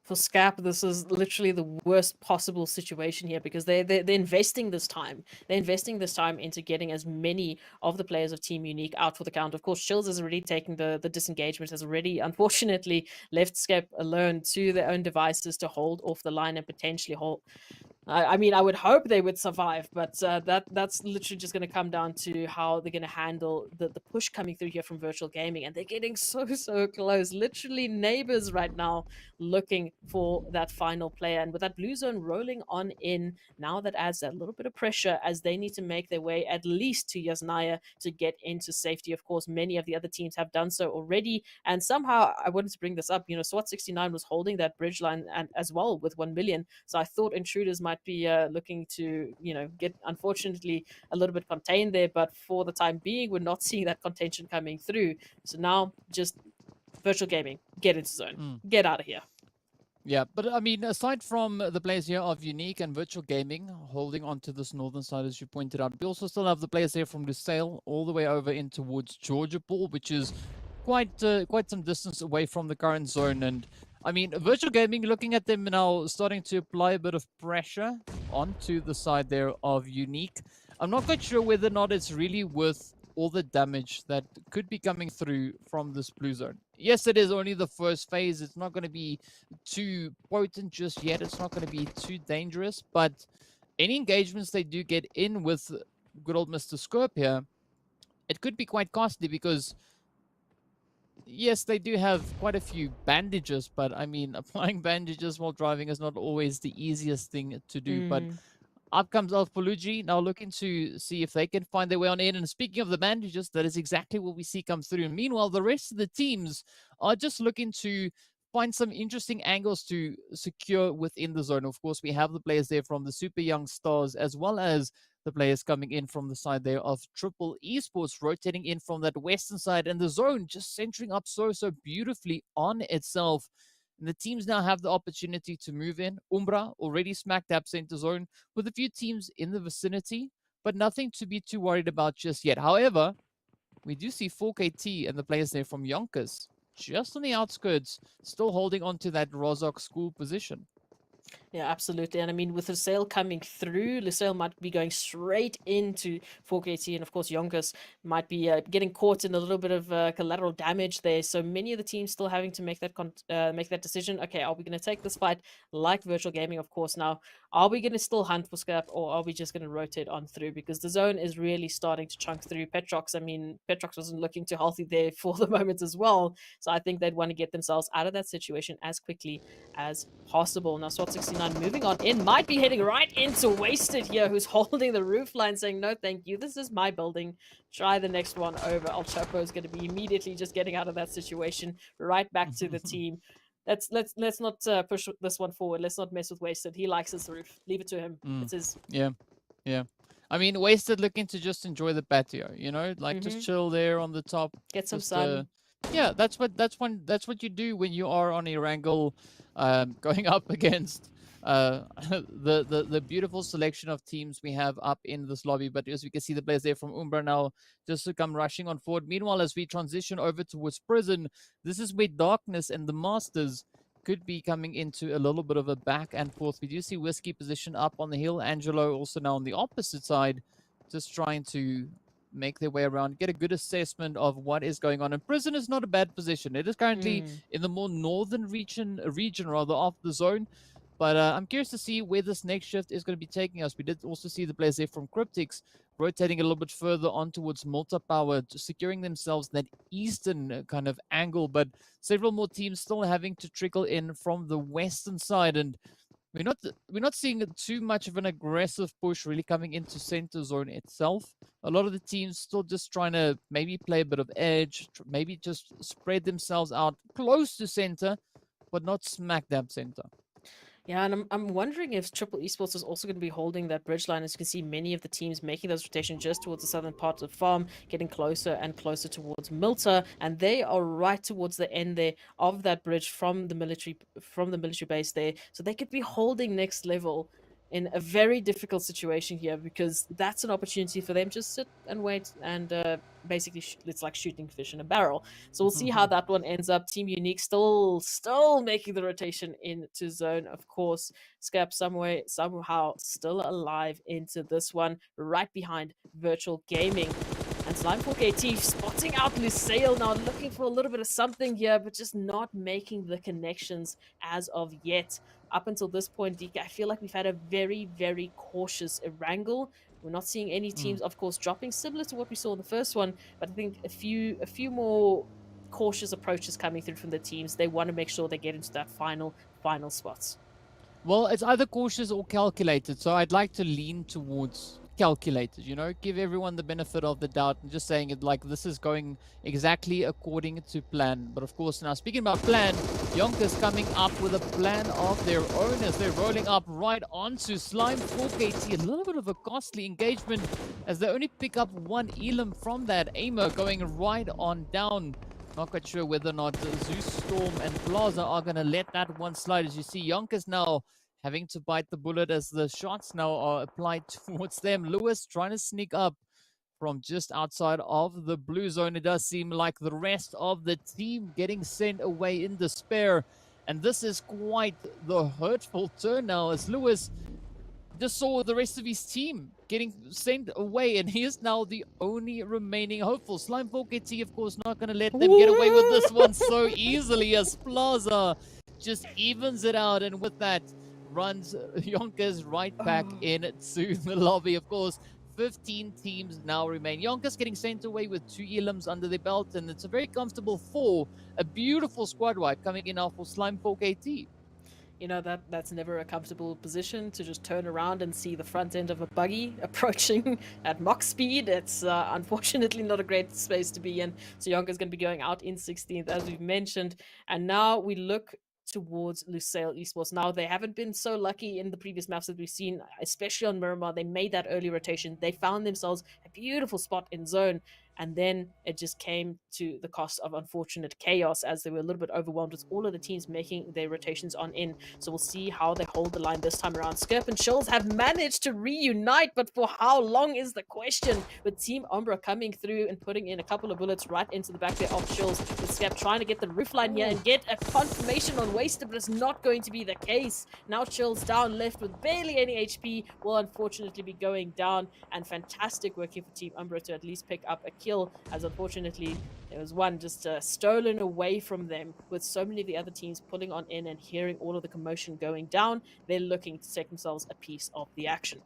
[SPEAKER 5] For Scap, this is literally the worst possible situation here because they're investing this time. They're investing this time into getting as many of the players of Team Unique out for the count. Of course, Chills is already taking the disengagement, has already, unfortunately, left Scap alone to their own devices to hold off the line and potentially hold. I mean, I would hope they would survive, but that's literally just going to come down to how they're going to handle the push coming through here from Virtual Gaming. And they're getting so close. Literally neighbors right now looking for that final player. And with that blue zone rolling on in, now that adds that little bit of pressure as they need to make their way at least to Yasnaya to get into safety. Of course, many of the other teams have done so already. And somehow, I wanted to bring this up, SWAT 69 was holding that bridge line and as well with 1 million. So I thought Intruders might be looking to, get, unfortunately, a little bit contained there. But for the time being, we're not seeing that contention coming through. So now just Virtual Gaming, get into zone. Get out of here.
[SPEAKER 4] Yeah, but I mean, aside from the players here of Unique and Virtual Gaming holding on to this northern side, as you pointed out, we also still have the players here from Lusail all the way over in towards Georgia Pool, which is quite some distance away from the current zone. And I mean, Virtual Gaming, looking at them now, starting to apply a bit of pressure onto the side there of Unique. I'm not quite sure whether or not it's really worth all the damage that could be coming through from this blue zone. Yes, it is only the first phase. It's not going to be too potent just yet. It's not going to be too dangerous. But any engagements they do get in with good old Mr. Scope here, it could be quite costly because yes, they do have quite a few bandages, but I mean, applying bandages while driving is not always the easiest thing to do. But up comes Alphalugi, now looking to see if they can find their way on in. And speaking of the bandages, that is exactly what we see come through. And meanwhile, the rest of the teams are just looking to find some interesting angles to secure within the zone. Of course, we have the players there from the Super Young Stars, as well as the players coming in from the side there of Triple Esports, rotating in from that western side, and the zone just centering up so beautifully on itself. And the teams now have the opportunity to move in. Umbra already smack dab center zone with a few teams in the vicinity, but nothing to be too worried about just yet. However, we do see 4KT and the players there from YONKOUS just on the outskirts, still holding on to that Rozhok school position.
[SPEAKER 5] Yeah, absolutely. And I mean, with Lusail coming through, Lusail might be going straight into 4KT. And of course, YONKOUS might be getting caught in a little bit of collateral damage there. So many of the teams still having to make that decision. Okay, are we going to take this fight like Virtual Gaming, of course, now? Are we going to still hunt for scrap, or are we just going to rotate on through? Because the zone is really starting to chunk through Petrox. I mean, Petrox wasn't looking too healthy there for the moment as well. So I think they'd want to get themselves out of that situation as quickly as possible. Now, SWAT 69 moving on in, might be heading right into Wasted here, who's holding the roof line, saying, no, thank you. This is my building. Try the next one over. El Chapo is going to be immediately just getting out of that situation, right back to the team. Let's not push this one forward. Let's not mess with Wasted. He likes his roof. Leave it to him. It's his.
[SPEAKER 4] Yeah. I mean, Wasted looking to just enjoy the patio, you know, like just chill there on the top.
[SPEAKER 5] Get some
[SPEAKER 4] just,
[SPEAKER 5] sun.
[SPEAKER 4] Yeah, that's what you do when you are on Erangel, going up against the beautiful selection of teams we have up in this lobby. But as we can see, the players there from Umbra now just to come rushing on forward. Meanwhile, as we transition over towards Prison, this is where Darkness and the Masters could be coming into a little bit of a back and forth. We do see Whiskey position up on the hill. Angelo also now on the opposite side, just trying to make their way around, get a good assessment of what is going on. And Prison is not a bad position. It is currently in the more northern region rather, of the zone. But I'm curious to see where this next shift is going to be taking us. We did also see the players there from Cryptics rotating a little bit further on towards Multi Power, securing themselves that eastern kind of angle. But several more teams still having to trickle in from the western side, and we're not seeing too much of an aggressive push really coming into center zone itself. A lot of the teams still just trying to maybe play a bit of edge, maybe just spread themselves out close to center, but not smack dab center.
[SPEAKER 5] Yeah, and I'm wondering if Triple Esports is also going to be holding that bridge line. As you can see, many of the teams making those rotations just towards the southern part of the farm, getting closer and closer towards Milta, and they are right towards the end there of that bridge from the military base there. So they could be holding next level in a very difficult situation here, because that's an opportunity for them to sit and wait and basically it's like shooting fish in a barrel. So we'll see how that one ends up. Team Unique still making the rotation into zone, of course. Scap somehow still alive into this one, right behind Virtual Gaming. And Slime4KT spotting out Lusail now, looking for a little bit of something here, but just not making the connections as of yet. Up until this point, DK, I feel like we've had a very, very cautious Erangel. We're not seeing any teams, of course, dropping, similar to what we saw in the first one, but I think a few more cautious approaches coming through from the teams. They want to make sure they get into that final spots.
[SPEAKER 4] Well, it's either cautious or calculated, so I'd like to lean towards calculated, you know, give everyone the benefit of the doubt and just saying it like this is going exactly according to plan. But of course, now speaking about plan, YONKOUS coming up with a plan of their own as they're rolling up right onto Slime4KT. A little bit of a costly engagement as they only pick up one elim from that aimer, going right on down. Not quite sure whether or not Zeus, Storm, and Plaza are going to let that one slide. As you see, YONKOUS now having to bite the bullet as the shots now are applied towards them. Lewis trying to sneak up from just outside of the blue zone. It does seem like the rest of the team getting sent away in despair. And this is quite the hurtful turn now, as Lewis just saw the rest of his team getting sent away, and he is now the only remaining hopeful. Slime4KT, of course, not going to let them get away with this one so easily, as Plaza just evens it out, and with that runs YONKOUS right back into the lobby. Of course, 15 teams now remain. YONKOUS getting sent away with 2 elims under their belt, and it's a very comfortable 4. A beautiful squad wipe coming in now for Slime4KT.
[SPEAKER 5] You know, that's never a comfortable position to just turn around and see the front end of a buggy approaching at mock speed. It's unfortunately not a great space to be in. So YONKOUS going to be going out in 16th, as we've mentioned. And now we look towards Lusail Esports. Now, they haven't been so lucky in the previous maps that we've seen, especially on Miramar. They made that early rotation. They found themselves a beautiful spot in zone. And then it just came to the cost of unfortunate chaos as they were a little bit overwhelmed with all of the teams making their rotations on in. So we'll see how they hold the line this time around. Skirp and Chills have managed to reunite, but for how long is the question? With Team Umbra coming through and putting in a couple of bullets right into the back there of Chills, with Skirp trying to get the roof line here and get a confirmation on Wasted, but it's not going to be the case. Now Chills down left with barely any HP will unfortunately be going down, and fantastic work here for Team Umbra to at least pick up a kill, as unfortunately there was one just stolen away from them. With so many of the other teams pulling on in and hearing all of the commotion going down, they're looking to take themselves a piece of the action.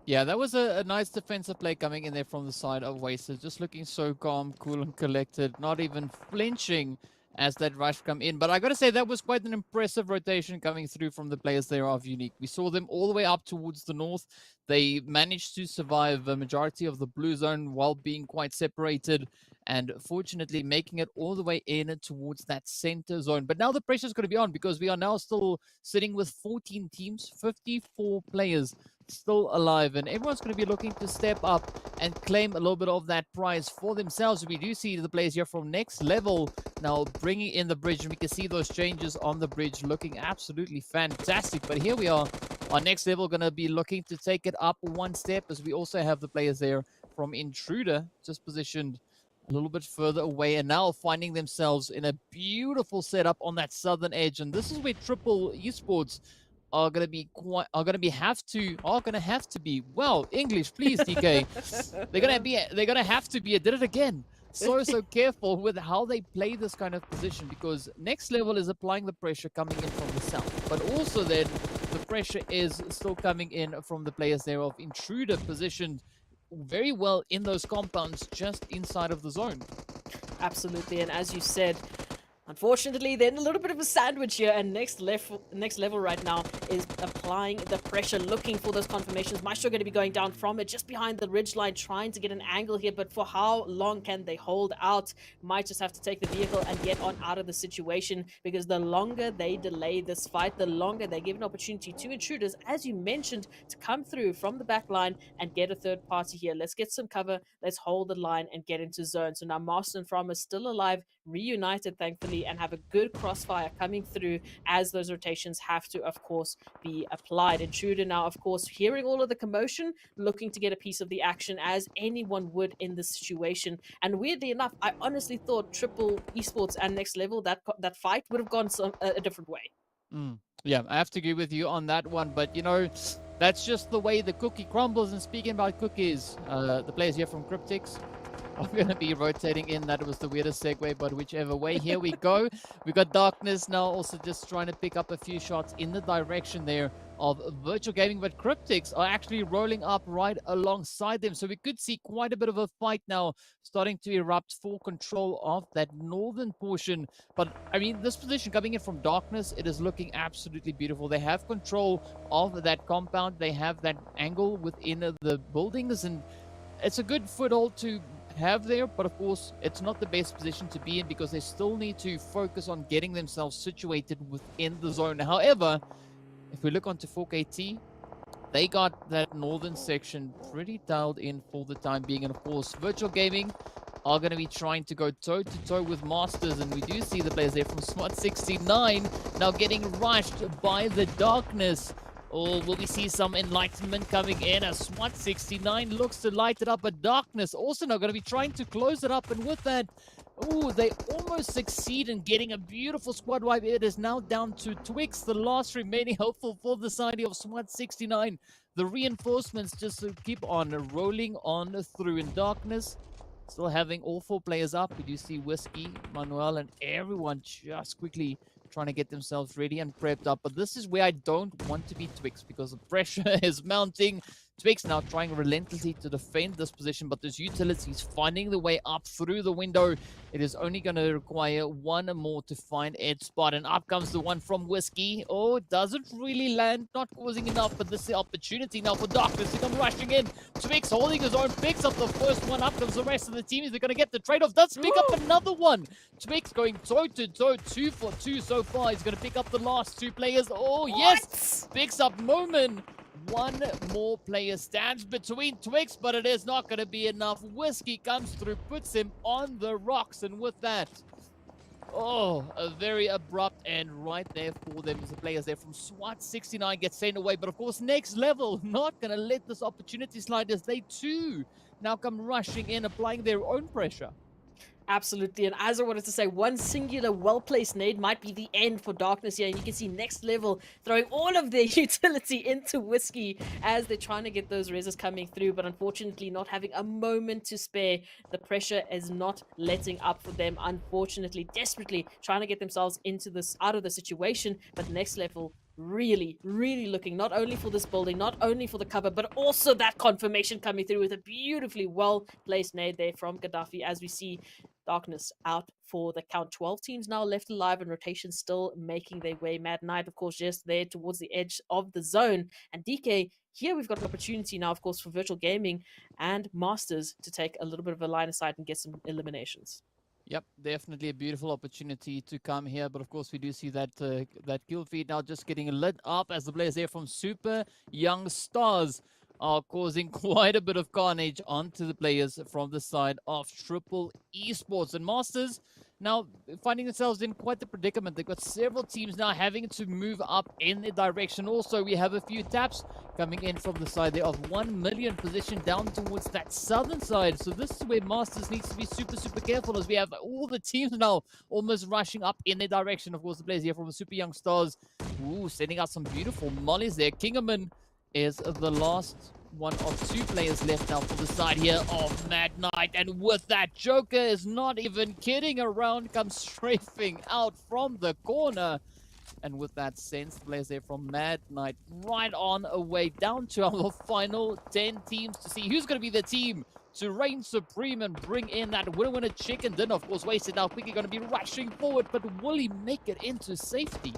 [SPEAKER 4] Yeah, that was a nice defensive play coming in there from the side of Wasted, just looking so calm, cool and collected, not even flinching as that rush come in. But I gotta say, that was quite an impressive rotation coming through from the players there of Unique. We saw them all the way up towards the north. They managed to survive the majority of the blue zone while being quite separated, and fortunately making it all the way in towards that center zone. But now the pressure is going to be on, because we are now still sitting with 14 teams, 54 players still alive, and everyone's going to be looking to step up and claim a little bit of that prize for themselves. We do see the players here from Next Level now bringing in the bridge, and we can see those changes on the bridge looking absolutely fantastic. But here we are, our Next Level going to be looking to take it up one step, as we also have the players there from Intruder just positioned a little bit further away, and now finding themselves in a beautiful setup on that southern edge. And this is where Triple Esports are gonna have to be well, English please, DK. they're gonna have to be, I did it again, so careful with how they play this kind of position, because Next Level is applying the pressure coming in from the south, but also then the pressure is still coming in from the players there of Intruder, positioned very well in those compounds just inside of the zone.
[SPEAKER 5] Absolutely, and as you said, unfortunately, then a little bit of a sandwich here, and next level right now is applying the pressure, looking for those confirmations. Maestro going to be going down from it, just behind the ridge line, trying to get an angle here, but for how long can they hold out? Might just have to take the vehicle and get on out of the situation, because the longer they delay this fight, the longer they give an opportunity to Intruders, as you mentioned, to come through from the back line and get a third party here. Let's get some cover, let's hold the line and get into zone. So now Master and From is still alive, reunited thankfully, and have a good crossfire coming through as those rotations have to, of course, be applied. Intruder now, of course, hearing all of the commotion, looking to get a piece of the action, as anyone would in this situation. And weirdly enough, I honestly thought Triple Esports and Next Level, that fight would have gone a different way.
[SPEAKER 4] Yeah, I have to agree with you on that one, but you know, that's just the way the cookie crumbles. And speaking about cookies, the players here from Cryptics are going to be rotating in. That was the weirdest segue, but whichever way, here we go. We got Darkness now also just trying to pick up a few shots in the direction there of Virtual Gaming, but Cryptics are actually rolling up right alongside them. So we could see quite a bit of a fight now starting to erupt for control of that northern portion. But I mean, this position coming in from Darkness, it is looking absolutely beautiful. They have control of that compound. They have that angle within the buildings, and it's a good foothold to have there, but of course it's not the best position to be in, because they still need to focus on getting themselves situated within the zone. However, if we look onto 4KT, they got that northern section pretty dialed in for the time being, and of course Virtual Gaming are going to be trying to go toe-to-toe with Masters, and we do see the players there from SWAT 69 now getting rushed by the Darkness. Or will we see some enlightenment coming in as SWAT 69 looks to light it up, but Darkness also now going to be trying to close it up, and with that, they almost succeed in getting a beautiful squad wipe. It is now down to Twix, the last remaining hopeful for the side of SWAT 69. The reinforcements just keep on rolling on through in Darkness. Still having all four players up. We do see Whiskey, Manuel, and everyone just quickly trying to get themselves ready and prepped up. But this is where I don't want to be Twix, because the pressure is mounting. Twix now trying relentlessly to defend this position, but those utilities finding the way up through the window. It is only going to require one more to find Ed's spot, and up comes the one from Whiskey. Oh, it doesn't really land, not causing enough, but this is the opportunity now for Darkness to come rushing in. Twix holding his own, picks up the first one. Up comes the rest of the team. Is they going to get the trade-off? Does pick up another one. Twix going toe-to-toe, 2 for 2 so far. He's going to pick up the last two players. Oh, yes! Picks up Momin. One more player stands between Twix, but it is not going to be enough. Whiskey comes through, puts him on the rocks, and with that, oh, a very abrupt end right there for them as the players there from SWAT 69 get sent away. But of course, next level, not going to let this opportunity slide as they too now come rushing in, applying their own pressure.
[SPEAKER 5] Absolutely, and as I wanted to say, one singular well-placed nade might be the end for Darkness here, and you can see Next Level throwing all of their utility into Whiskey as they're trying to get those reses coming through, but unfortunately not having a moment to spare. The pressure is not letting up for them, unfortunately, desperately trying to get themselves out of the situation, but Next Level really looking not only for this building, not only for the cover, but also that confirmation coming through with a beautifully well-placed nade there from Gaddafi as we see Darkness out for the count. 12 teams now left alive and rotation still making their way. Mad Knight, of course, just there towards the edge of the zone. And DK, here we've got an opportunity now, of course, for Virtual Gaming and Masters to take a little bit of a line of sight and get some eliminations.
[SPEAKER 4] Yep, definitely a beautiful opportunity to come here. But of course, we do see that that kill feed now just getting lit up as the players there from Super Young Stars are causing quite a bit of carnage onto the players from the side of Triple Esports. And Masters now finding themselves in quite the predicament. They've got several teams now having to move up in their direction. Also, we have a few taps coming in from the side there of 1 million position down towards that southern side. So this is where Masters needs to be super careful as we have all the teams now almost rushing up in their direction. Of course, the players here from the Super Young Stars, sending out some beautiful mollies there. Kingerman is the last one of two players left now for the side here of Mad Knight. And with that, Joker is not even kidding around, comes strafing out from the corner. And with that, sends the players there from Mad Knight right on away down to our final 10 teams to see who's going to be the team to reign supreme and bring in that winner chicken dinner. Of course, Wasted now quickly going to be rushing forward, but will he make it into safety?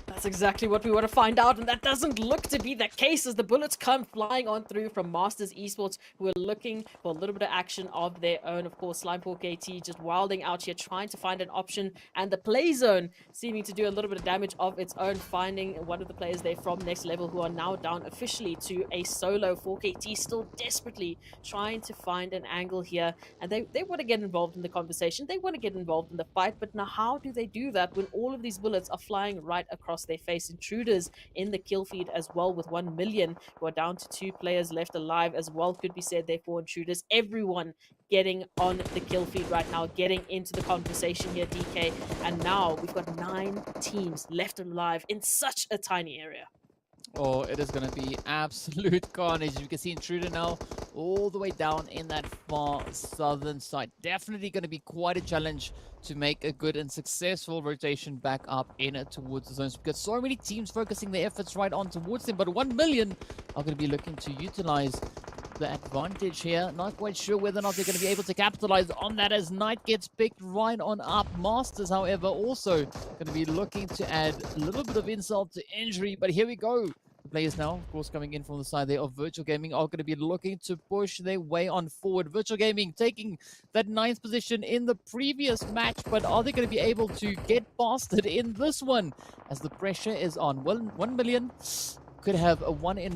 [SPEAKER 5] That's exactly what we want to find out, and that doesn't look to be the case as the bullets come flying on through from Masters Esports, who are looking for a little bit of action of their own. Of course, Slimepool KT just wilding out here, trying to find an option, and the play zone seeming to do a little bit of damage of its own, finding one of the players there from Next Level, who are now down officially to a solo. 4KT still desperately trying to find an angle here, and they want to get involved in the conversation, they want to get involved in the fight, but now how do they do that when all of these bullets are flying right across their face? Intruders in the kill feed as well with 1 million, who are down to 2 players left alive as well, could be said there for Intruders. Everyone getting on the kill feed right now, getting into the conversation here, DK, and now we've got 9 teams left alive in such a tiny area.
[SPEAKER 4] Oh, it is going to be absolute carnage. You can see Intruder now all the way down in that far southern side. Definitely going to be quite a challenge to make a good and successful rotation back up in towards the zones, because so many teams focusing their efforts right on towards them. But 1 million are going to be looking to utilize the advantage here. Not quite sure whether or not they're going to be able to capitalize on that as Knight gets picked right on up. Masters, however, also going to be looking to add a little bit of insult to injury. But here we go. The players now, of course, coming in from the side there of Virtual Gaming are going to be looking to push their way on forward. Virtual Gaming taking that 9th position in the previous match, but are they going to be able to get past it in this one as the pressure is on? Well, 1 million could have a 1 in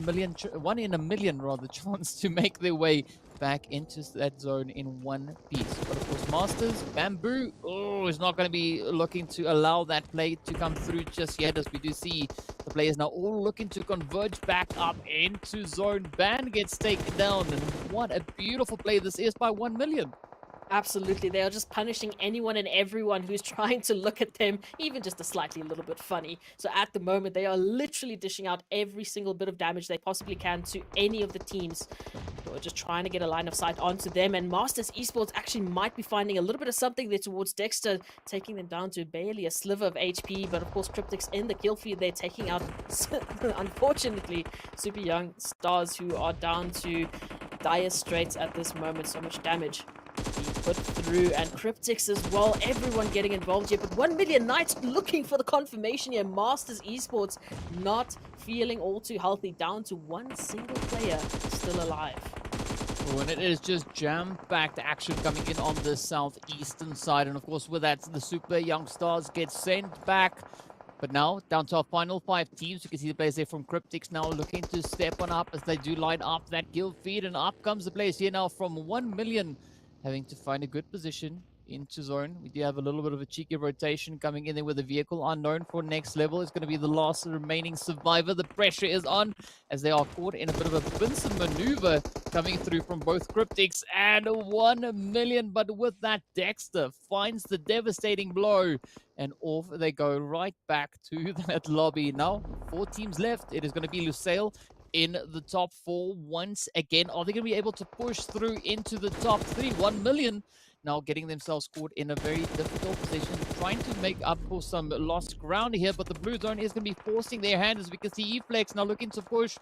[SPEAKER 4] a million rather chance to make their way back into that zone in one piece. But of course, Masters, Bamboo, is not going to be looking to allow that play to come through just yet, as we do see the players now all looking to converge back up into zone. Ban gets taken down, and what a beautiful play this is by 1 million.
[SPEAKER 5] Absolutely, they are just punishing anyone and everyone who's trying to look at them, even just a little bit funny. So at the moment, they are literally dishing out every single bit of damage they possibly can to any of the teams who are just trying to get a line of sight onto them. And Masters Esports actually might be finding a little bit of something there towards Dexter, taking them down to barely a sliver of HP. But of course, Cryptics in the kill feed, they're taking out, unfortunately, Super Young Stars, who are down to dire straits at this moment. So much damage put through, and Cryptics as well, everyone getting involved here. But 1 million Knights looking for the confirmation here. Masters Esports not feeling all too healthy, down to 1 single player still alive.
[SPEAKER 4] Oh, and it is just jam-packed action coming in on the southeastern side, and of course with that the Super Young Stars get sent back. But now, down to our final 5 teams. You can see the players there from Cryptics now looking to step on up as they do line up that guild feed. And up comes the players here now from 1 million, having to find a good position into zone. We do have a little bit of a cheeky rotation coming in there with a vehicle unknown for next level. It's going to be the last remaining survivor. The pressure is on as they are caught in a bit of a Vincent maneuver coming through from both Cryptics and 1 million. But with that, Dexter finds the devastating blow and off they go right back to that lobby. Now, 4 teams left. It is going to be Lusail in the top 4 once again. Are they going to be able to push through into the top 3? 1 million now getting themselves caught in a very difficult position, trying to make up for some lost ground here, but the blue zone is going to be forcing their hand as we can see Eflex now looking to push.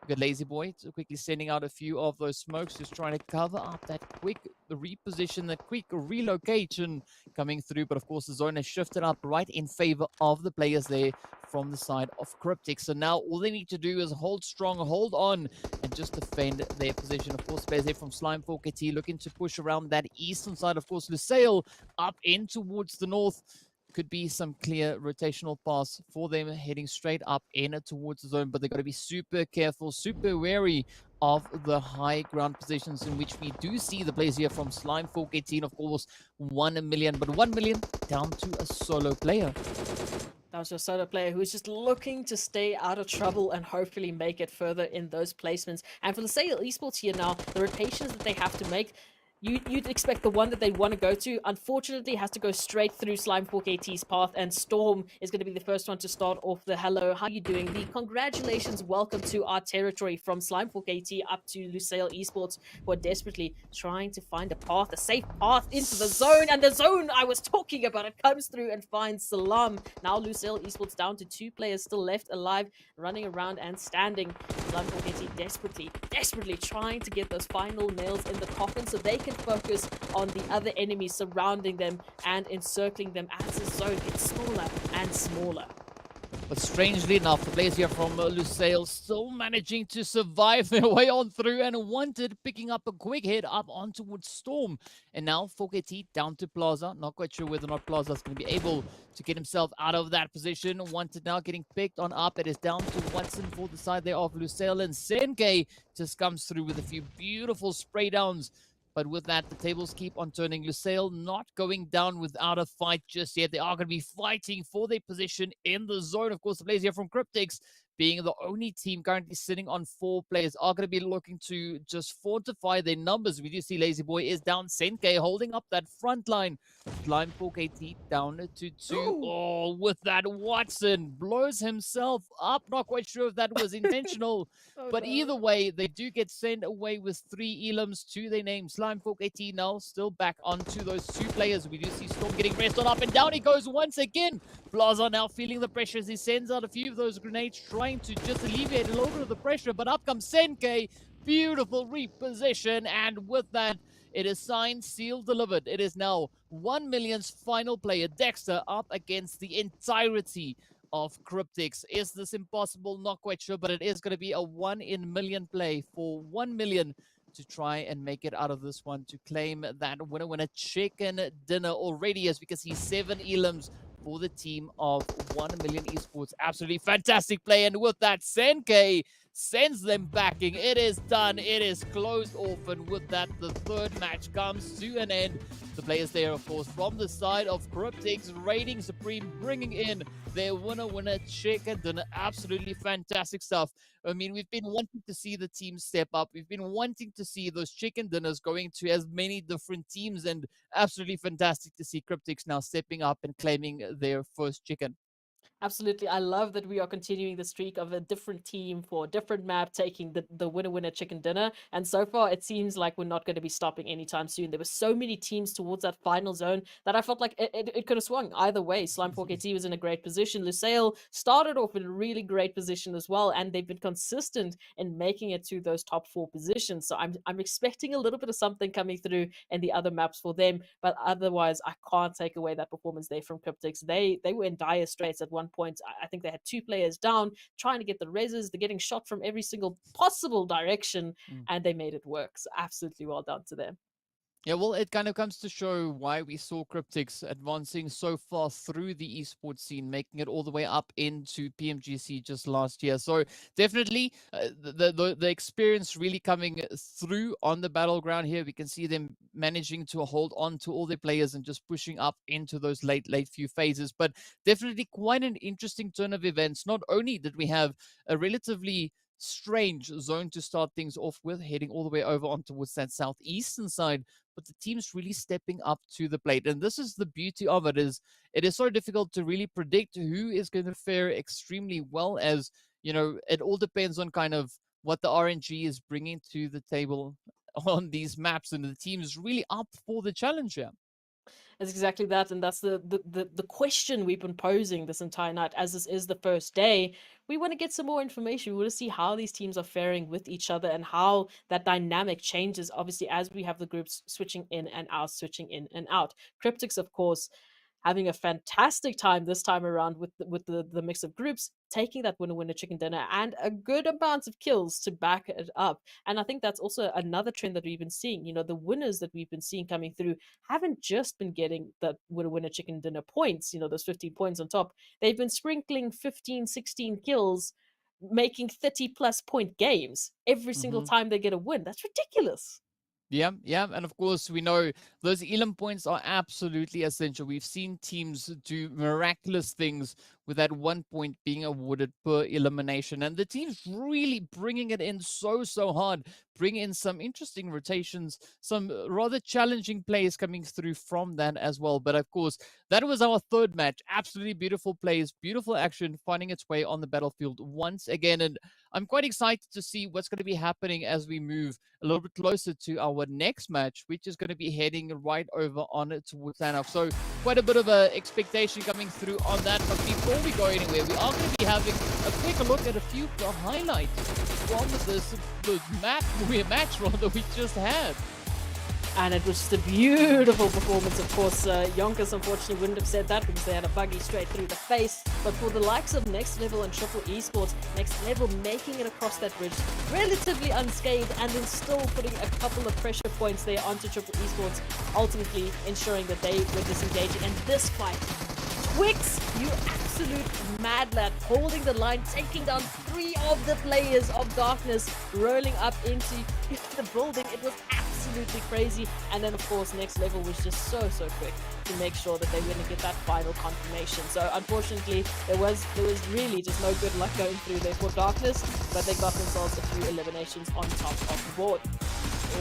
[SPEAKER 4] Good Lazy Boy quickly sending out a few of those smokes, just trying to cover up that quick reposition, that quick relocation coming through. But of course, the zone has shifted up right in favor of the players there from the side of Cryptic. So now all they need to do is hold strong, hold on, and just defend their position. Of course, players there from Slime 4KT looking to push around that eastern side. Of course, Lusail up in towards the north. Could be some clear rotational pass for them heading straight up in towards the zone, but they've got to be super careful, super wary of the high ground positions in which we do see the players here from Slime 4K, of course, 1 million, but 1 million down to a solo player.
[SPEAKER 5] That was a solo player who's just looking to stay out of trouble and hopefully make it further in those placements. And for the Lusail Esports here now, the rotations that they have to make, you'd expect the one that they want to go to, unfortunately, has to go straight through Slime 4KT's path, and Storm is going to be the first one to start off the hello, how you doing? The congratulations, welcome to our territory from Slime 4KT up to Lusail Esports, who are desperately trying to find a path, a safe path into the zone, and the zone I was talking about, it comes through and finds Salam. Now Lusail Esports down to 2 players still left alive, running around and standing. Slime 4KT desperately trying to get those final nails in the coffin so they can focus on the other enemies surrounding them and encircling them as the zone gets smaller and smaller.
[SPEAKER 4] But strangely enough, the players here from Lusail still managing to survive their way on through, and Wanted picking up a quick head up on towards Storm. And now 4KT down to Plaza. Not quite sure whether or not Plaza is going to be able to get himself out of that position. Wanted now getting picked on up. It is down to Watson for the side there of Lusail, and Senke just comes through with a few beautiful spray downs. But with that, the tables keep on turning. Lusail not going down without a fight just yet. They are going to be fighting for their position in the zone. Of course, the players here from Cryptics, being the only team currently sitting on 4 players, are going to be looking to just fortify their numbers. We do see Lazy Boy is down. Senke holding up that front line. Slime 4KT down to 2. Oh, with that, Watson blows himself up. Not quite sure if that was intentional. But either way, they do get sent away with 3 elims to their name. Slime 4KT now still back onto those 2 players. We do see Storm getting rest on up, and down he goes once again. Blaza now feeling the pressure as he sends out a few of those grenades, trying to just alleviate a little bit of the pressure. But up comes Senke. Beautiful reposition, and with that, it is signed, sealed, delivered. It is now 1 million's final player, Dexter, up against the entirety of Cryptics. Is this impossible? Not quite sure, but it is going to be a 1 in a million play for 1 million to try and make it out of this one, to claim that winner chicken dinner already, as we can see 7 elims for the team of 1 million esports. Absolutely fantastic play, and with that, Senke sends them backing. It is done. It is closed off, and with that, the 3rd match comes to an end. The players there, of course, from the side of Cryptics, reigning supreme, bringing in their winner chicken dinner. Absolutely fantastic stuff. I mean, we've been wanting to see the team step up. We've been wanting to see those chicken dinners going to as many different teams, and absolutely fantastic to see Cryptics now stepping up and claiming their first chicken.
[SPEAKER 5] Absolutely. I love that we are continuing the streak of a different team for a different map taking the winner chicken dinner. And so far, it seems like we're not going to be stopping anytime soon. There were so many teams towards that final zone that I felt like it could have swung either way. Slime 4KT was in a great position. Lusail started off in a really great position as well, and they've been consistent in making it to those top 4 positions. So I'm expecting a little bit of something coming through in the other maps for them. But otherwise, I can't take away that performance there from Cryptics. They were in dire straits at one point. I think they had 2 players down, trying to get the reses. They're getting shot from every single possible direction, and they made it work. So absolutely well done to them.
[SPEAKER 4] Yeah, well, it kind of comes to show why we saw Cryptics advancing so far through the esports scene, making it all the way up into PMGC just last year. So definitely the experience really coming through on the battleground here. We can see them managing to hold on to all their players and just pushing up into those late few phases. But definitely quite an interesting turn of events. Not only did we have a relatively strange zone to start things off with, heading all the way over on towards that southeastern side, but the team's really stepping up to the plate. And this is the beauty of it, is it is so difficult to really predict who is going to fare extremely well, as you know, it all depends on kind of what the RNG is bringing to the table on these maps, and the team is really up for the challenge here.
[SPEAKER 5] It's exactly that, and that's the question we've been posing this entire night. As this is the first day, we want to get some more information. We want to see how these teams are faring with each other and how that dynamic changes, obviously, as we have the groups switching in and out, switching in and out. Cryptics, of course, having a fantastic time this time around with the mix of groups, taking that winner chicken dinner and a good amount of kills to back it up. And I think that's also another trend that we've been seeing. You know, the winners that we've been seeing coming through haven't just been getting the winner chicken dinner points, you know, those 15 points on top. They've been sprinkling 15, 16 kills, making 30 plus point games every single time they get a win. That's ridiculous.
[SPEAKER 4] Yeah, and of course we know those elim points are absolutely essential. We've seen teams do miraculous things with that 1 point being awarded per elimination, and the team's really bringing it in so hard, bring in some interesting rotations, some rather challenging plays coming through from that as well. But of course, that was our third match. Absolutely beautiful plays, beautiful action finding its way on the battlefield once again, and I'm quite excited to see what's going to be happening as we move a little bit closer to our next match, which is going to be heading right over on towards Sanof. So quite a bit of a expectation coming through on that. But before we go anywhere, we are going to be having a quick look at a few of the highlights from this match rather we just had.
[SPEAKER 5] And it was just a beautiful performance. Of course, YONKOUS unfortunately wouldn't have said that because they had a buggy straight through the face. But for the likes of Next Level and Triple Esports, Next Level making it across that bridge relatively unscathed, and then still putting a couple of pressure points there onto Triple Esports, ultimately ensuring that they were disengaging. And this fight, Twix, you absolute mad lad, holding the line, taking down 3 of the players of Darkness, rolling up into the building. It was absolutely crazy. And then, of course, Next Level was just so quick to make sure that they were going to get that final confirmation. So, unfortunately, there was really just no good luck going through there for Darkness, but they got themselves a few eliminations on top of the board.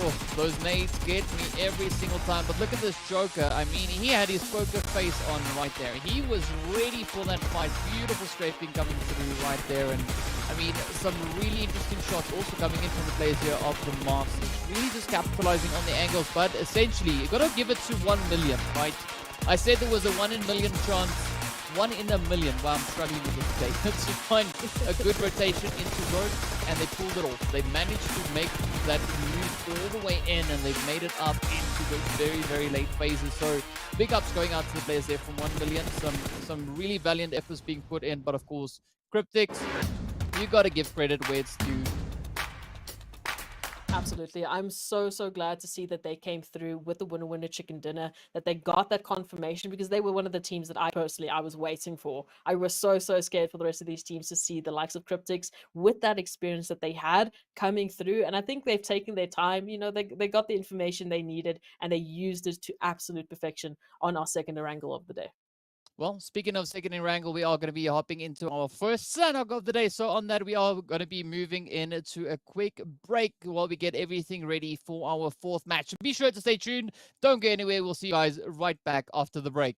[SPEAKER 4] Oh, those nades get me every single time. But look at this Joker. I mean, he had his poker face on right there. He was ready for that fight. Beautiful strafing coming through right there. And I mean, some really interesting shots also coming in from the players here of the Masters. Really just capitalizing on the angles. But essentially, you got to give it to 1 million, right? I said there was a 1 in a million chance. 1 in a million. Wow, I'm struggling with this today. To find a good rotation into zone, and they pulled it off. They managed to make that move all the way in, and they've made it up into those very late phases. So big ups going out to the players there from 1 million. Some really valiant efforts being put in, but of course, Cryptics, you got to give credit where it's due.
[SPEAKER 5] Absolutely. I'm so glad to see that they came through with the winner chicken dinner, that they got that confirmation, because they were one of the teams that I was waiting for. I was so scared for the rest of these teams to see the likes of Cryptics with that experience that they had coming through. And I think they've taken their time. You know, they got the information they needed and they used it to absolute perfection on our second Erangel of the day.
[SPEAKER 4] Well, speaking of second Erangel, we are going to be hopping into our first Sanok of the day. So on that, we are going to be moving into a quick break while we get everything ready for our fourth match. Be sure to stay tuned. Don't go anywhere. We'll see you guys right back after the break.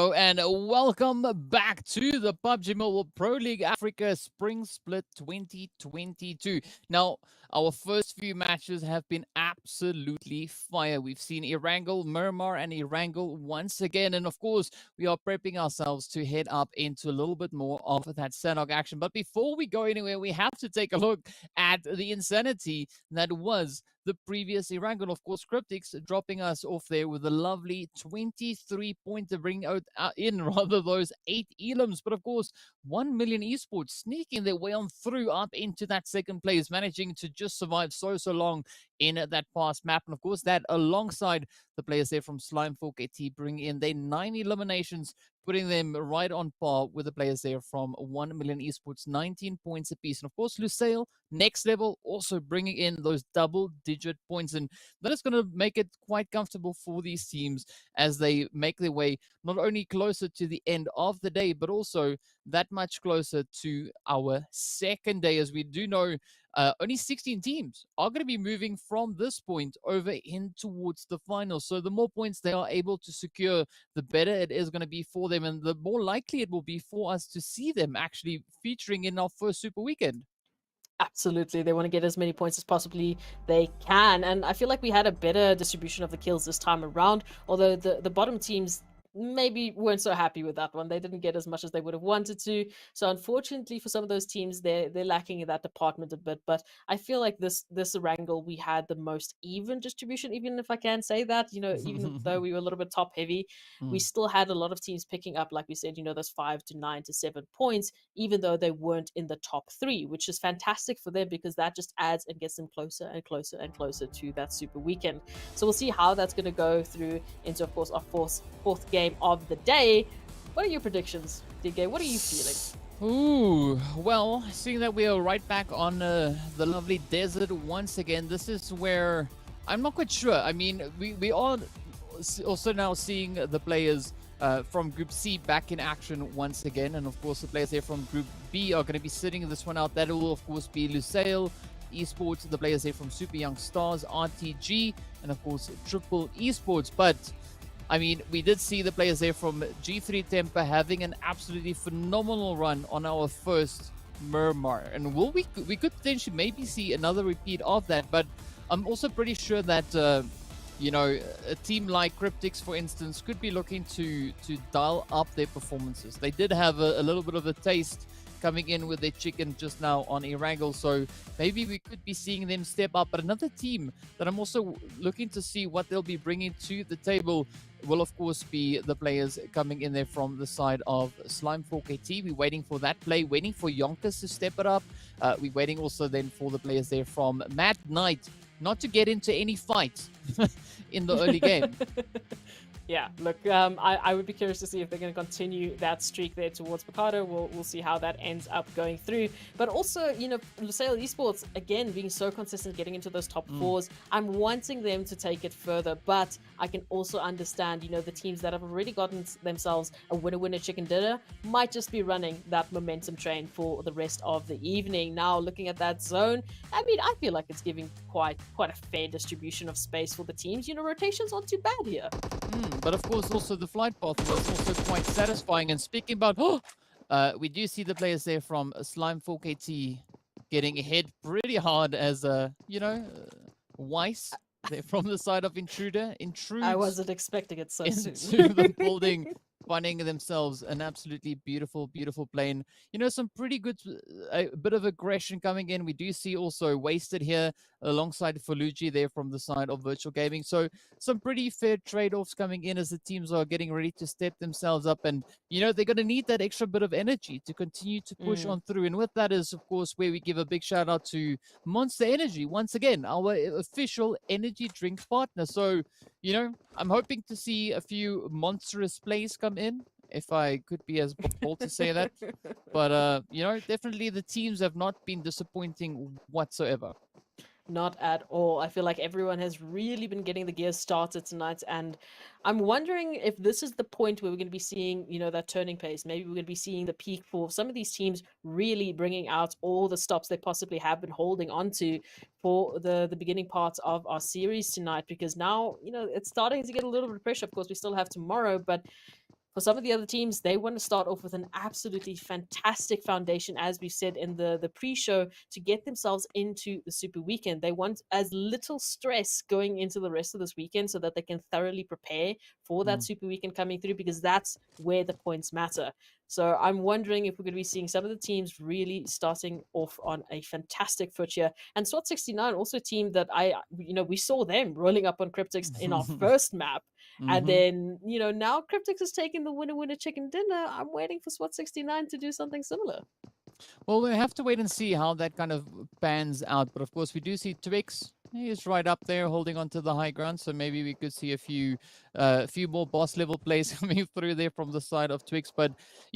[SPEAKER 4] Hello and welcome back to the PUBG Mobile Pro League Africa Spring Split 2022. Now, our first few matches have been absolutely fire. We've seen Erangel, Miramar, and Erangel once again. And of course, we are prepping ourselves to head up into a little bit more of that Sanok action. But before we go anywhere, we have to take a look at the insanity that was the previous Erangel. Of course, Cryptics dropping us off there with a lovely 23 point to bring out in rather those 8 elims. But of course, 1 million esports sneaking their way on through up into that second place, managing to just survive so long in that past map. And of course, that alongside the players there from Slimefork AT bring in their 9 eliminations, putting them right on par with the players there from 1 million esports, 19 points apiece. And of course, Lusail, next level, also bringing in those double-digit points. And that is going to make it quite comfortable for these teams as they make their way not only closer to the end of the day, but also that much closer to our second day. As we do know, only 16 teams are going to be moving from this point over in towards the finals. So the more points they are able to secure, the better it is going to be for them, and the more likely it will be for us to see them actually featuring in our first Super Weekend.
[SPEAKER 5] Absolutely. They want to get as many points as possibly they can. And I feel like we had a better distribution of the kills this time around, although the bottom teams maybe weren't so happy with that one. They didn't get as much as they would have wanted to. So unfortunately for some of those teams, they're lacking in that department a bit. But I feel like this Erangel, we had the most even distribution, even if I can say that, even though we were a little bit top heavy, we still had a lot of teams picking up, like we said, those 5 to 9 to 7 points, even though they weren't in the top 3, which is fantastic for them because that just adds and gets them closer and closer and closer to that super weekend. So we'll see how that's going to go through into, of course, our fourth game of the day. What are your predictions, DK? What are you feeling?
[SPEAKER 4] Ooh, well, seeing that we are right back on the lovely desert once again, this is where I'm not quite sure. I mean, we are also now seeing the players from Group C back in action once again, and of course the players here from Group B are going to be sitting this one out. That will of course be Lusail Esports, the players here from Super Young Stars, RTG, and of course Triple Esports. But I mean, we did see the players there from G3 Temper having an absolutely phenomenal run on our first Miramar. And we could potentially maybe see another repeat of that. But I'm also pretty sure that, a team like Cryptics, for instance, could be looking to dial up their performances. They did have a little bit of a taste coming in with their chicken just now on Erangel, so maybe we could be seeing them step up. But another team that I'm also looking to see what they'll be bringing to the table will of course be the players coming in there from the side of Slimefork AT. We're waiting for that play, waiting for YONKOUS to step it up. We're waiting also then for the players there from Mad Knight not to get into any fights in the early game.
[SPEAKER 5] Yeah, look, I would be curious to see if they're going to continue that streak there towards Picardo. We'll see how that ends up going through. But also, Lusail Esports, again, being so consistent, getting into those top fours, I'm wanting them to take it further. But I can also understand, the teams that have already gotten themselves a winner chicken dinner might just be running that momentum train for the rest of the evening. Now, looking at that zone, I mean, I feel like it's giving quite a fair distribution of space for the teams. Rotations aren't too bad here.
[SPEAKER 4] But of course, also the flight path was also quite satisfying. And speaking about, we do see the players there from Slimefork AT getting hit pretty hard as, Weiss there from the side of Intruder.
[SPEAKER 5] I wasn't expecting it so soon.
[SPEAKER 4] Into the building, finding themselves an absolutely beautiful plane. Some pretty good, a bit of aggression coming in. We do see also Wasted here alongside Faluji there from the side of Virtual Gaming. So some pretty fair trade-offs coming in as the teams are getting ready to step themselves up. And, they're going to need that extra bit of energy to continue to push on through. And with that is, of course, where we give a big shout out to Monster Energy, once again, our official energy drink partner. So, I'm hoping to see a few monstrous plays come in, if I could be as bold to say that. But, definitely the teams have not been disappointing whatsoever.
[SPEAKER 5] Not at all. I feel like everyone has really been getting the gears started tonight, and I'm wondering if this is the point where we're going to be seeing, that turning pace. Maybe we're going to be seeing the peak for some of these teams really bringing out all the stops they possibly have been holding on to for the beginning parts of our series tonight, because now, it's starting to get a little bit of pressure. Of course, we still have tomorrow, but for some of the other teams, they want to start off with an absolutely fantastic foundation, as we said in the pre-show, to get themselves into the Super Weekend. They want as little stress going into the rest of this weekend so that they can thoroughly prepare for that Super Weekend coming through, because that's where the points matter. So I'm wondering if we're going to be seeing some of the teams really starting off on a fantastic foot here. And SWAT 69, also a team that we saw them rolling up on Cryptics in our first map. And then, now Cryptics is taking the winner chicken dinner. I'm waiting for SWAT 69 to do something similar.
[SPEAKER 4] Well, we have to wait and see how that kind of pans out. But of course, we do see Twix. He is right up there holding on to the high ground. So maybe we could see a few more boss level plays coming through there from the side of Twix. But,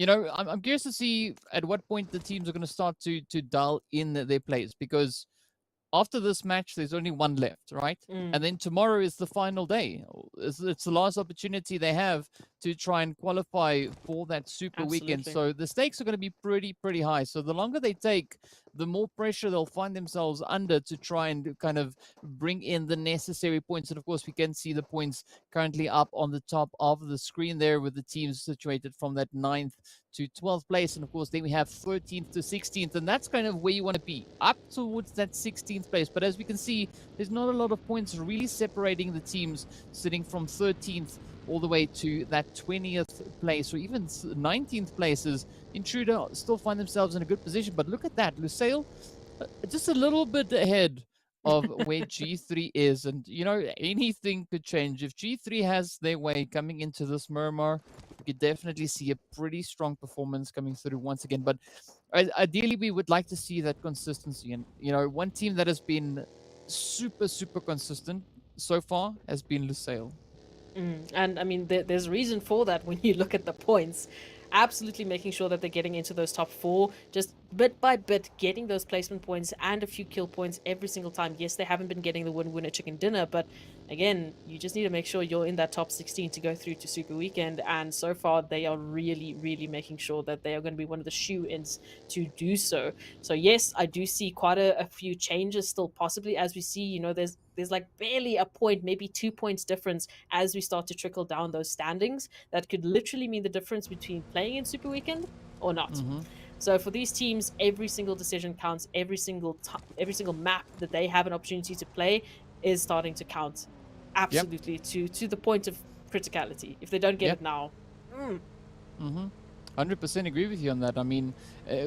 [SPEAKER 4] I'm curious to see at what point the teams are going to start to dial in their plays, because after this match, there's only one left, right? And then tomorrow is the final day. It's the last opportunity they have to try and qualify for that Super Weekend. So the stakes are going to be pretty high. So the longer they take, the more pressure they'll find themselves under to try and kind of bring in the necessary points. And of course, we can see the points currently up on the top of the screen there, with the teams situated from that 9th to 12th place. And of course, then we have 13th to 16th, and that's kind of where you want to be, up towards that 16th place. But as we can see, there's not a lot of points really separating the teams sitting from 13th all the way to that 20th place, or even 19th places. Intruder still find themselves in a good position, but look at that, Lusail just a little bit ahead of where G3 is. And anything could change if G3 has their way coming into this Miramar. We could definitely see a pretty strong performance coming through once again. But ideally, we would like to see that consistency. And one team that has been super consistent so far has been Lusail.
[SPEAKER 5] And I mean, there's a reason for that when you look at the points. Absolutely making sure that they're getting into those top 4, just bit by bit, getting those placement points and a few kill points every single time. Yes, they haven't been getting the winner chicken dinner, but again, you just need to make sure you're in that top 16 to go through to Super Weekend. And so far, they are really making sure that they are going to be one of the shoe-ins to do so. So yes, I do see quite a few changes still possibly, as we see, there's like barely a point, maybe 2 points difference as we start to trickle down those standings. That could literally mean the difference between playing in Super Weekend or not. So for these teams, every single decision counts. Every single map that they have an opportunity to play is starting to count. Absolutely, to the point of criticality. If they don't get it now.
[SPEAKER 4] 100% agree with you on that. I mean,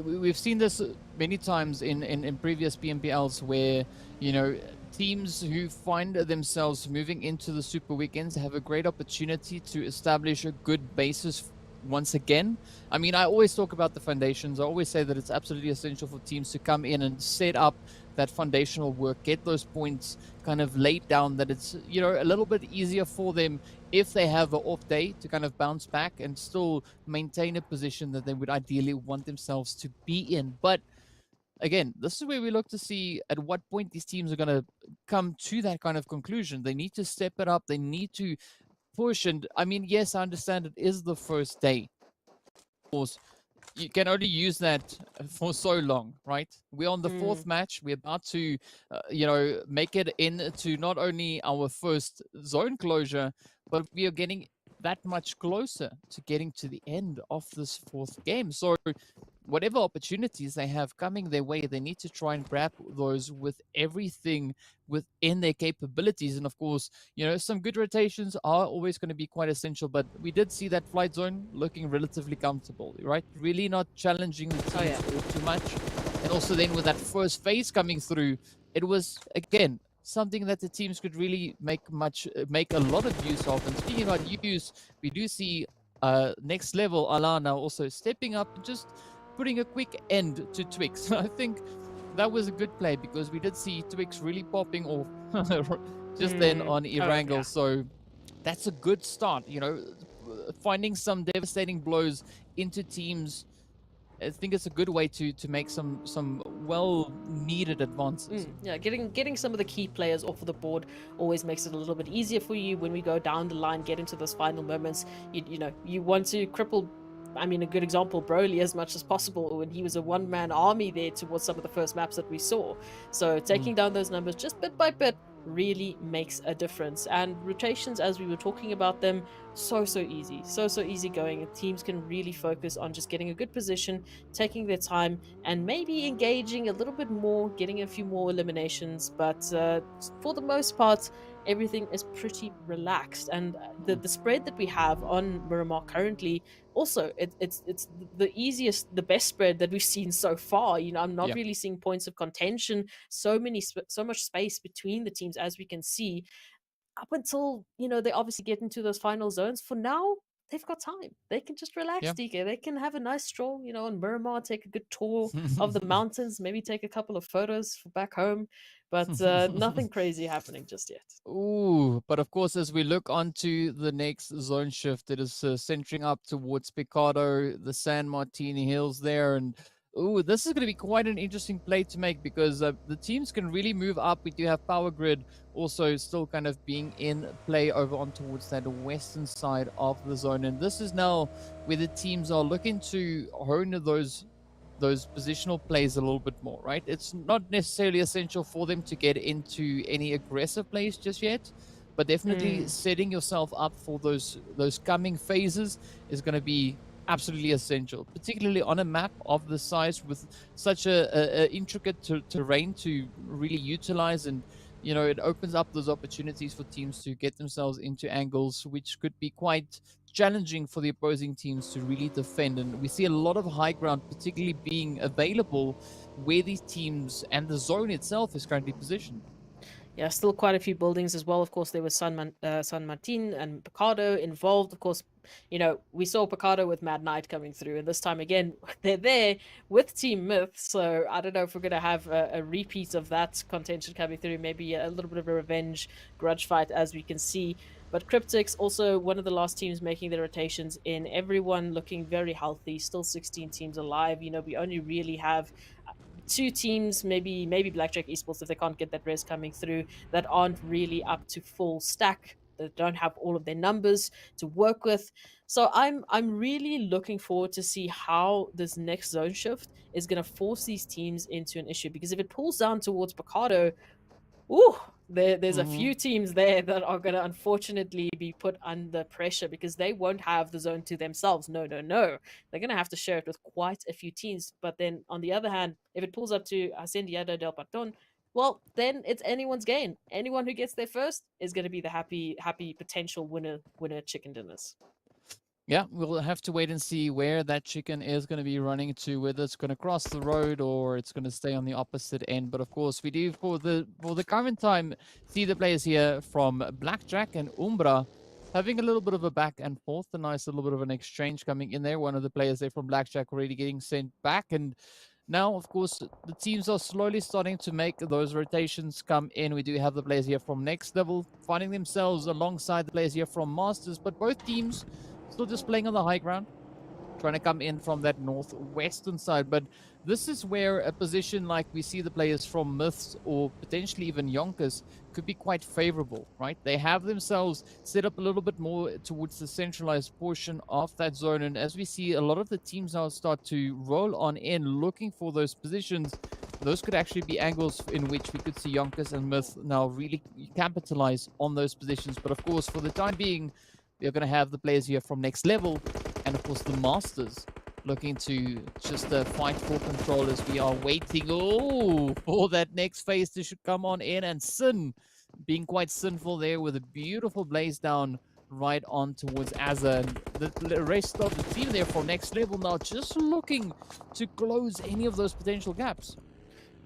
[SPEAKER 4] we've seen this many times in previous PMPLs where, teams who find themselves moving into the Super Weekends have a great opportunity to establish a good basis once again. I mean, I always talk about the foundations. I always say that it's absolutely essential for teams to come in and set up that foundational work, get those points kind of laid down, that it's, a little bit easier for them if they have an off day to kind of bounce back and still maintain a position that they would ideally want themselves to be in. But again, this is where we look to see at what point these teams are going to come to that kind of conclusion. They need to step it up. They need to push. And I mean, yes, I understand it is the first day. Of course, you can only use that for so long, right? We're on the 4th match. We're about to, make it into not only our first zone closure, but we are getting that much closer to getting to the end of this 4th game. So whatever opportunities they have coming their way, they need to try and grab those with everything within their capabilities. And of course, some good rotations are always going to be quite essential, but we did see that flight zone looking relatively comfortable, right? Really not challenging the teams all too much. And also then with that first phase coming through, it was, again, something that the teams could really make a lot of use of. And speaking about use, we do see next level Alana also stepping up and just putting a quick end to Twix. I think that was a good play, because we did see Twix really popping off just then on Erangel. So that's a good start, finding some devastating blows into teams. I think it's a good way to make some well-needed advances.
[SPEAKER 5] Yeah, getting some of the key players off of the board always makes it a little bit easier for you when we go down the line, get into those final moments. You want to cripple, I mean, a good example, Broly, as much as possible when he was a one-man army there towards some of the first maps that we saw. So taking down those numbers just bit by bit really makes a difference. And rotations, as we were talking about them, so easy, so easy going, and teams can really focus on just getting a good position, taking their time, and maybe engaging a little bit more, getting a few more eliminations. But for the most part, everything is pretty relaxed. And the spread that we have on Miramar currently, also it's the easiest, the best spread that we've seen so far. You know, I'm not really seeing points of contention, so much space between the teams, as we can see, up until, you know, they obviously get into those final zones. For now, they've got time. They can just relax, DK. They can have a nice stroll, you know, on Miramar, take a good tour of the mountains, maybe take a couple of photos for back home. But nothing crazy happening just yet.
[SPEAKER 4] Ooh, but of course, as we look onto the next zone shift, it is centering up towards Picado, the San Martin Hills there, and ooh, this is going to be quite an interesting play to make, because the teams can really move up. We do have Power Grid also still kind of being in play over on towards that western side of the zone, and this is now where the teams are looking to hone those positional plays a little bit more, right? It's not necessarily essential for them to get into any aggressive plays just yet, but definitely setting yourself up for those coming phases is going to be absolutely essential, particularly on a map of the size with such a intricate terrain to really utilize. And you know, it opens up those opportunities for teams to get themselves into angles which could be quite challenging for the opposing teams to really defend. And we see a lot of high ground particularly being available where these teams and the zone itself is currently positioned.
[SPEAKER 5] Yeah, still quite a few buildings as well. Of course, there was San Martin and Picado involved. Of course, you know, we saw Picado with Mad Knight coming through, and this time again, they're there with Team Myth. So I don't know if we're going to have a repeat of that contention coming through, maybe a little bit of a revenge grudge fight, as we can see. But Cryptics, also one of the last teams making their rotations in, everyone looking very healthy, still 16 teams alive. You know, we only really have two teams, maybe Blackjack Esports, if they can't get that res coming through, that aren't really up to full stack, that don't have all of their numbers to work with. So I'm really looking forward to see how this next zone shift is going to force these teams into an issue, because if it pulls down towards Picado, ooh, there's a few teams there that are going to unfortunately be put under pressure, because they won't have the zone to themselves. No. They're going to have to share it with quite a few teams. But then on the other hand, if it pulls up to Hacienda del Paton, well, then it's anyone's gain. Anyone who gets there first is going to be the happy potential winner chicken dinners.
[SPEAKER 4] Yeah, we'll have to wait and see where that chicken is going to be running to, whether it's going to cross the road or it's going to stay on the opposite end. But of course, we do for the current time see the players here from Blackjack and Umbra having a little bit of a back and forth, a nice little bit of an exchange coming in there. One of the players there from Blackjack already getting sent back, and now, of course, the teams are slowly starting to make those rotations come in. We do have the players here from Next Level finding themselves alongside the players here from Masters, but both teams still just playing on the high ground, trying to come in from that northwestern side. But this is where a position like we see the players from Myths or potentially even YONKOUS could be quite favorable, right? They have themselves set up a little bit more towards the centralized portion of that zone. And as we see, a lot of the teams now start to roll on in looking for those positions. Those could actually be angles in which we could see YONKOUS and Myth now really capitalize on those positions. But of course, for the time being, we're going to have the players here from Next Level and, of course, the Masters looking to just fight for control as we are waiting for that next phase to should come on in. And Sin being quite sinful there with a beautiful blaze down right on towards Azza. And the rest of the team there from Next Level now just looking to close any of those potential gaps.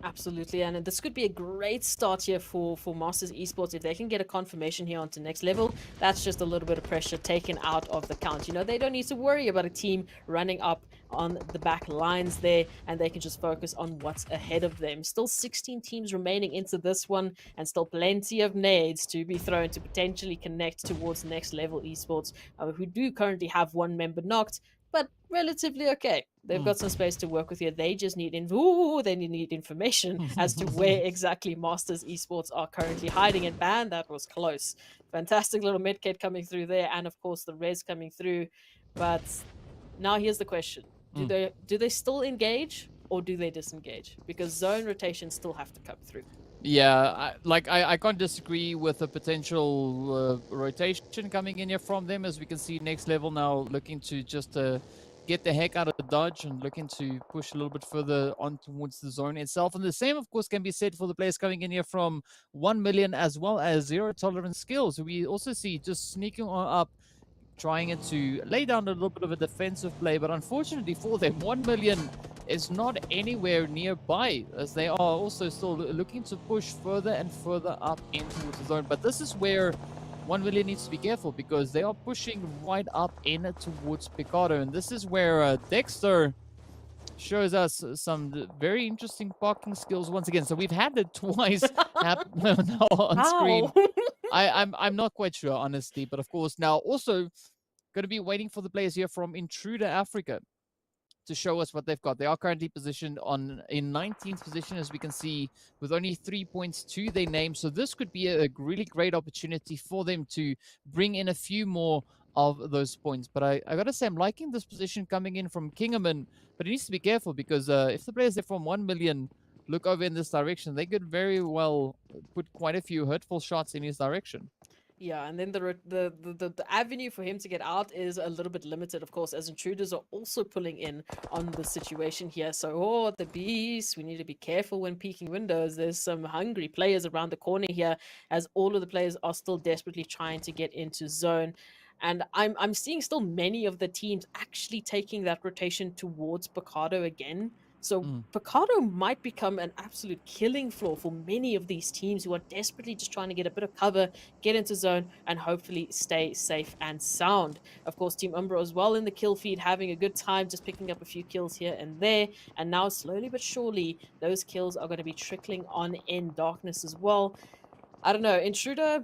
[SPEAKER 5] Absolutely, and this could be a great start here for Masters Esports. If they can get a confirmation here onto Next Level, that's just a little bit of pressure taken out of the count. You know, they don't need to worry about a team running up on the back lines there, and they can just focus on what's ahead of them. Still 16 teams remaining into this one, and still plenty of nades to be thrown to potentially connect towards Next Level Esports, who do currently have one member knocked, but relatively okay. They've got some space to work with here. They just need information as to where exactly Masters Esports are currently hiding. And man, that was close. Fantastic little medkit coming through there, and of course the res coming through. But now here's the question: do they still engage or do they disengage? Because zone rotations still have to come through.
[SPEAKER 4] Yeah, I can't disagree with the potential rotation coming in here from them. As we can see, next level now looking to just get the heck out of Dodge and looking to push a little bit further on towards the zone itself. And the same, of course, can be said for the players coming in here from 1 million as well as Zero Tolerance Skills. We also see just sneaking on up, trying to lay down a little bit of a defensive play, but unfortunately for them, 1 million is not anywhere nearby, as they are also still looking to push further and further up in towards the zone. But this is where 1 million needs to be careful, because they are pushing right up in towards Picardo, and this is where Dexter shows us some very interesting parking skills once again. So we've had it twice happen on screen. I'm not quite sure, honestly, but of course now also going to be waiting for the players here from Intruder Africa to show us what they've got. They are currently positioned in 19th position, as we can see, with only 3 points to their name. So this could be a really great opportunity for them to bring in a few more of those points. But I gotta say, I'm liking this position coming in from Kingerman, but he needs to be careful, because if the players there from 1 million look over in this direction, they could very well put quite a few hurtful shots in his direction.
[SPEAKER 5] Yeah, and then the avenue for him to get out is a little bit limited, of course, as intruders are also pulling in on the situation here. So, oh, the beast, we need to be careful when peeking windows. There's some hungry players around the corner here, as all of the players are still desperately trying to get into zone. And I'm seeing still many of the teams actually taking that rotation towards Picardo again. So Picardo might become an absolute killing floor for many of these teams who are desperately just trying to get a bit of cover, get into zone, and hopefully stay safe and sound. Of course, Team Umbra as well in the kill feed, having a good time, just picking up a few kills here and there. And now, slowly but surely, those kills are going to be trickling on in Darkness as well. I don't know, Intruder,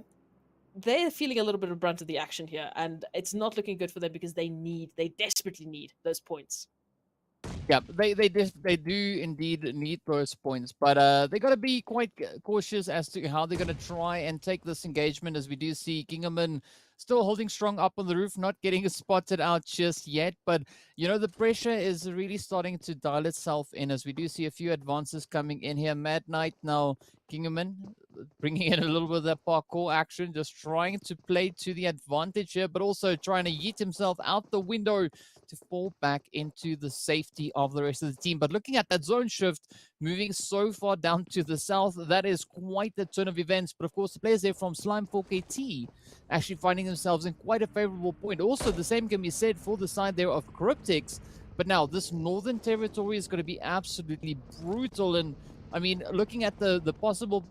[SPEAKER 5] they're feeling a little bit of brunt of the action here, and it's not looking good for them, because they desperately need those points.
[SPEAKER 4] Yeah, they do indeed need those points, but they got to be quite cautious as to how they're going to try and take this engagement, as we do see Kingerman still holding strong up on the roof, not getting spotted out just yet. But, you know, the pressure is really starting to dial itself in, as we do see a few advances coming in here. Mad Knight now, Kingerman bringing in a little bit of that parkour action, just trying to play to the advantage here, but also trying to yeet himself out the window to fall back into the safety of the rest of the team. But looking at that zone shift, moving so far down to the south, that is quite a turn of events. But of course, the players there from Slime 4KT actually finding themselves in quite a favorable point. Also, the same can be said for the side there of Cryptics. But now, this northern territory is going to be absolutely brutal. And I mean, looking at the possible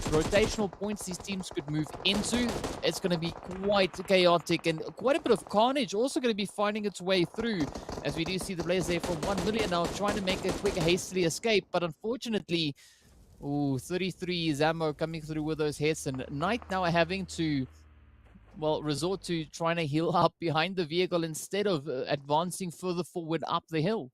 [SPEAKER 4] rotational points these teams could move into, it's going to be quite chaotic, and quite a bit of carnage also going to be finding its way through, as we do see the players there from 1 million now trying to make a quick hastily escape. But unfortunately, 33 is ammo coming through with those hits, and Knight now having to, well, resort to trying to heal up behind the vehicle instead of advancing further forward up the hill.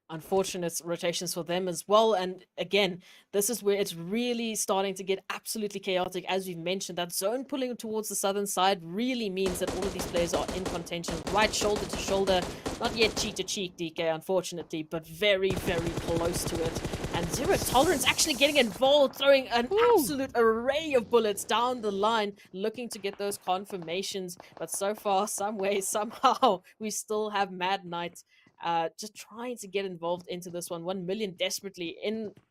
[SPEAKER 5] Unfortunate rotations for them as well. And again, this is where it's really starting to get absolutely chaotic. As we've mentioned, that zone pulling towards the southern side really means that all of these players are in contention, right shoulder to shoulder. Not yet cheek to cheek, DK, unfortunately, but very, very close to it. And Zero Tolerance actually getting involved, throwing an absolute array of bullets down the line, looking to get those confirmations. But so far, some way, somehow, we still have Mad Knight just trying to get involved into this one. 1 million desperately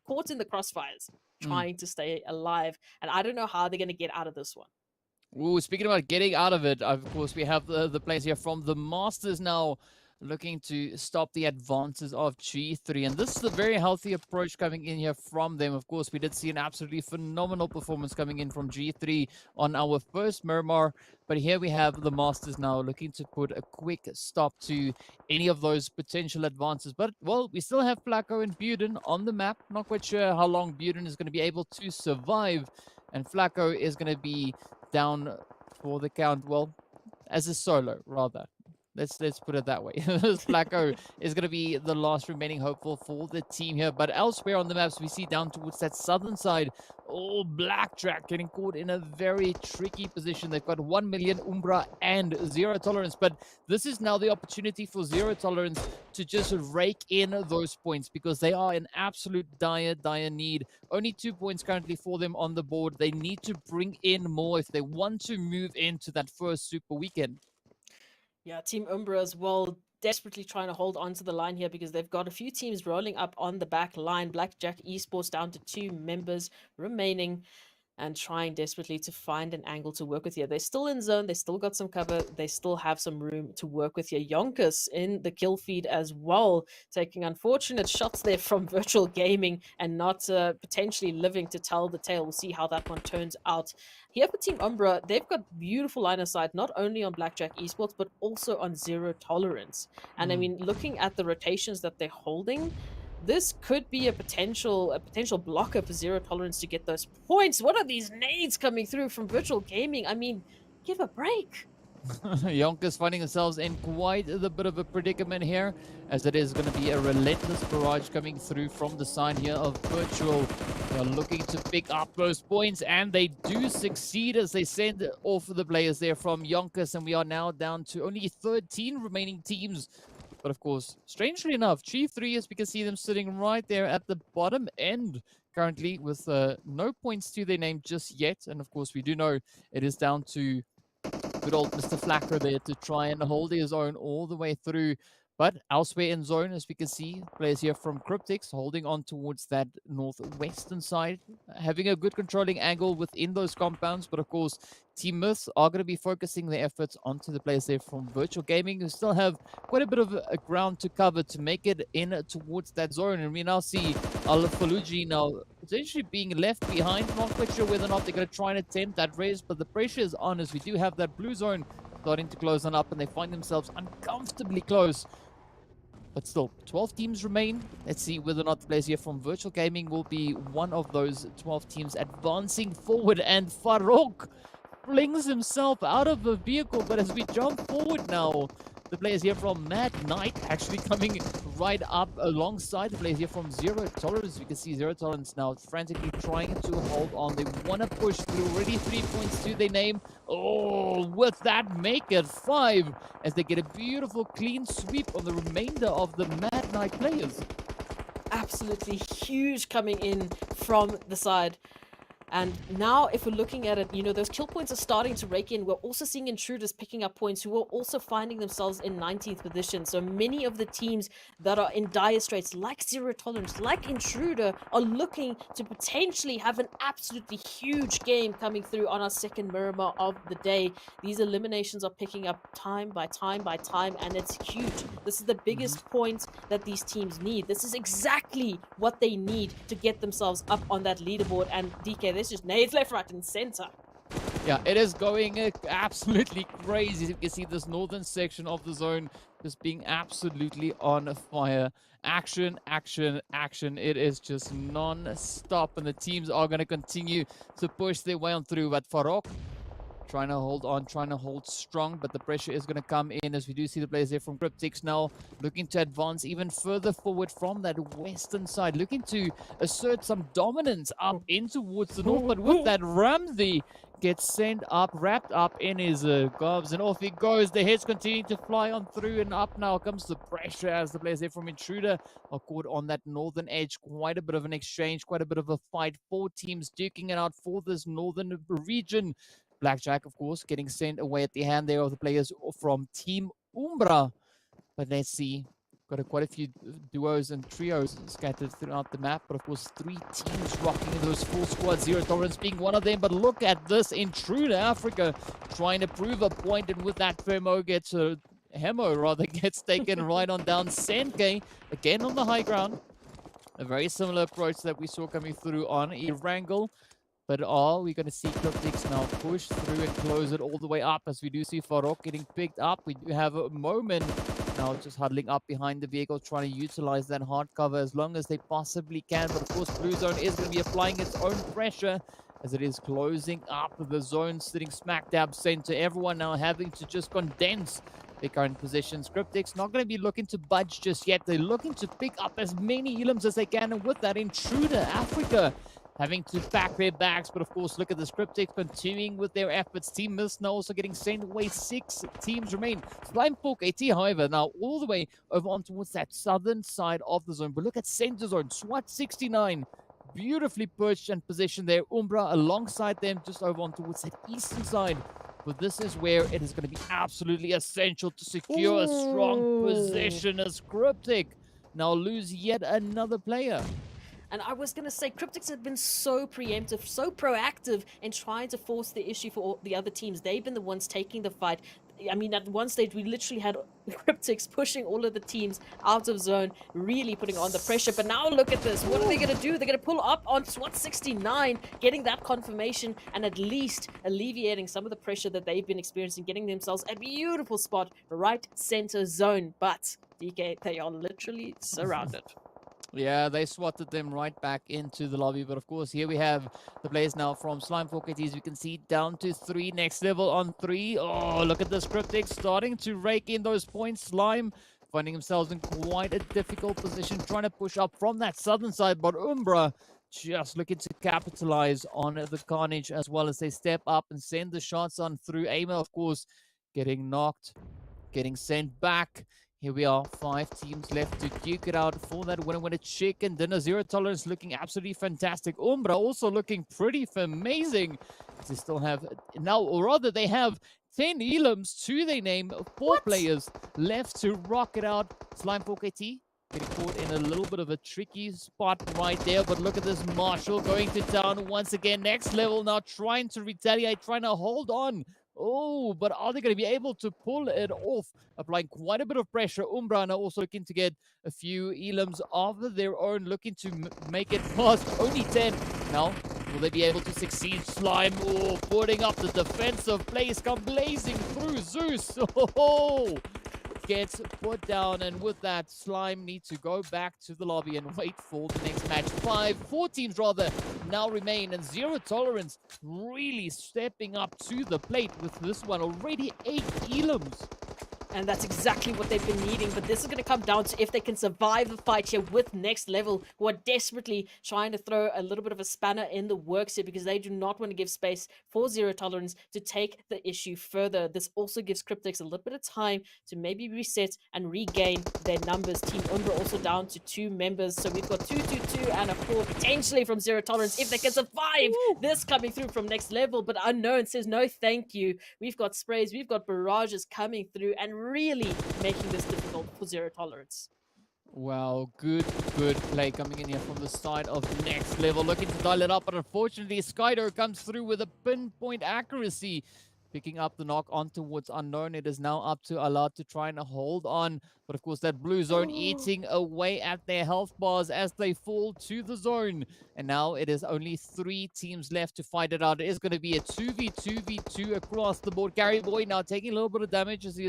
[SPEAKER 5] caught in the crossfires, trying to stay alive. And I don't know how they're going to get out of this one.
[SPEAKER 4] Ooh, speaking about getting out of it, of course, we have the players here from the Masters now looking to stop the advances of G3. And this is a very healthy approach coming in here from them. Of course, we did see an absolutely phenomenal performance coming in from G3 on our first Miramar. But here we have the Masters now looking to put a quick stop to any of those potential advances. But, well, we still have Flacco and Buden on the map. Not quite sure how long Buden is going to be able to survive. And Flacco is going to be down for the count, well, as a solo, rather. Let's put it that way. This Flacco is going to be the last remaining hopeful for the team here. But elsewhere on the maps, we see down towards that southern side, oh, Blackjack getting caught in a very tricky position. They've got 1 million Umbra and zero tolerance. But this is now the opportunity for zero tolerance to just rake in those points, because they are in absolute dire need. Only 2 points currently for them on the board. They need to bring in more if they want to move into that first super weekend.
[SPEAKER 5] Yeah, Team Umbra as well, desperately trying to hold on to the line here, because they've got a few teams rolling up on the back line. Blackjack Esports down to 2 members remaining, and trying desperately to find an angle to work with here. They're still in zone, they still got some cover, they still have some room to work with here. YONKOUS in the kill feed as well, taking unfortunate shots there from Virtual Gaming and not potentially living to tell the tale. We'll see how that one turns out. Here for Team Umbra, they've got beautiful line of sight, not only on Blackjack Esports, but also on zero tolerance. And I mean, looking at the rotations that they're holding, this could be a potential blocker for zero tolerance to get those points. What are these nades coming through from Virtual Gaming? I mean, give a break.
[SPEAKER 4] YONKOUS finding themselves in quite a bit of a predicament here, as it is going to be a relentless barrage coming through from the side here of Virtual. They're looking to pick up those points, and they do succeed as they send off the players there from YONKOUS, and we are now down to only 13 remaining teams. But of course, strangely enough, Chief 3, as we can see them sitting right there at the bottom end currently with no points to their name just yet. And of course, we do know it is down to good old Mr. Flacco there to try and hold his own all the way through. But elsewhere in zone, as we can see, players here from Cryptics holding on towards that northwestern side, having a good controlling angle within those compounds. But of course, Team Myths are going to be focusing their efforts onto the players there from Virtual Gaming, who still have quite a bit of a ground to cover to make it in towards that zone. And we now see Al-Faluji now potentially being left behind. Not quite sure whether or not they're going to try and attempt that raise, but the pressure is on as we do have that blue zone starting to close on up, and they find themselves uncomfortably close. But still, 12 teams remain. Let's see whether or not the players here from Virtual Gaming will be one of those 12 teams advancing forward. And Farouk flings himself out of the vehicle. But as we jump forward now, the players here from Mad Knight actually coming right up alongside the players here from Zero Tolerance. You can see Zero Tolerance now frantically trying to hold on. They want to push through. Already 3 points to their name. Oh, with that, make it 5 as they get a beautiful clean sweep on the remainder of the Mad Knight players.
[SPEAKER 5] Absolutely huge coming in from the side. And now, if we're looking at it, you know, those kill points are starting to rake in. We're also seeing Intruders picking up points who are also finding themselves in 19th position. So many of the teams that are in dire straits, like Zero Tolerance, like Intruder, are looking to potentially have an absolutely huge game coming through on our second Miramar of the day. These eliminations are picking up time by time by time, and it's huge. This is the biggest point that these teams need. This is exactly what they need to get themselves up on that leaderboard. And DK, there's just nades left, right, and center.
[SPEAKER 4] Yeah, it is going absolutely crazy. You can see this northern section of the zone just being absolutely on fire. Action, action, action. It is just non-stop, and the teams are going to continue to push their way on through. But Farouk trying to hold on, trying to hold strong, but the pressure is going to come in as we do see the players here from Cryptics now looking to advance even further forward from that western side, looking to assert some dominance up in towards the north. But with that, Ramsey gets sent up, wrapped up in his gloves, and off he goes. The hits continue to fly on through, and up now comes the pressure as the players here from Intruder are caught on that northern edge. Quite a bit of an exchange, quite a bit of a fight. 4 teams duking it out for this northern region. Blackjack, of course, getting sent away at the hand there of the players from Team Umbra. But let's see. Got quite a few duos and trios scattered throughout the map. But of course, 3 teams rocking those full squads. Zero Tolerance being one of them. But look at this. Intruder Africa trying to prove a point. And with that, Hemo gets taken right on down. Senke, again on the high ground. A very similar approach that we saw coming through on Erangel. But are we going to see Cryptics now push through and close it all the way up, as we do see Farouk getting picked up? We do have a moment now just huddling up behind the vehicle, trying to utilize that hard cover as long as they possibly can. But of course, Blue Zone is going to be applying its own pressure as it is closing up the zone, sitting smack dab center. Everyone now having to just condense their current positions. Cryptics not going to be looking to budge just yet. They're looking to pick up as many elims as they can, and with that, Intruder Africa having to pack their bags. But of course, look at this, Cryptics continuing with their efforts. Team Mist now also getting sent away. 6 teams remain. Slimefork AT, however, now all the way over on towards that southern side of the zone. But look at center zone, SWAT 69. Beautifully perched and positioned there. Umbra alongside them just over on towards that eastern side. But this is where it is going to be absolutely essential to secure a strong position as Cryptic now lose yet another player.
[SPEAKER 5] And I was going to say, Cryptics have been so preemptive, so proactive in trying to force the issue for all the other teams. They've been the ones taking the fight. I mean, at one stage, we literally had Cryptics pushing all of the teams out of zone, really putting on the pressure. But now look at this. What are they going to do? They're going to pull up on SWAT 69, getting that confirmation and at least alleviating some of the pressure that they've been experiencing, getting themselves a beautiful spot, right center zone. But, DK, they are literally surrounded.
[SPEAKER 4] Yeah, they swatted them right back into the lobby. But of course, here we have the players now from Slimefork AT. We can see down to 3. Next level on 3. Oh, look at this, Cryptic starting to rake in those points. Slime finding themselves in quite a difficult position, trying to push up from that southern side. But Umbra just looking to capitalize on the carnage as well as they step up and send the shots on through. Aimer, of course, getting knocked, getting sent back. Here we are, 5 teams left to duke it out for that winner chicken dinner. Zero Tolerance looking absolutely fantastic. Umbra also looking pretty amazing. They still have now, or rather they have 10 elims to their name, 4 players left to rock it out. Slimefork AT getting caught in a little bit of a tricky spot right there, but look at this, Marshall going to town once again. Next level now, trying to retaliate, trying to hold on. Oh, but are they going to be able to pull it off? Applying quite a bit of pressure. Umbra now also looking to get a few elims of their own, looking to make it past only 10. Now, will they be able to succeed? Slime, oh, putting up the defensive plays, come blazing through Zeus. Oh, gets put down, and with that, Slime needs to go back to the lobby and wait for the next match. 4 teams rather now remain, and Zero Tolerance really stepping up to the plate with this one. Already 8 elims.
[SPEAKER 5] And that's exactly what they've been needing. But this is going to come down to if they can survive the fight here with Next Level, who are desperately trying to throw a little bit of a spanner in the works here because they do not want to give space for Zero Tolerance to take the issue further. This also gives Cryptics a little bit of time to maybe reset and regain their numbers. Team Umbra also down to 2 members. So we've got 2, 2, 2, and a 4 potentially from Zero Tolerance if they can survive this coming through from Next Level. But Unknown says no thank you. We've got sprays, we've got barrages coming through and really making this difficult for Zero Tolerance.
[SPEAKER 4] Wow, good play coming in here from the side of Next Level, looking to dial it up, but unfortunately Skydo comes through with a pinpoint accuracy, picking up the knock on towards Unknown. It is now up to Alad to try and hold on, but of course that blue zone eating away at their health bars as they fall to the zone. And now it is only 3 teams left to fight it out. It is going to be a 2v2v2 across the board. Gary Boy now taking a little bit of damage as he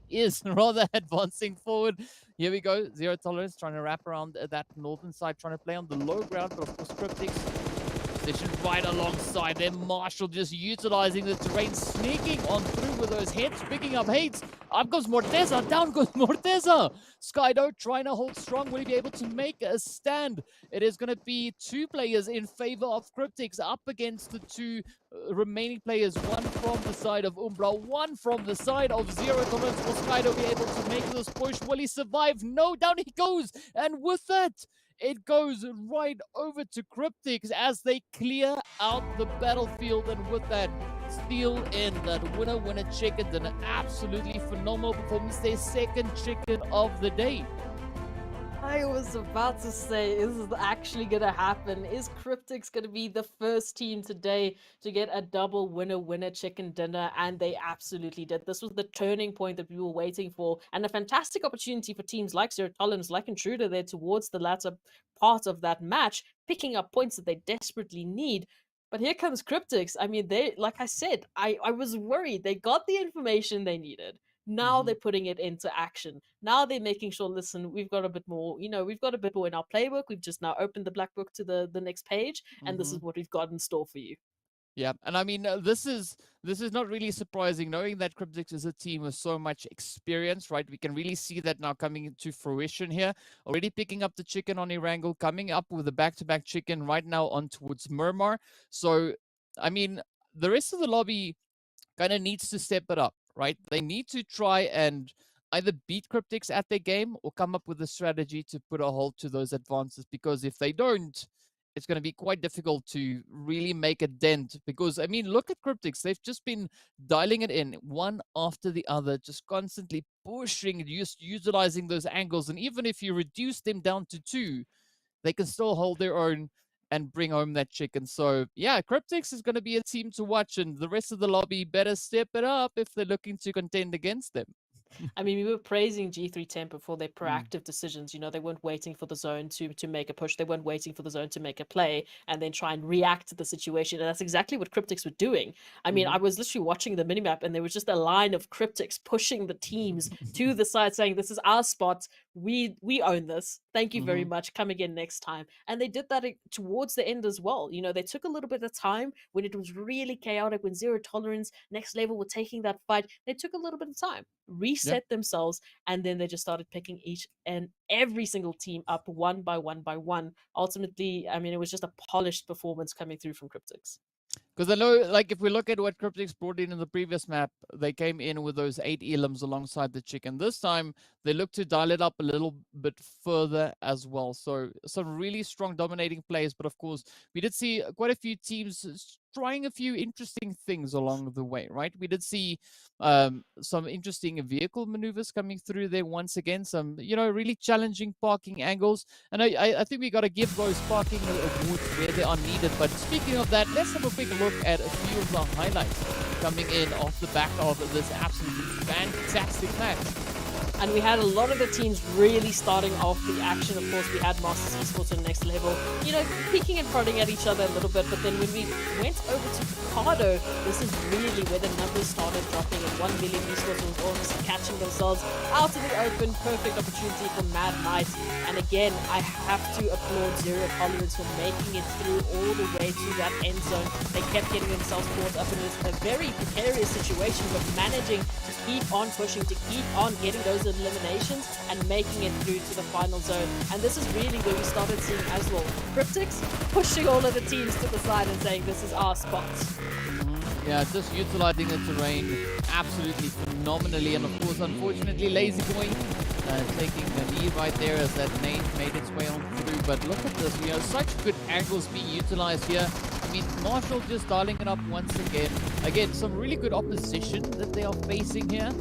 [SPEAKER 4] is rather advancing forward. Here we go. Zero Tolerance trying to wrap around that northern side, trying to play on the low ground, but of course Cryptics position right alongside them. Marshall just utilizing the terrain, sneaking on through with those heads, picking up hits. Up goes Morteza, down goes Morteza. Skydo trying to hold strong. Will he be able to make a stand? It is going to be 2 players in favor of Cryptics up against the 2 remaining players. 1 from the side of Umbra, 1 from the side of Zero Tolerance. Will Skydo be able to make this push? Will he survive? No, down he goes. And with that, it goes right over to Cryptics as they clear out the battlefield, and with that, steal in that winner chicken. An absolutely phenomenal performance, their 2nd chicken of the day.
[SPEAKER 5] I was about to say, is this actually going to happen? Is Cryptics going to be the first team today to get a double winner chicken dinner? And they absolutely did. This was the turning point that we were waiting for, and a fantastic opportunity for teams like Zero Tolerance, like Intruder there towards the latter part of that match, picking up points that they desperately need. But here comes Cryptics. I mean, they, like I said, I was worried. They got the information they needed. Now they're putting it into action. Now they're making sure, listen, we've got a bit more, we've got a bit more in our playbook. We've just now opened the black book to the next page, and this is what we've got in store for you.
[SPEAKER 4] Yeah, and I mean this is not really surprising, knowing that Cryptics is a team with so much experience, right? We can really see that now coming into fruition here. Already picking up the chicken on Erangel, coming up with a back-to-back chicken right now on towards Miramar. So, I mean, the rest of the lobby kind of needs to step it up, right? They need to try and either beat Cryptics at their game or come up with a strategy to put a halt to those advances. Because if they don't, it's going to be quite difficult to really make a dent. Because, I mean, look at Cryptics. They've just been dialing it in one after the other, just constantly pushing, just utilizing those angles. And even if you reduce them down to 2, they can still hold their own and bring home that chicken. So yeah, Cryptics is going to be a team to watch, and the rest of the lobby better step it up if they're looking to contend against them.
[SPEAKER 5] I mean, we were praising G3 Temper for their
[SPEAKER 4] Mm.
[SPEAKER 5] proactive decisions. You know, they weren't waiting for the zone to make a push. They weren't waiting for the zone to make a play and then try and react to the situation. And that's exactly what Cryptics were doing. I mean, I was literally watching the minimap and there was just a line of Cryptics pushing the teams to the side saying, this is our spot. We own this. Thank you very much. Come again next time. And they did that towards the end as well. You know, they took a little bit of time when it was really chaotic, when zero tolerance, next level were taking that fight. They took a little bit of time, reset themselves, and then they just started picking each and every single team up one by one by one. Ultimately, I mean, it was just a polished performance coming through from Cryptics.
[SPEAKER 4] Because I know, like, if we look at what Cryptics brought in the previous map, they came in with those 8 elims alongside the chicken. This time, they look to dial it up a little bit further as well. So, some really strong dominating plays. But of course, we did see quite a few teams trying a few interesting things along the way, right? We did see some interesting vehicle maneuvers coming through there once again. Some, really challenging parking angles. And I think we got to give those parking awards where they are needed. But speaking of that, let's have a quick look at a few of the highlights coming in off the back of this absolutely fantastic match.
[SPEAKER 5] And we had a lot of the teams really starting off the action. Of course, we had Masters Esports on the next level, peeking and prodding at each other a little bit. But then when we went over to Picardo, this is really where the numbers started dropping. And 1 million Esports was almost catching themselves out in the open. Perfect opportunity for Mad Knight. And again, I have to applaud Zero Tolerance for making it through all the way to that end zone. They kept getting themselves caught up in a very precarious situation, but managing to keep on pushing, to keep on getting those eliminations and making it through to the final zone. And this is really where we started seeing as well Cryptics pushing all of the teams to the side and saying, this is our spot.
[SPEAKER 4] Yeah, just utilizing the terrain absolutely phenomenally. And of course, unfortunately, Lazy Boy taking the lead right there as that nade made its way on through. But look at this, such good angles being utilized here. I mean, Marshall just dialing it up once again. Again, some really good opposition that they are facing here.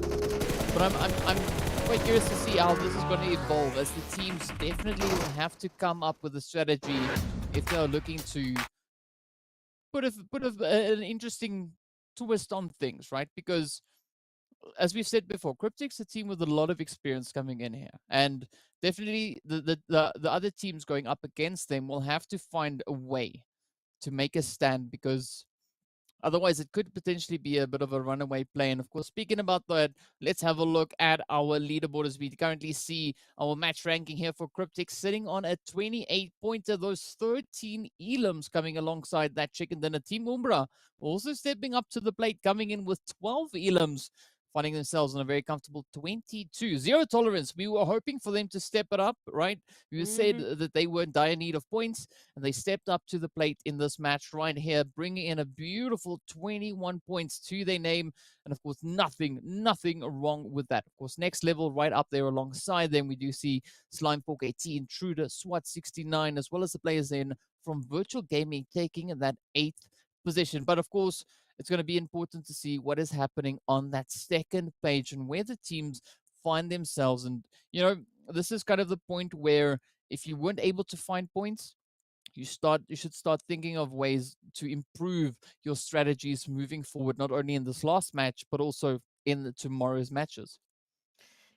[SPEAKER 4] But I'm quite curious to see how this is going to evolve, as the teams definitely will have to come up with a strategy if they're looking to put an interesting twist on things, right? Because as we've said before, Cryptics a team with a lot of experience coming in here, and definitely the other teams going up against them will have to find a way to make a stand, because otherwise, it could potentially be a bit of a runaway play. And of course, speaking about that, let's have a look at our leaderboard as we currently see our match ranking here for Cryptics sitting on a 28-pointer. Those 13 elims coming alongside that chicken dinner. Team Umbra also stepping up to the plate, coming in with 12 elims, finding themselves on a very comfortable 22. Zero tolerance. We were hoping for them to step it up, right? We said that they were in dire need of points, and they stepped up to the plate in this match right here, bringing in a beautiful 21 points to their name. And of course, nothing wrong with that. Of course, next level right up there alongside them, we do see Slime 4KT, Intruder, SWAT 69, as well as the players in from Virtual Gaming taking that 8th position. But of course, it's going to be important to see what is happening on that second page and where the teams find themselves. And, this is kind of the point where if you weren't able to find points, you should start thinking of ways to improve your strategies moving forward, not only in this last match, but also in tomorrow's matches.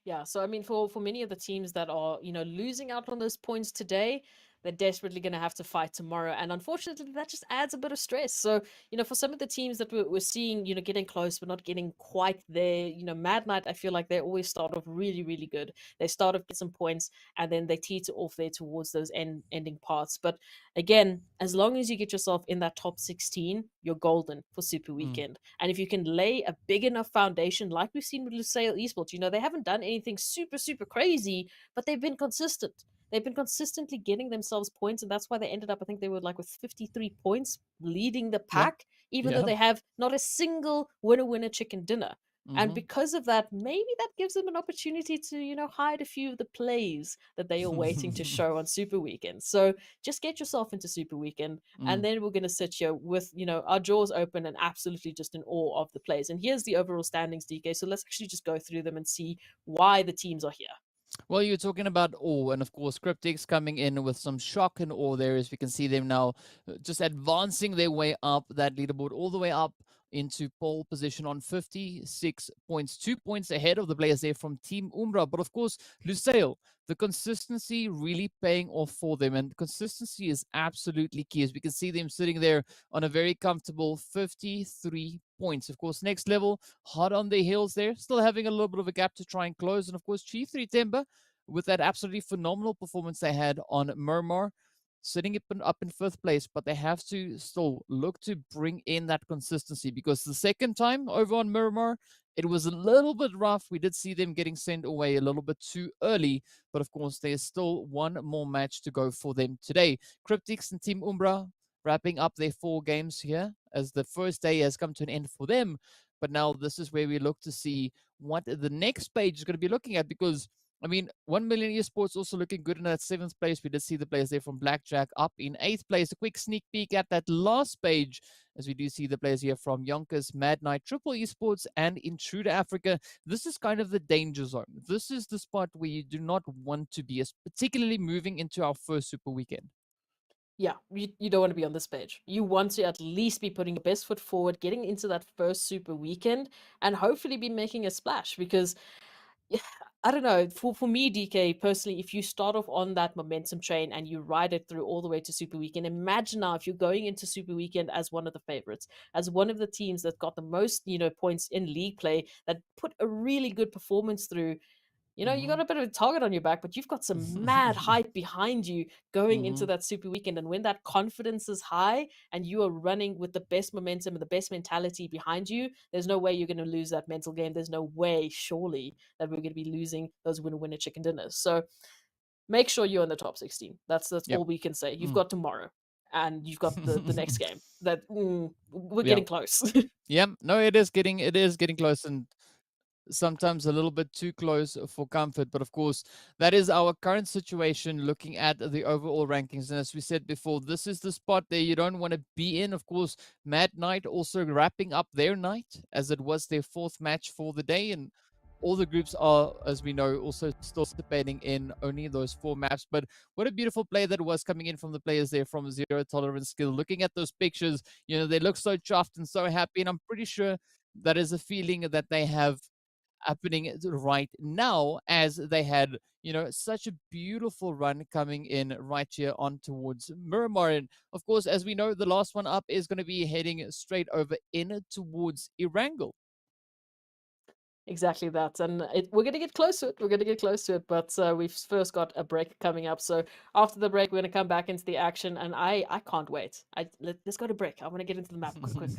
[SPEAKER 5] Yeah, so I mean, for many of the teams that are, losing out on those points today, They're desperately going to have to fight tomorrow. And unfortunately, that just adds a bit of stress. So, for some of the teams that we're seeing, getting close, but not getting quite there, Mad Knight, I feel like they always start off really, really good. They start off, get some points, and then they teeter off there towards those ending parts. But again, as long as you get yourself in that top 16, you're golden for Super Weekend. And if you can lay a big enough foundation, like we've seen with Lusail Esports, they haven't done anything super, super crazy, but they've been consistent. They've been consistently getting themselves points, and that's why they ended up, I think they were like with 53 points, leading the pack, even though they have not a single winner chicken dinner. And because of that, maybe that gives them an opportunity to, hide a few of the plays that they are waiting to show on Super Weekend. So just get yourself into Super Weekend, and then we're going to sit here with, our jaws open and absolutely just in awe of the plays. And here's the overall standings, DK. So let's actually just go through them and see why the teams are here.
[SPEAKER 4] Well, you're talking about awe, and of course, Cryptics coming in with some shock and awe there, as we can see them now just advancing their way up that leaderboard all the way up into pole position on 56 points, 2 points ahead of the players there from Team Umbra. But of course, Lusail, the consistency really paying off for them, and consistency is absolutely key, as we can see them sitting there on a very comfortable 53 points. Of course, next level, hot on their heels there, still having a little bit of a gap to try and close. And of course, Chief 3 Timber, with that absolutely phenomenal performance they had on Miramar, sitting up in 5th place, but they have to still look to bring in that consistency, because the second time over on Miramar, it was a little bit rough. We did see them getting sent away a little bit too early, but of course, there's still one more match to go for them today. Cryptics and Team Umbra wrapping up their 4 games here, as the first day has come to an end for them. But now this is where we look to see what the next page is going to be looking at, because 1 Million Esports also looking good in that 7th place. We did see the players there from Blackjack up in 8th place. A quick sneak peek at that last page, as we do see the players here from YONKOUS, Mad Knight, Triple Esports, and Intruder Africa. This is kind of the danger zone. This is the spot where you do not want to be, particularly moving into our first Super Weekend.
[SPEAKER 5] Yeah, you don't want to be on this page. You want to at least be putting your best foot forward, getting into that first Super Weekend, and hopefully be making a splash, because I don't know, for me, DK, personally, if you start off on that momentum train and you ride it through all the way to Super Weekend, imagine now if you're going into Super Weekend as one of the favorites, as one of the teams that got the most, points in league play, that put a really good performance through. You got a bit of a target on your back, but you've got some mad hype behind you going into that Super Weekend. And when that confidence is high and you are running with the best momentum and the best mentality behind you, there's no way you're going to lose that mental game. There's no way, surely, that we're going to be losing those winner chicken dinners. So make sure you're in the top 16. That's all we can say. You've got tomorrow, and you've got the next game. That we're getting close.
[SPEAKER 4] Yeah, no, it is getting close, and sometimes a little bit too close for comfort. But of course, that is our current situation looking at the overall rankings. And as we said before, this is the spot there you don't want to be in. Of course, Mad Knight also wrapping up their night, as it was their 4th match for the day. And all the groups are, as we know, also still participating in only those 4 maps. But what a beautiful play that was coming in from the players there from Zero Tolerance Skill. Looking at those pictures, they look so chuffed and so happy. And I'm pretty sure that is a feeling that they have happening right now, as they had such a beautiful run coming in right here on towards Miramar. And of course, as we know, the last one up is going to be heading straight over in towards Erangel.
[SPEAKER 5] Exactly that. And we're going to get close to it. But we've first got a break coming up. So after the break, we're going to come back into the action, and I can't wait. Let's go to break. I want to get into the map quick.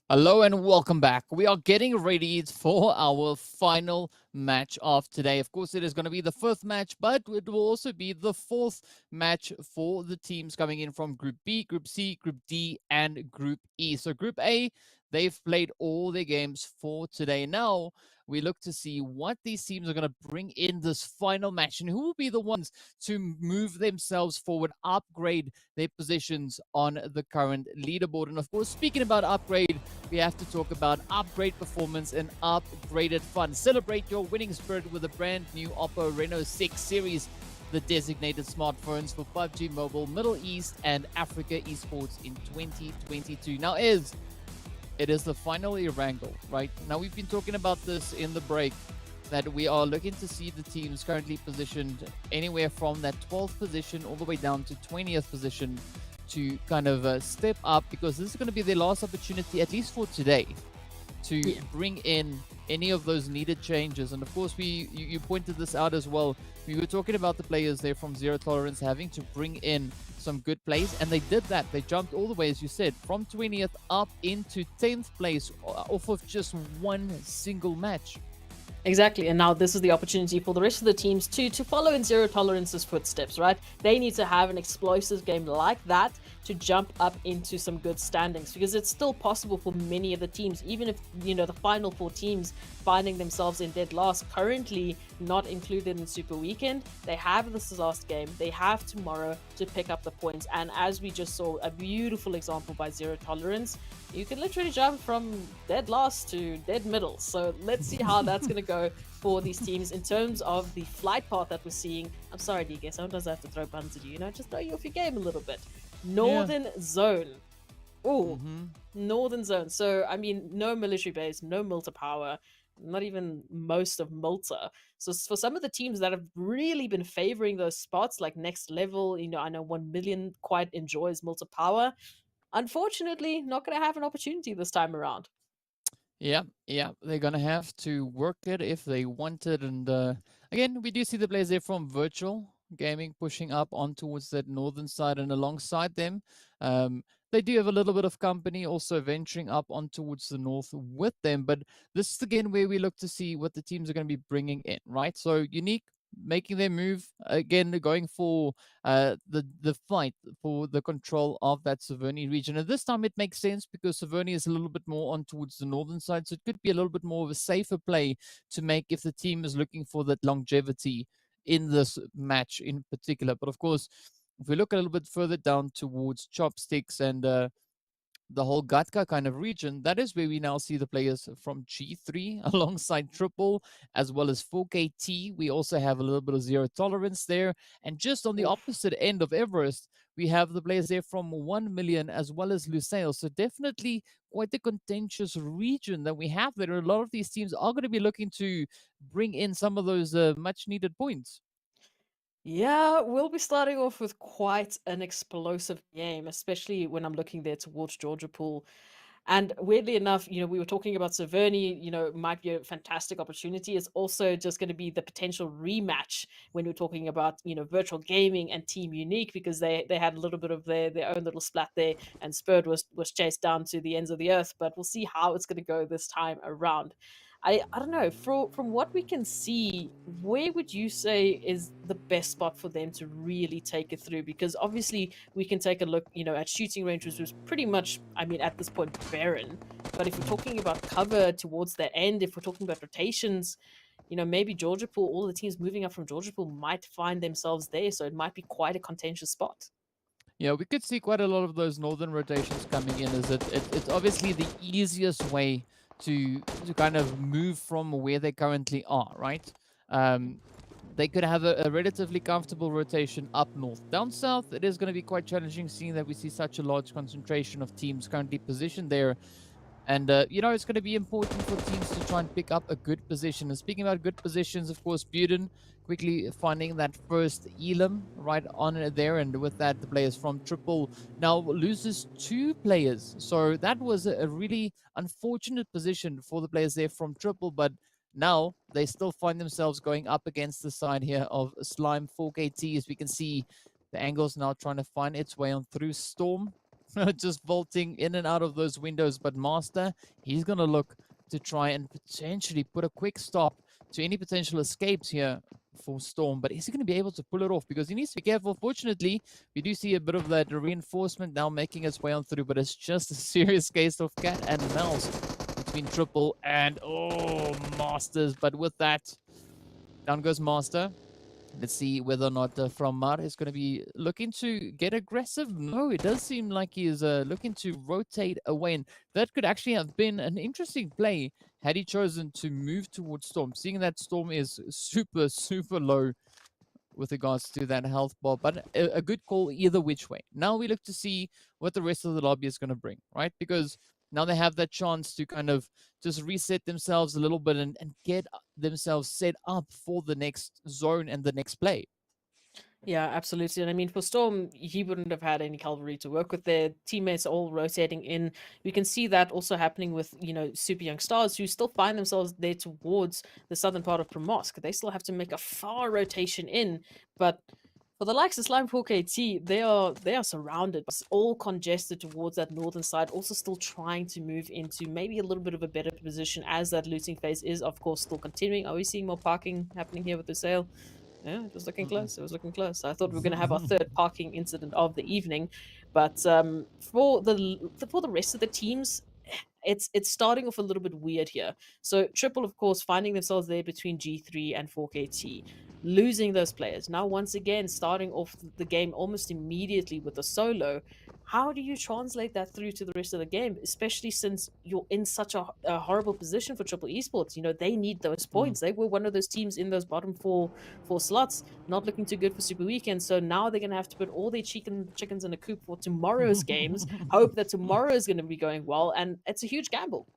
[SPEAKER 4] Hello and welcome back. We are getting ready for our final match of today. Of course, it is going to be the fifth match, but it will also be the fourth match for the teams coming in from Group B, Group C, Group D, and Group E. So Group A, they've played all their games for today. Now, we look to see what these teams are going to bring in this final match and who will be the ones to move themselves forward, upgrade their positions on the current leaderboard. And of course, speaking about upgrade, we have to talk about upgrade performance and upgraded fun. Celebrate your winning spirit with a brand new Oppo Reno 6 series, the designated smartphones for PUBG Mobile, Middle East, and Africa Esports in 2022. Now, it is the final Erangel, right? Now, we've been talking about this in the break, that we are looking to see the teams currently positioned anywhere from that 12th position all the way down to 20th position to kind of step up, because this is going to be their last opportunity, at least for today, to bring in any of those needed changes. And of course, you pointed this out as well. We were talking about the players there from Zero Tolerance having to bring in some good plays, and they did that. They jumped all the way, as you said, from 20th up into 10th place off of just one single match.
[SPEAKER 5] Exactly, and now this is the opportunity for the rest of the teams to follow in Zero Tolerance's footsteps, right? They need to have an explosive game like that to jump up into some good standings, because it's still possible for many of the teams, even if, you know, the final four teams finding themselves in dead last, currently not included in Super Weekend. They have this last game, they have tomorrow to pick up the points, and as we just saw, a beautiful example by Zero Tolerance, you can literally jump from dead last to dead middle. So let's see how that's going to go for these teams in terms of the flight path that we're seeing. I'm sorry, DK, sometimes I have to throw buttons at you, just throw you off your game a little bit. Northern Zone. Oh, Northern Zone. So, I mean, no military base, no Malta power, not even most of Malta. So for some of the teams that have really been favoring those spots, like Next Level, I know 1 million quite enjoys Malta power. Unfortunately, not going to have an opportunity this time around.
[SPEAKER 4] Yeah, they're gonna have to work it if they want it. And again, we do see the players there from Virtual Gaming pushing up on towards that northern side, and alongside them, they do have a little bit of company also venturing up on towards the north with them. But this is again where we look to see what the teams are going to be bringing in, right? So Unique making their move again, going for the fight for the control of that Severny region. And this time it makes sense because Severny is a little bit more on towards the northern side, so it could be a little bit more of a safer play to make if the team is looking for that longevity in this match in particular. But of course, if we look a little bit further down towards Chopsticks and the whole Gatka kind of region, that is where we now see the players from G3 alongside Triple, as well as 4KT. We also have a little bit of Zero Tolerance there. And just on the opposite end of Everest, we have the players there from 1 million as well as Lusail. So definitely quite a contentious region that we have there. A lot of these teams are going to be looking to bring in some of those much needed points.
[SPEAKER 5] Yeah, we'll be starting off with quite an explosive game, especially when I'm looking there towards Georgia Pool. And weirdly enough, we were talking about Severny, might be a fantastic opportunity. It's also just going to be the potential rematch when we're talking about, virtual gaming and Team Unique, because they had a little bit of their own little splat there, and Spurred was chased down to the ends of the earth. But we'll see how it's going to go this time around. I don't know. From what we can see, where would you say is the best spot for them to really take it through? Because obviously we can take a look, at shooting range, which was pretty much, at this point, barren. But if we're talking about cover towards the end, if we're talking about rotations, maybe Georgia Pool, all the teams moving up from Georgia Pool might find themselves there. So it might be quite a contentious spot.
[SPEAKER 4] Yeah, we could see quite a lot of those northern rotations coming in. It's obviously the easiest way to kind of move from where they currently are, right? They could have a relatively comfortable rotation up north. Down south, it is going to be quite challenging, seeing that we see such a large concentration of teams currently positioned there. And, it's going to be important for teams to try and pick up a good position. And speaking about good positions, of course, Buden quickly finding that first Elam right on there. And with that, the players from Triple now loses 2 players. So that was a really unfortunate position for the players there from Triple. But now they still find themselves going up against the side here of Slime 4KT. As we can see, the Angle's now trying to find its way on through Storm. just vaulting in and out of those windows. But Master, he's going to look to try and potentially put a quick stop to any potential escapes here for Storm. But is he going to be able to pull it off? Because he needs to be careful. Fortunately, we do see a bit of that reinforcement now making its way on through, but it's just a serious case of cat and mouse between Triple and, Masters. But with that, down goes Master. Let's see whether or not From Mar is going to be looking to get aggressive. No, it does seem like he is looking to rotate away. And that could actually have been an interesting play had he chosen to move towards Storm. Seeing that Storm is super, super low with regards to that health bar. But a good call either which way. Now we look to see what the rest of the lobby is going to bring, right? Because now they have that chance to kind of just reset themselves a little bit and get themselves set up for the next zone and the next play.
[SPEAKER 5] Yeah, absolutely. And I mean, for Storm, he wouldn't have had any cavalry to work with. Their teammates all rotating in. We can see that also happening with, Super Young Stars, who still find themselves there towards the southern part of Promosk. They still have to make a far rotation in. But for the likes of Slime 4KT, they are surrounded. It's all congested towards that northern side, also still trying to move into maybe a little bit of a better position as that looting phase is, of course, still continuing. Are we seeing more parking happening here with Lusail? Yeah, it was looking close. It was looking close. I thought we were going to have our third parking incident of the evening, but for the rest of the teams, it's starting off a little bit weird here. So Triple, of course, finding themselves there between G3 and 4KT, losing those players. Now, once again, starting off the game almost immediately with a solo. How do you translate that through to the rest of the game, especially since you're in such a horrible position for Triple Esports? They need those points. They were one of those teams in those bottom four slots, not looking too good for Super Weekend. So now they're going to have to put all their chickens in a coop for tomorrow's games, hope that tomorrow is going to be going well, and it's a huge gamble.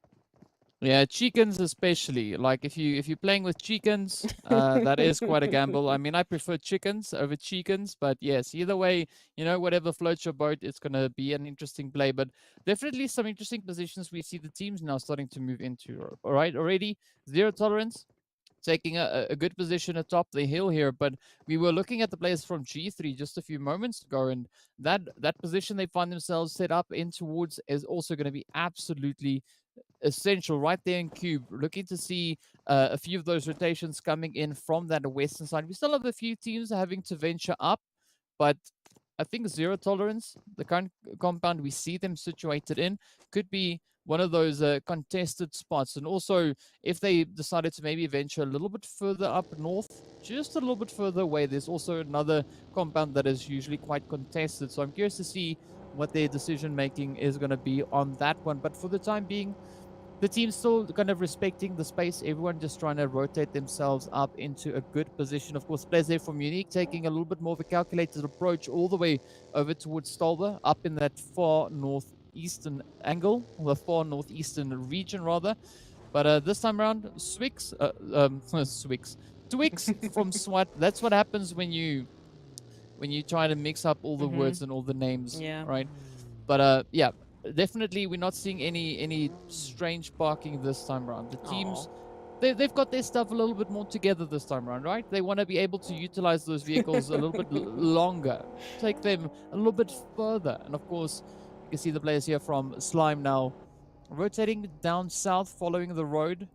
[SPEAKER 4] Yeah, chickens especially. Like if you're playing with chickens, that is quite a gamble. I mean, I prefer chickens over chickens, but yes, either way, whatever floats your boat, it's gonna be an interesting play. But definitely some interesting positions we see the teams now starting to move into. All right, already zero tolerance, taking a good position atop the hill here. But we were looking at the players from G3 just a few moments ago, and that position they find themselves set up in towards is also going to be absolutely essential right there in Cube. Looking to see a few of those rotations coming in from that western side. We still have a few teams having to venture up, but I think zero tolerance, the current compound we see them situated in, could be one of those contested spots. And also, if they decided to maybe venture a little bit further up north, just a little bit further away, there's also another compound that is usually quite contested. So I'm curious to see what their decision making is going to be on that one. But for the time being, the team's still kind of respecting the space. Everyone just trying to rotate themselves up into a good position. Of course, players there from Unique taking a little bit more of a calculated approach all the way over towards Stolber, up in that far northeastern angle, or the far northeastern region rather. But this time around, Twix from SWAT. That's what happens when you try to mix up all the words and all the names, right? But yeah, definitely we're not seeing any strange parking this time around. The teams, they've got their stuff a little bit more together this time around, right? They want to be able to utilize those vehicles a little bit longer, take them a little bit further. And of course, you can see the players here from Slime now rotating down south, following the road.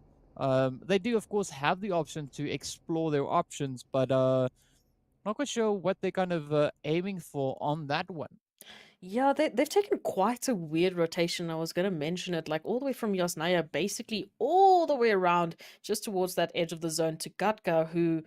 [SPEAKER 4] They do, of course, have the option to explore their options, but not quite sure what they're kind of aiming for on that one.
[SPEAKER 5] Yeah, they've taken quite a weird rotation. I was going to mention it, like all the way from Yasnaya, basically all the way around just towards that edge of the zone to Gatka, who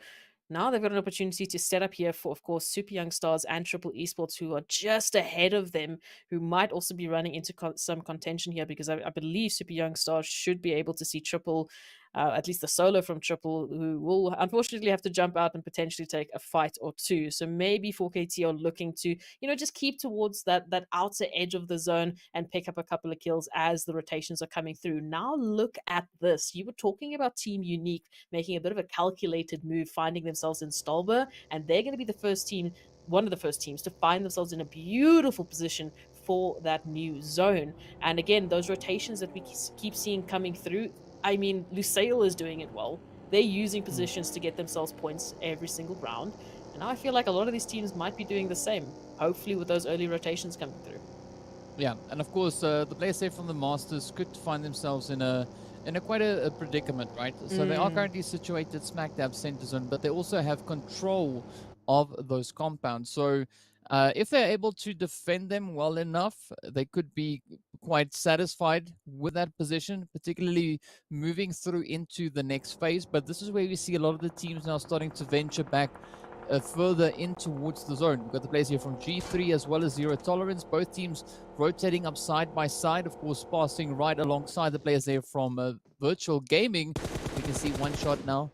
[SPEAKER 5] now they've got an opportunity to set up here for, of course, Super Young Stars and Triple Esports, who are just ahead of them, who might also be running into some contention here, because I believe Super Young Stars should be able to see Triple, at least the solo from Triple, who will unfortunately have to jump out and potentially take a fight or two. So maybe 4KT are looking to, just keep towards that outer edge of the zone and pick up a couple of kills as the rotations are coming through. Now look at this. You were talking about Team Unique making a bit of a calculated move, finding themselves in Stolber, and they're going to be the first team, one of the first teams to find themselves in a beautiful position for that new zone. And again, those rotations that we keep seeing coming through, I mean, Lusail is doing it well. They're using positions to get themselves points every single round. And now I feel like a lot of these teams might be doing the same, hopefully with those early rotations coming through.
[SPEAKER 4] Yeah, and of course, the players there from the Masters could find themselves in a quite a predicament, right? So they are currently situated smack dab center zone, but they also have control of those compounds. So if they're able to defend them well enough, they could be quite satisfied with that position, particularly moving through into the next phase. But this is where we see a lot of the teams now starting to venture back further in towards the zone. We've got the players here from G3 as well as Zero Tolerance. Both teams rotating up side by side, of course, passing right alongside the players there from Virtual Gaming. We can see one shot now.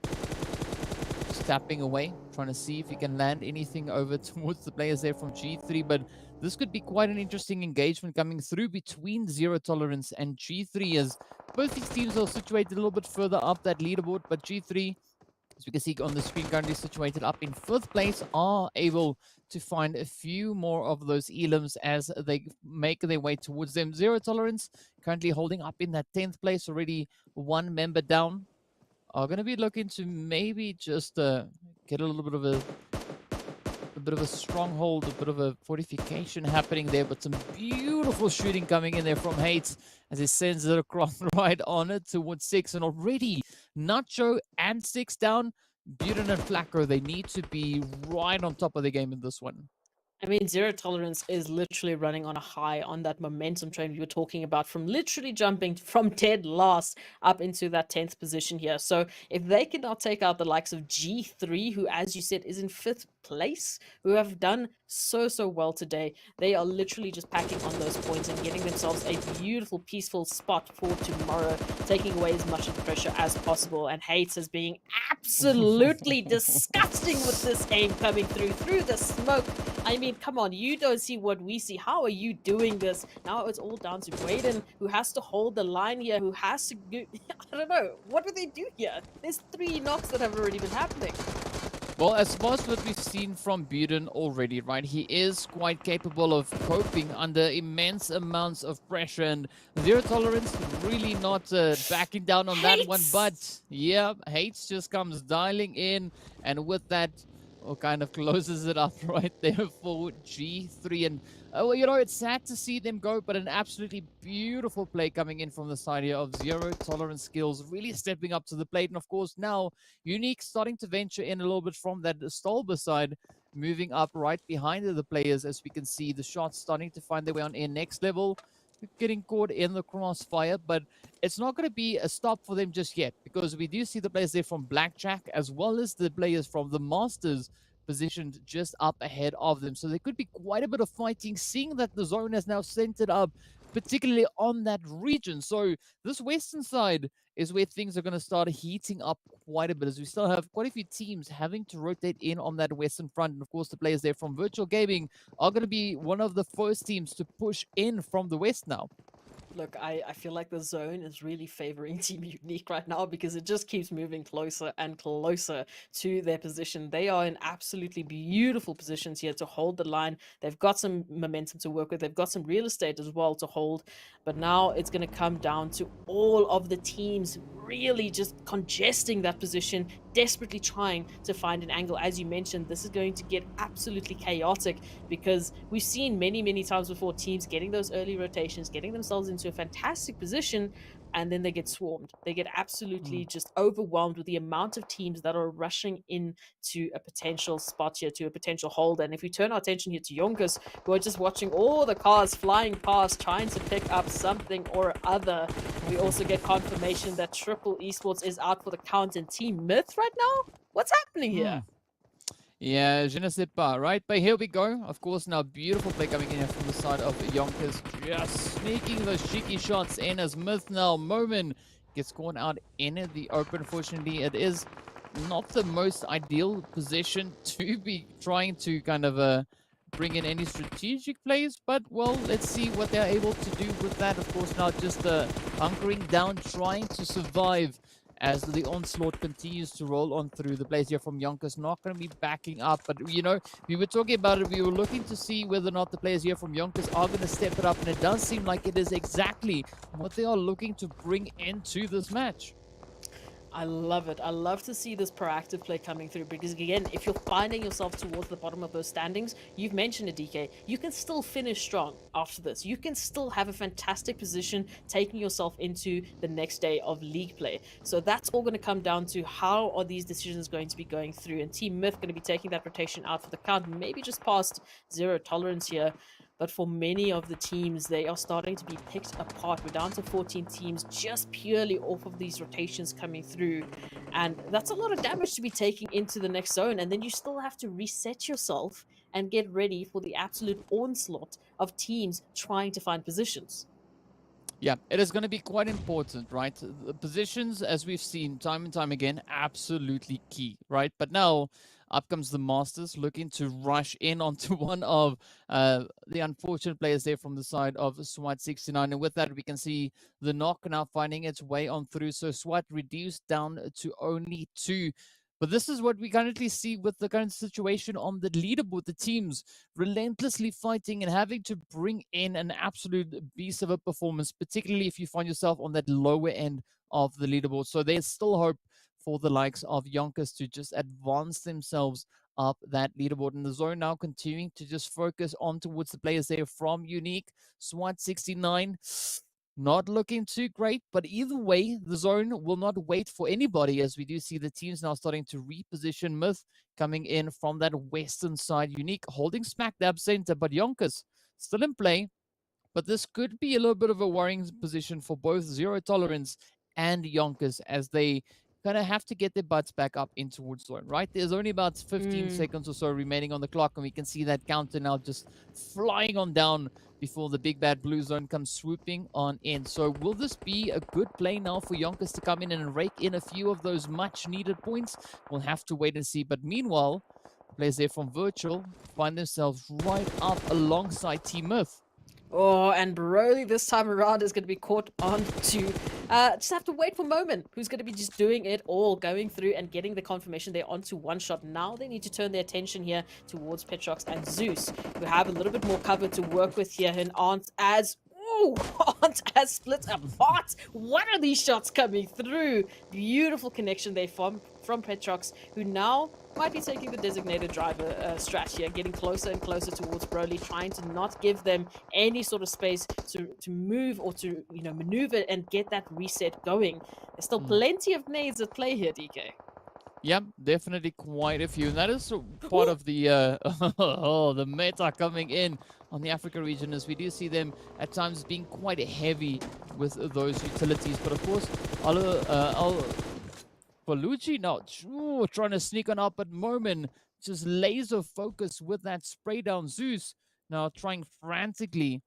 [SPEAKER 4] Just tapping away, trying to see if he can land anything over towards the players there from G3. But this could be quite an interesting engagement coming through between Zero Tolerance and G3, as both these teams are situated a little bit further up that leaderboard. But G3, as we can see on the screen, currently situated up in 5th place, are able to find a few more of those elims as they make their way towards them. Zero Tolerance currently holding up in that 10th place, already one member down. Are going to be looking to maybe just get a little bit of a stronghold, a bit of a fortification happening there, but some beautiful shooting coming in there from Hates as he sends it across right on it towards 6. And already Nacho and 6 down. Buren and Flacco, they need to be right on top of the game in this one.
[SPEAKER 5] I mean, Zero Tolerance is literally running on a high on that momentum train we were talking about, from literally jumping from dead last up into that 10th position here. So if they cannot take out the likes of G3, who, as you said, is in 5th place, who have done so well today, they are literally just packing on those points and getting themselves a beautiful, peaceful spot for tomorrow, taking away as much of the pressure as possible. And Hates as being absolutely disgusting with this aim coming through the smoke. I mean, come on, you don't see what we see. How are you doing this? Now it's all down to Braden, who has to hold the line here, who has to go, I don't know, what do they do here? There's 3 knocks that have already been happening.
[SPEAKER 4] Well, as far as what we've seen from Buren already, right, he is quite capable of coping under immense amounts of pressure, and Zero Tolerance really not backing down on that one. But yeah, Hates just comes dialing in, and with that, kind of closes it up right there for G3. And well, you know, it's sad to see them go, but an absolutely beautiful play coming in from the side here of Zero Tolerance skills, really stepping up to the plate. And of course now Unique starting to venture in a little bit from that Stolber side, moving up right behind the players, as we can see the shots starting to find their way on in. Next level getting caught in the crossfire, but it's not going to be a stop for them just yet, because we do see the players there from Blackjack as well as the players from the Masters positioned just up ahead of them. So there could be quite a bit of fighting, seeing that the zone has now centered up particularly on that region. So this western side is where things are going to start heating up quite a bit, as we still have quite a few teams having to rotate in on that western front. And of course, the players there from Virtual Gaming are going to be one of the first teams to push in from the west now.
[SPEAKER 5] Look, I feel like the zone is really favoring Team Unique right now, because it just keeps moving closer and closer to their position. They are in absolutely beautiful positions here to hold the line. They've got some momentum to work with. They've got some real estate as well to hold. But now it's going to come down to all of the teams really just congesting that position, desperately trying to find an angle. As you mentioned, this is going to get absolutely chaotic, because we've seen many times before teams getting those early rotations, getting themselves into a fantastic position, and then they get swarmed. They get absolutely just overwhelmed with the amount of teams that are rushing into a potential spot here, to a potential hold. And if we turn our attention here to YONKOUS, who are just watching all the cars flying past, trying to pick up something or other, we also get confirmation that Triple Esports is out for the count in Team Myth right now. What's happening here?
[SPEAKER 4] Yeah, je ne sais pas, right? But here we go. Of course, now beautiful play coming in here from the side of YONKOUS, just sneaking those cheeky shots in, as Myth now Moment gets caught out in the open. Fortunately, it is not the most ideal position to be trying to kind of bring in any strategic plays, but well, let's see what they're able to do with that. Of course, now just hunkering down, trying to survive as the onslaught continues to roll on through. The players here from YONKOUS not going to be backing up, but you know, we were talking about it, we were looking to see whether or not the players here from YONKOUS are going to step it up, and it does seem like it is exactly what they are looking to bring into this match.
[SPEAKER 5] I love it. I love to see this proactive play coming through because, again, if you're finding yourself towards the bottom of those standings, you've mentioned it, DK, you can still finish strong after this. You can still have a fantastic position taking yourself into the next day of league play. So that's all going to come down to how are these decisions going to be going through. And Team Myth going to be taking that rotation out for the count, maybe just past 0 tolerance here. But for many of the teams, they are starting to be picked apart. We're down to 14 teams just purely off of these rotations coming through. And that's a lot of damage to be taking into the next zone. And then you still have to reset yourself and get ready for the absolute onslaught of teams trying to find positions.
[SPEAKER 4] Yeah, it is going to be quite important, right? The positions, as we've seen time and time again, absolutely key, right? But now, up comes the Masters, looking to rush in onto one of the unfortunate players there from the side of SWAT 69. And with that, we can see the knock now finding its way on through. So SWAT reduced down to only 2. But this is what we currently see with the current situation on the leaderboard. The teams relentlessly fighting and having to bring in an absolute beast of a performance, particularly if you find yourself on that lower end of the leaderboard. So there's still hope for the likes of YONKOUS to just advance themselves up that leaderboard. And the zone now continuing to just focus on towards the players there from Unique. SWAT 69. Not looking too great, but either way, the zone will not wait for anybody, as we do see the teams now starting to reposition. Myth coming in from that western side. Unique holding smack dab center, but YONKOUS still in play. But this could be a little bit of a worrying position for both Zero Tolerance and YONKOUS, as they kind of have to get their butts back up in towards zone, right? There's only about 15 seconds or so remaining on the clock, and we can see that counter now just flying on down before the big bad blue zone comes swooping on in. So will this be a good play now for YONKOUS to come in and rake in a few of those much needed points? We'll have to wait and see. But meanwhile, players there from Virtual find themselves right up alongside Team Myth.
[SPEAKER 5] Oh, and Broly this time around is going to be caught on to just have to wait for Moment, who's going to be just doing it all, going through and getting the confirmation they're onto one shot. Now they need to turn their attention here towards Petrox and Zeus, who have a little bit more cover to work with here, and aren't as split apart. What are these shots coming through? Beautiful connection there from Petrox, who now might be taking the designated driver strat here, getting closer and closer towards Broly, trying to not give them any sort of space to move or to maneuver and get that reset going. There's still plenty of nades at play here, DK.
[SPEAKER 4] Yep, definitely quite a few. And that is part of the the meta coming in on the Africa region, as we do see them at times being quite heavy with those utilities. But of course, Falucci now trying to sneak on up, but Moment just laser focus with that spray down. Zeus now trying frantically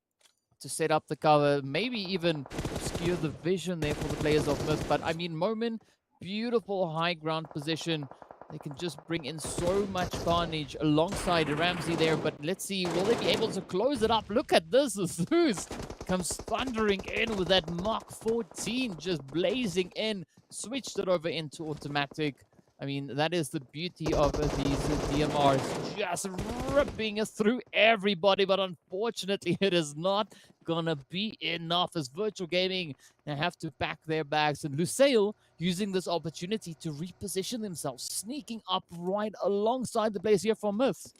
[SPEAKER 4] to set up the cover, maybe even obscure the vision there for the players of Myth. But I mean, Moment, beautiful high ground position. They can just bring in so much carnage alongside Ramsey there. But let's see, will they be able to close it up? Look at this. Zeus comes thundering in with that Mach 14 just blazing in. Switched it over into automatic. I mean, that is the beauty of these DMRs, just ripping us through everybody. But unfortunately, it is not gonna be enough, as Virtual Gaming now have to pack their bags. And Lusail using this opportunity to reposition themselves, sneaking up right alongside the players here from Myth.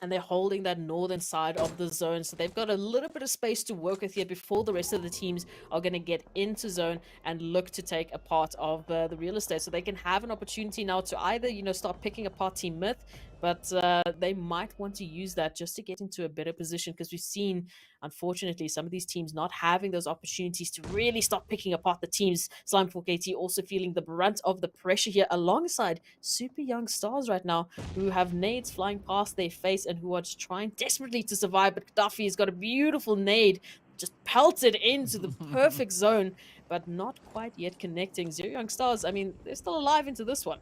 [SPEAKER 5] And they're holding that northern side of the zone, so they've got a little bit of space to work with here before the rest of the teams are going to get into zone and look to take a part of the real estate. So they can have an opportunity now to either start picking apart Team Myth, but they might want to use that just to get into a better position, because we've seen, unfortunately, some of these teams not having those opportunities to really start picking apart the teams. Slime4KT also feeling the brunt of the pressure here alongside super young stars right now, who have nades flying past their face and who are just trying desperately to survive. But Gaddafi has got a beautiful nade just pelted into the perfect zone, but not quite yet connecting. Zero young stars, I mean, they're still alive into this one.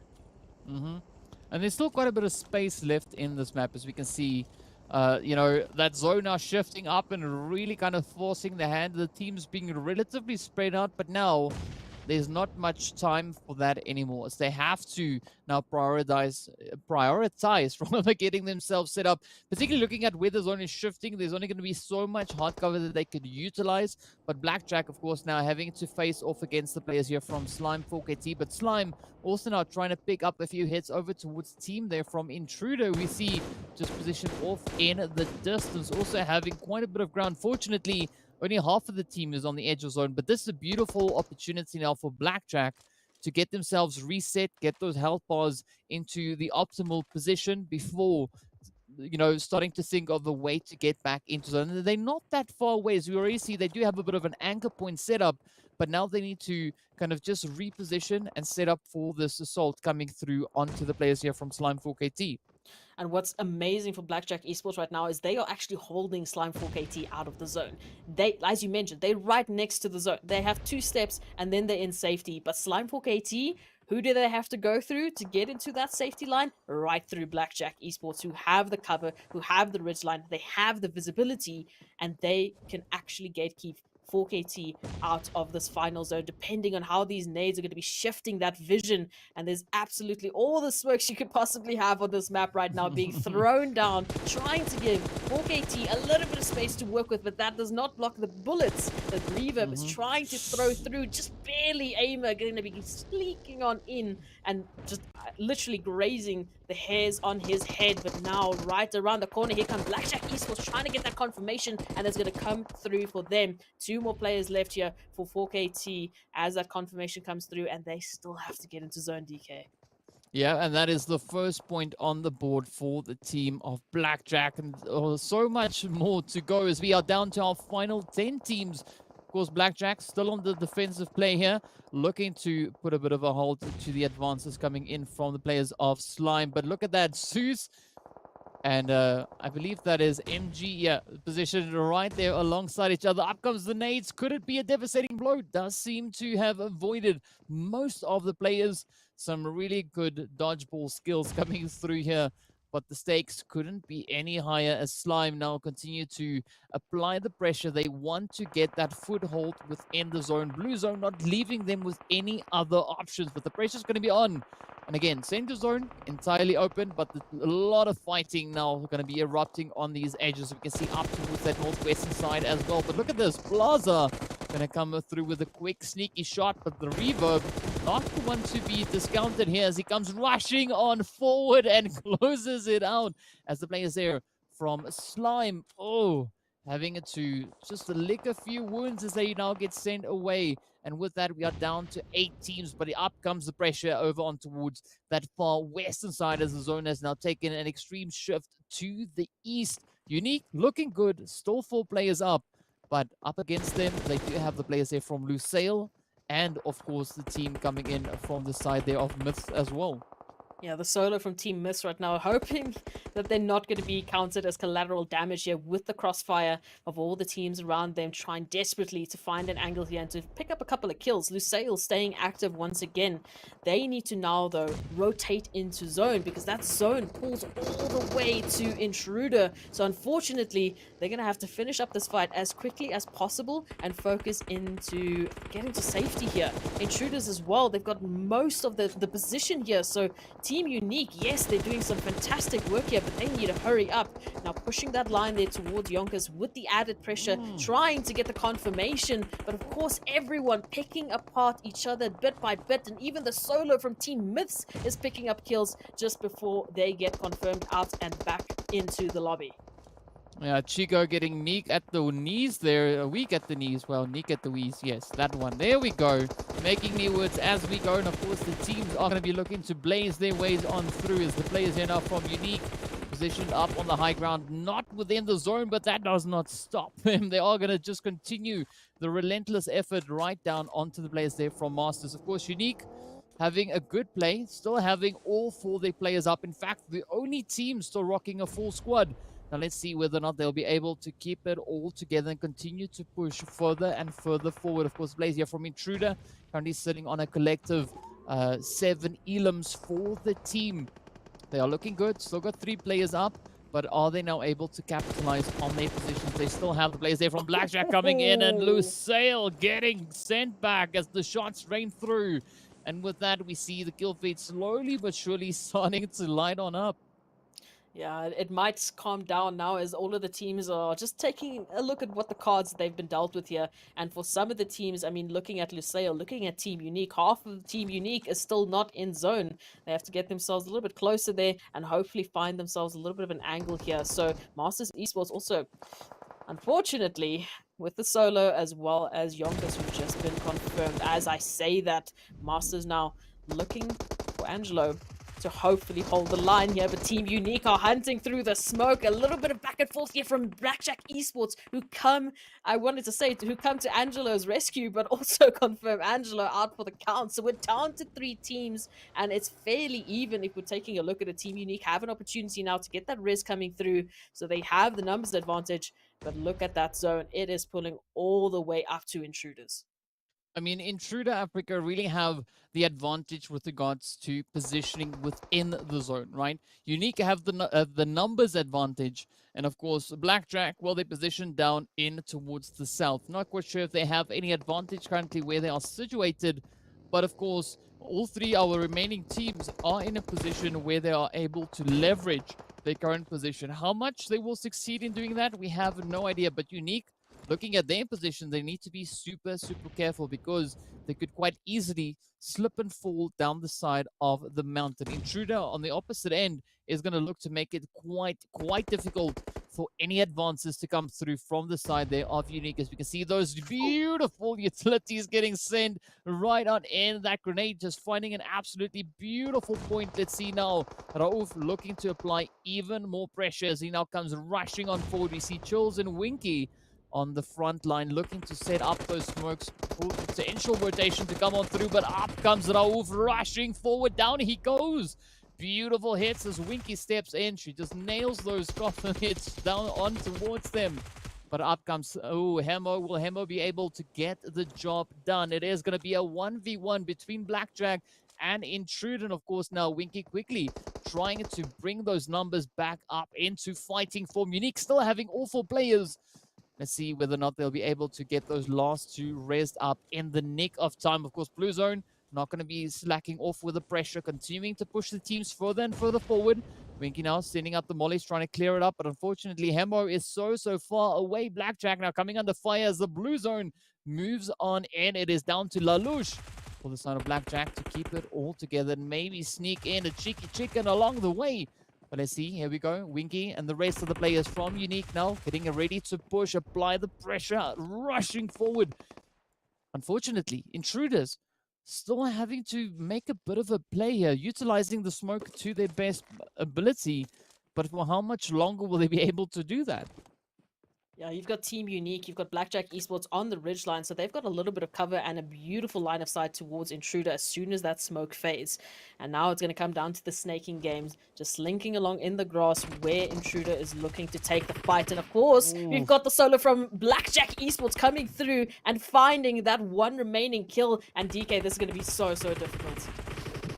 [SPEAKER 4] And there's still quite a bit of space left in this map, as we can see. That zone now shifting up and really kind of forcing the hand of the teams being relatively spread out. But now there's not much time for that anymore. So they have to now prioritize from getting themselves set up, particularly looking at where the zone is shifting. There's only going to be so much hard cover that they could utilize. But Blackjack, of course, now having to face off against the players here from Slime 4KT. But Slime also now trying to pick up a few hits over towards the team there from Intruder. We see just positioned off in the distance, also having quite a bit of ground. Fortunately, only half of the team is on the edge of zone, but this is a beautiful opportunity now for Blackjack to get themselves reset, get those health bars into the optimal position before, you know, starting to think of a way to get back into zone. They're not that far away. As we already see, they do have a bit of an anchor point set up, but now they need to kind of just reposition and set up for this assault coming through onto the players here from Slime 4KT.
[SPEAKER 5] And what's amazing for Blackjack Esports right now is they are actually holding Slime 4KT out of the zone. They, as you mentioned, they're right next to the zone. They have 2 steps and then they're in safety. But Slime 4KT, who do they have to go through to get into that safety line? Right through Blackjack Esports, who have the cover, who have the ridge line, they have the visibility, and they can actually gatekeep 4KT out of this final zone, depending on how these nades are going to be shifting that vision. And there's absolutely all the smokes you could possibly have on this map right now being thrown down, trying to give 4KT a little bit of space to work with, but that does not block the bullets that Reverb is trying to throw through. Just barely Aimer going to be sneaking on in and just literally grazing the hairs on his head. But now right around the corner, here comes Blackjack Esports trying to get that confirmation, and it's going to come through for them. 2 more players left here for 4KT as that confirmation comes through, and they still have to get into zone, DK.
[SPEAKER 4] Yeah, and that is the first point on the board for the team of Blackjack. And so much more to go as we are down to our final 10 teams. Of course, Blackjack still on the defensive play here, looking to put a bit of a hold to the advances coming in from the players of Slime. But look at that, Zeus. And I believe that is MG, yeah, positioned right there alongside each other. Up comes the nades. Could it be a devastating blow? Does seem to have avoided most of the players. Some really good dodgeball skills coming through here. But the stakes couldn't be any higher as Slime now continue to apply the pressure. They want to get that foothold within the zone. Blue zone not leaving them with any other options, but the pressure's going to be on. And again, center zone entirely open, but a lot of fighting now going to be erupting on these edges. We can see up towards that northwestern side as well. But look at this, Plaza going to come through with a quick sneaky shot, but the Reverb not the one to be discounted here as he comes rushing on forward and closes it out as the players there from Slime, having to just lick a few wounds as they now get sent away. And with that, we are down to 8 teams, but up comes the pressure over on towards that far western side as the zone has now taken an extreme shift to the east. Unique, looking good, still 4 players up, but up against them, they do have the players there from Lusail, and of course the team coming in from the side there of Myths as well.
[SPEAKER 5] Yeah, the solo from Team Myths right now, hoping that they're not going to be counted as collateral damage here with the crossfire of all the teams around them, trying desperately to find an angle here and to pick up a couple of kills. Lusail staying active once again. They need to now, though, rotate into zone because that zone pulls all the way to Intruder. So unfortunately, they're going to have to finish up this fight as quickly as possible and focus into getting to safety here. Intruders as well, they've got most of the position here, so Team Unique, yes, they're doing some fantastic work here, but they need to hurry up. Now pushing that line there towards YONKOUS with the added pressure, trying to get the confirmation, but of course everyone picking apart each other bit by bit, and even the solo from Team Myths is picking up kills just before they get confirmed out and back into the lobby.
[SPEAKER 4] Yeah, Chico getting Neek at the knees there. Weak at the knees. Well, Neek at the knees. Yes, that one. There we go. Making new words as we go. And of course, the teams are going to be looking to blaze their ways on through as the players here now from Unique positioned up on the high ground. Not within the zone, but that does not stop them. They are going to just continue the relentless effort right down onto the players there from Masters. Of course, Unique having a good play. Still having all 4 their players up. In fact, the only team still rocking a full squad. Now let's see whether or not they'll be able to keep it all together and continue to push further and further forward. Of course, Blaze here from Intruder, currently sitting on a collective 7 elims for the team. They are looking good. Still got 3 players up. but are they now able to capitalize on their positions? They still have the players there from Blackjack coming in, and Lusail getting sent back as the shots rain through. And with that, we see the kill feed slowly but surely starting to light on up.
[SPEAKER 5] Yeah, it might calm down now as all of the teams are just taking a look at what the cards they've been dealt with here. And for some of the teams, I mean, looking at Lusail, looking at Team Unique, half of Team Unique is still not in zone. They have to get themselves a little bit closer there and hopefully find themselves a little bit of an angle here. So Masters Esports also, unfortunately, with the solo as well as YONKOUS, who've just been confirmed. As I say that, Masters now looking for Angelo to hopefully hold the line here, but Team Unique are hunting through the smoke. A little bit of back and forth here from Blackjack Esports, who come to Angelo's rescue, but also confirm Angelo out for the count. So we're down to 3 teams, and it's fairly even if we're taking a look at a Team Unique have an opportunity now to get that res coming through, so they have the numbers advantage. But look at that zone. It is pulling all the way up to Intruders.
[SPEAKER 4] I mean, Intruder Africa really have the advantage with regards to positioning within the zone, right? Unique have the numbers advantage, and of course, Blackjack, well, they position down in towards the south. Not quite sure if they have any advantage currently where they are situated, but of course, all 3 our remaining teams are in a position where they are able to leverage their current position. How much they will succeed in doing that, we have no idea, but Unique, looking at their position, they need to be super careful because they could quite easily slip and fall down the side of the mountain. Intruder on the opposite end is going to look to make it quite difficult for any advances to come through from the side there of Unique. As we can see, those beautiful utilities getting sent right on in. That grenade just finding an absolutely beautiful point. Let's see now, Rauf looking to apply even more pressure as he now comes rushing on forward. We see Chills and Winky on the front line, looking to set up those smokes for potential rotation to come on through, but up comes Rauf, rushing forward, down he goes. Beautiful hits as Winky steps in. She just nails those coffin hits down on towards them. But up comes, Hemo. Will Hemo be able to get the job done? It is going to be a 1v1 between Blackjack and Intruder. And of course, now Winky quickly trying to bring those numbers back up into fighting form. Unique still having all 4 players. Let's see whether or not they'll be able to get those last 2 raised up in the nick of time. Of course, Blue Zone not going to be slacking off with the pressure, continuing to push the teams further and further forward. Winky now sending up the mollies, trying to clear it up, but unfortunately, Hemo is so far away. Blackjack now coming under fire as the Blue Zone moves on in. It is down to Lalouche for the side of Blackjack to keep it all together and maybe sneak in a cheeky chicken along the way. But let's see, here we go. Winky and the rest of the players from Unique now getting ready to push, apply the pressure, rushing forward. Unfortunately, Intruders still having to make a bit of a play here, utilizing the smoke to their best ability. But for how much longer will they be able to do that?
[SPEAKER 5] Yeah, you've got Team Unique, you've got Blackjack Esports on the ridgeline, so they've got a little bit of cover and a beautiful line of sight towards Intruder as soon as that smoke fades. And now it's going to come down to the snaking games, just slinking along in the grass where Intruder is looking to take the fight. And of course, we've got the solo from Blackjack Esports coming through and finding that one remaining kill. And DK, this is going to be so difficult.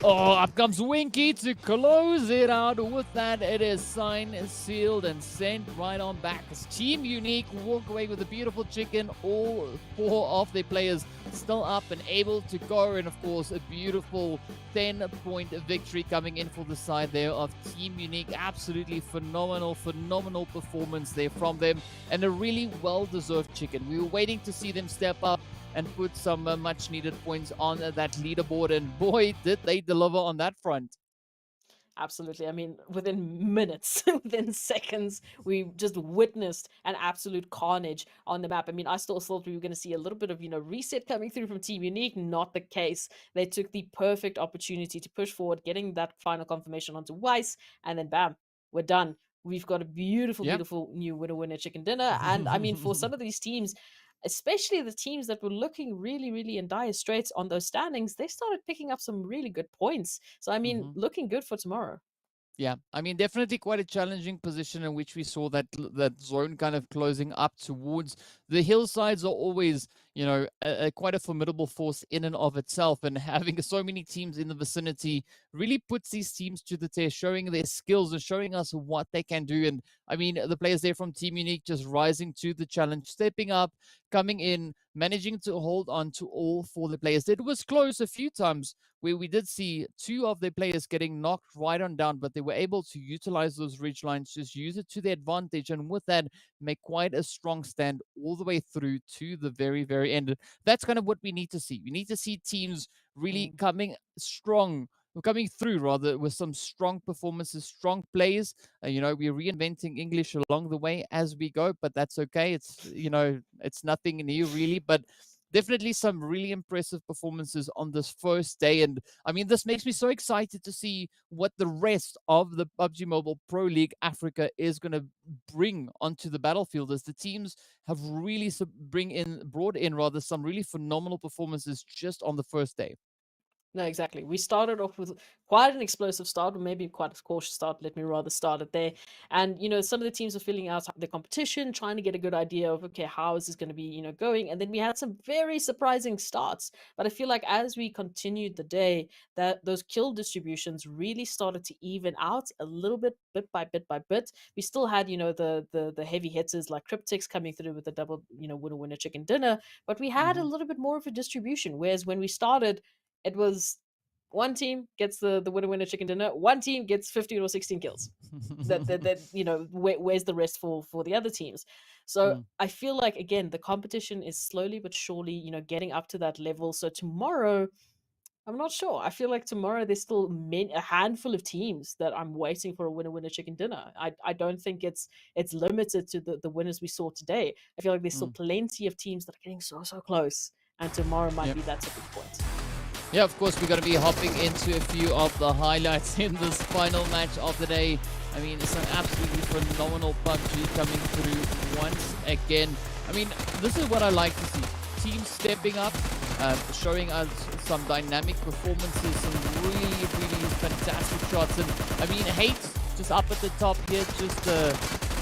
[SPEAKER 4] Oh, up comes Winky to close it out. With that, it is signed, sealed, and sent right on back. As Team Unique walk away with a beautiful chicken. All 4 of their players still up and able to go. And of course, a beautiful 10-point victory coming in for the side there of Team Unique. Absolutely phenomenal performance there from them. And a really well-deserved chicken. We were waiting to see them step up and put some much needed points on that leaderboard, and boy, did they deliver on that front.
[SPEAKER 5] Absolutely. I mean, within minutes, within seconds, we just witnessed an absolute carnage on the map. I mean, I still thought we were going to see a little bit of, reset coming through from Team Unique. Not the case. They took the perfect opportunity to push forward, getting that final confirmation onto Weiss, and then bam, we're done. We've got a beautiful new winner chicken dinner. And I mean, for some of these teams, especially the teams that were looking really in dire straits on those standings, they started picking up some really good points. So, I mean, looking good for tomorrow.
[SPEAKER 4] Yeah, I mean, definitely quite a challenging position in which we saw that zone kind of closing up towards the hillsides are always, quite a formidable force in and of itself. And having so many teams in the vicinity really puts these teams to the test, showing their skills and showing us what they can do. And I mean, the players there from Team Unique just rising to the challenge, stepping up, coming in, managing to hold on to all four of the players. It was close a few times where we did see two of their players getting knocked right on down, but they were able to utilize those ridge lines, just use it to their advantage, and with that, make quite a strong stand all the way through to the very, very end. That's kind of what we need to see. We need to see teams really coming strong, coming through rather, with some strong performances, strong plays. We're reinventing English along the way as we go, but that's okay. It's nothing new really, but definitely some really impressive performances on this first day. And I mean, this makes me so excited to see what the rest of the PUBG Mobile Pro League Africa is going to bring onto the battlefield, as the teams have really brought in rather some really phenomenal performances just on the first day.
[SPEAKER 5] No, exactly. We started off with quite an explosive start, or maybe quite a cautious start. Let me rather start it there. And, some of the teams are filling out the competition, trying to get a good idea of, okay, how is this going to be, going? And then we had some very surprising starts. But I feel like as we continued the day, that those kill distributions really started to even out a little bit by bit by bit. We still had, the heavy hitters like Cryptics coming through with the double, winner chicken dinner. But we had a little bit more of a distribution. Whereas when we started, it was one team gets the winner chicken dinner, one team gets 15 or 16 kills. Where's the rest for the other teams? So I feel like, again, the competition is slowly but surely, getting up to that level. So tomorrow, I'm not sure. I feel like tomorrow there's still a handful of teams that I'm waiting for a winner chicken dinner. I don't think it's limited to the winners we saw today. I feel like there's still plenty of teams that are getting so close, and tomorrow might be that tipping point.
[SPEAKER 4] Yeah, of course, we're going to be hopping into a few of the highlights in this final match of the day. I mean, it's an absolutely phenomenal PUBG coming through once again. I mean, this is what I like to see. Teams stepping up, showing us some dynamic performances, some really, really fantastic shots. And I mean, Hate just up at the top here, just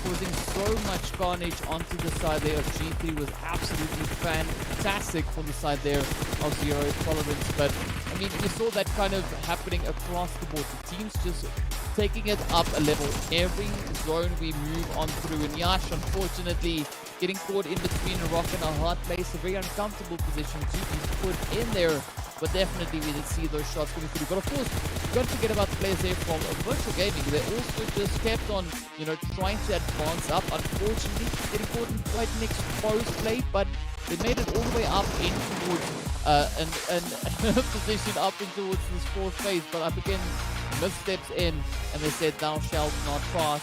[SPEAKER 4] causing so much carnage onto the side there of G3 was absolutely fantastic from the side there of Zero Tolerance. But I mean, we saw that kind of happening across the board. The teams just taking it up a level. Every zone we move on through. And Yash, unfortunately, getting caught in between a rock and a hard place, a very uncomfortable position to be put in there. But definitely we did see those shots coming through. But of course, don't forget about the players there from Virtual Gaming. They also just kept on, trying to advance up. Unfortunately, getting caught in quite an exposed play, but they made it all the way up in towards and position up in towards this fourth phase. But up again, missteps in, and they said, "Thou shalt not pass."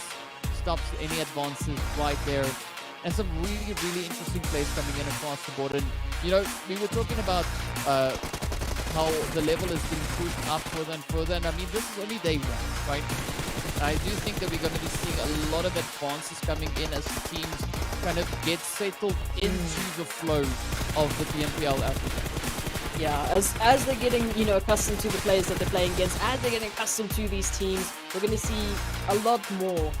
[SPEAKER 4] Stops any advances right there. And some really, really interesting plays coming in across the board. And, we were talking about how the level has been pushed up further and further. And I mean, this is only day one, right? I do think that we're going to be seeing a lot of advances coming in as the teams kind of get settled into the flow of the PMPL Africa.
[SPEAKER 5] Yeah, as they're getting, accustomed to the players that they're playing against, as they're getting accustomed to these teams, we're going to see a lot more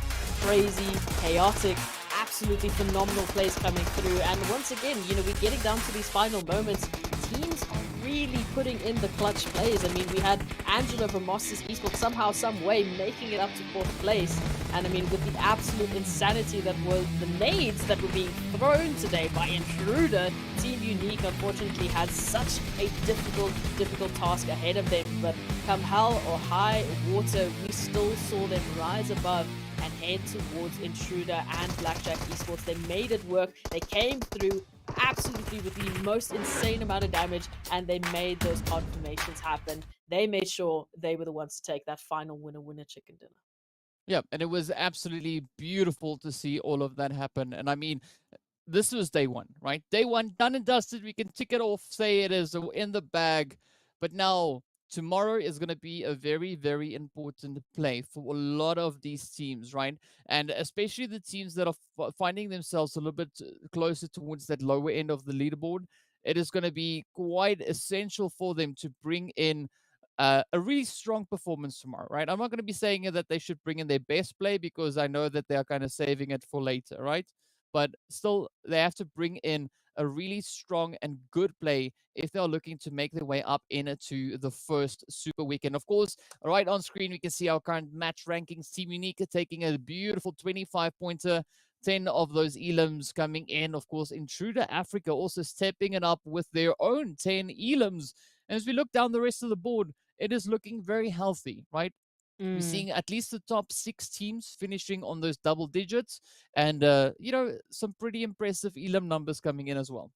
[SPEAKER 5] crazy, chaotic, absolutely phenomenal plays coming through. And once again, we're getting down to these final moments. Teams are really putting in the clutch plays. I mean, we had Angela from RTG Esports somehow, some way making it up to fourth place. And I mean, with the absolute insanity that was the nades that were being thrown today by Intruder, Team Unique unfortunately had such a difficult task ahead of them. But come hell or high water, we still saw them rise above and head towards Intruder and Blackjack Esports. They made it work. They came through absolutely with the most insane amount of damage, and they made those confirmations happen. They made sure they were the ones to take that final winner chicken dinner.
[SPEAKER 4] Yeah, and it was absolutely beautiful to see all of that happen. And I mean, this was day one, right? Day one, done and dusted. We can tick it off, say it is in the bag. But now, tomorrow is going to be a very, very important play for a lot of these teams, right? And especially the teams that are finding themselves a little bit closer towards that lower end of the leaderboard. It is going to be quite essential for them to bring in a really strong performance tomorrow, right? I'm not going to be saying that they should bring in their best play because I know that they are kind of saving it for later, right? But still, they have to bring in a really strong and good play if they are looking to make their way up into the first Super Weekend. Of course, right on screen, we can see our current match rankings. Team Unique taking a beautiful 25-pointer. 10 of those elims coming in. Of course, Intruder Africa also stepping it up with their own 10 elims. And as we look down the rest of the board, it is looking very healthy, right? We're seeing at least the top 6 teams finishing on those double digits, and some pretty impressive elim numbers coming in as well.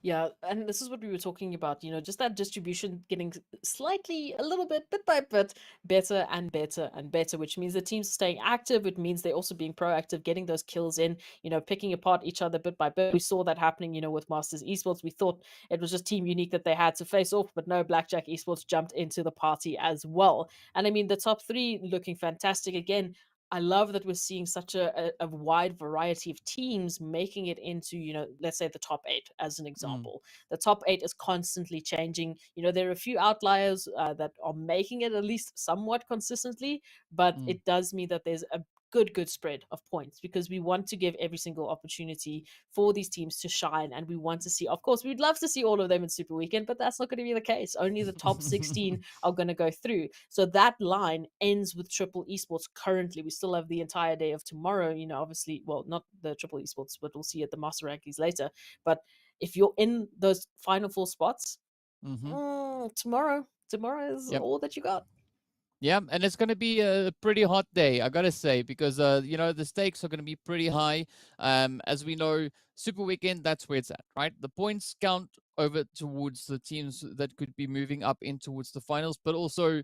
[SPEAKER 5] Yeah, and this is what we were talking about, just that distribution getting slightly, a little bit, bit by bit, better and better and better, which means the teams are staying active. It means they're also being proactive, getting those kills in, picking apart each other bit by bit. We saw that happening, with Masters Esports. We thought it was just Team Unique that they had to face off, but no, Blackjack Esports jumped into the party as well. And I mean, the top 3 looking fantastic. Again, I love that we're seeing such a wide variety of teams making it into, let's say the top 8 as an example. The top 8 is constantly changing. There are a few outliers that are making it at least somewhat consistently, but it does mean that there's a good spread of points, because we want to give every single opportunity for these teams to shine, and we want to see, of course, we'd love to see all of them in Super Weekend, but that's not going to be the case. Only the top 16 are going to go through. So that line ends with Triple Esports currently. We still have the entire day of tomorrow, obviously, well, not the Triple Esports, but we'll see at the Master Rankings later. But if you're in those final 4 spots, tomorrow is all that you got.
[SPEAKER 4] Yeah, and it's going to be a pretty hot day, I got to say, because, the stakes are going to be pretty high. As we know, Super Weekend, that's where it's at, right? The points count over towards the teams that could be moving up in towards the finals, but also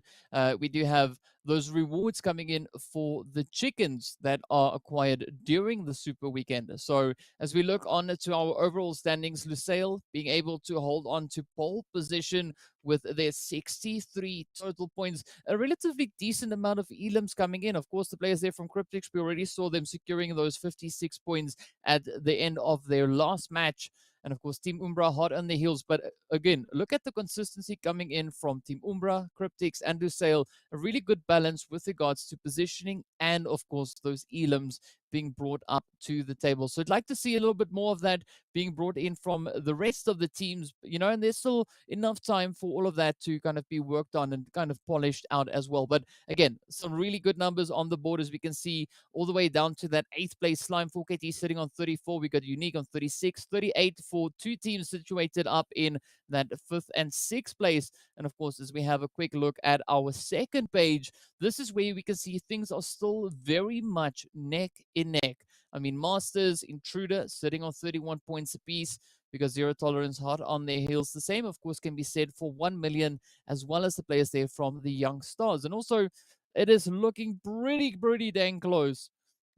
[SPEAKER 4] we do have those rewards coming in for the chickens that are acquired during the Super Weekend. So as we look on to our overall standings, Lusail being able to hold on to pole position with their 63 total points, a relatively decent amount of elims coming in. Of course, the players there from Cryptics, we already saw them securing those 56 points at the end of their last match. And of course, Team Umbra hot on the heels. But again, look at the consistency coming in from Team Umbra, Cryptics, and Lusail. A really good balance with regards to positioning and, of course, those elims being brought up to the table. So I'd like to see a little bit more of that being brought in from the rest of the teams, and there's still enough time for all of that to kind of be worked on and kind of polished out as well. But again, some really good numbers on the board, as we can see, all the way down to that 8th place Slime 4KT sitting on 34. We got Unique on 36, 38 for 2 teams situated up in that 5th and 6th place. And of course, as we have a quick look at our second page, this is where we can see things are still very much neck in neck. I mean, Masters, Intruder sitting on 31 points apiece, because Zero Tolerance hot on their heels. The same, of course, can be said for 1 million, as well as the players there from the Young Stars. And also, it is looking pretty dang close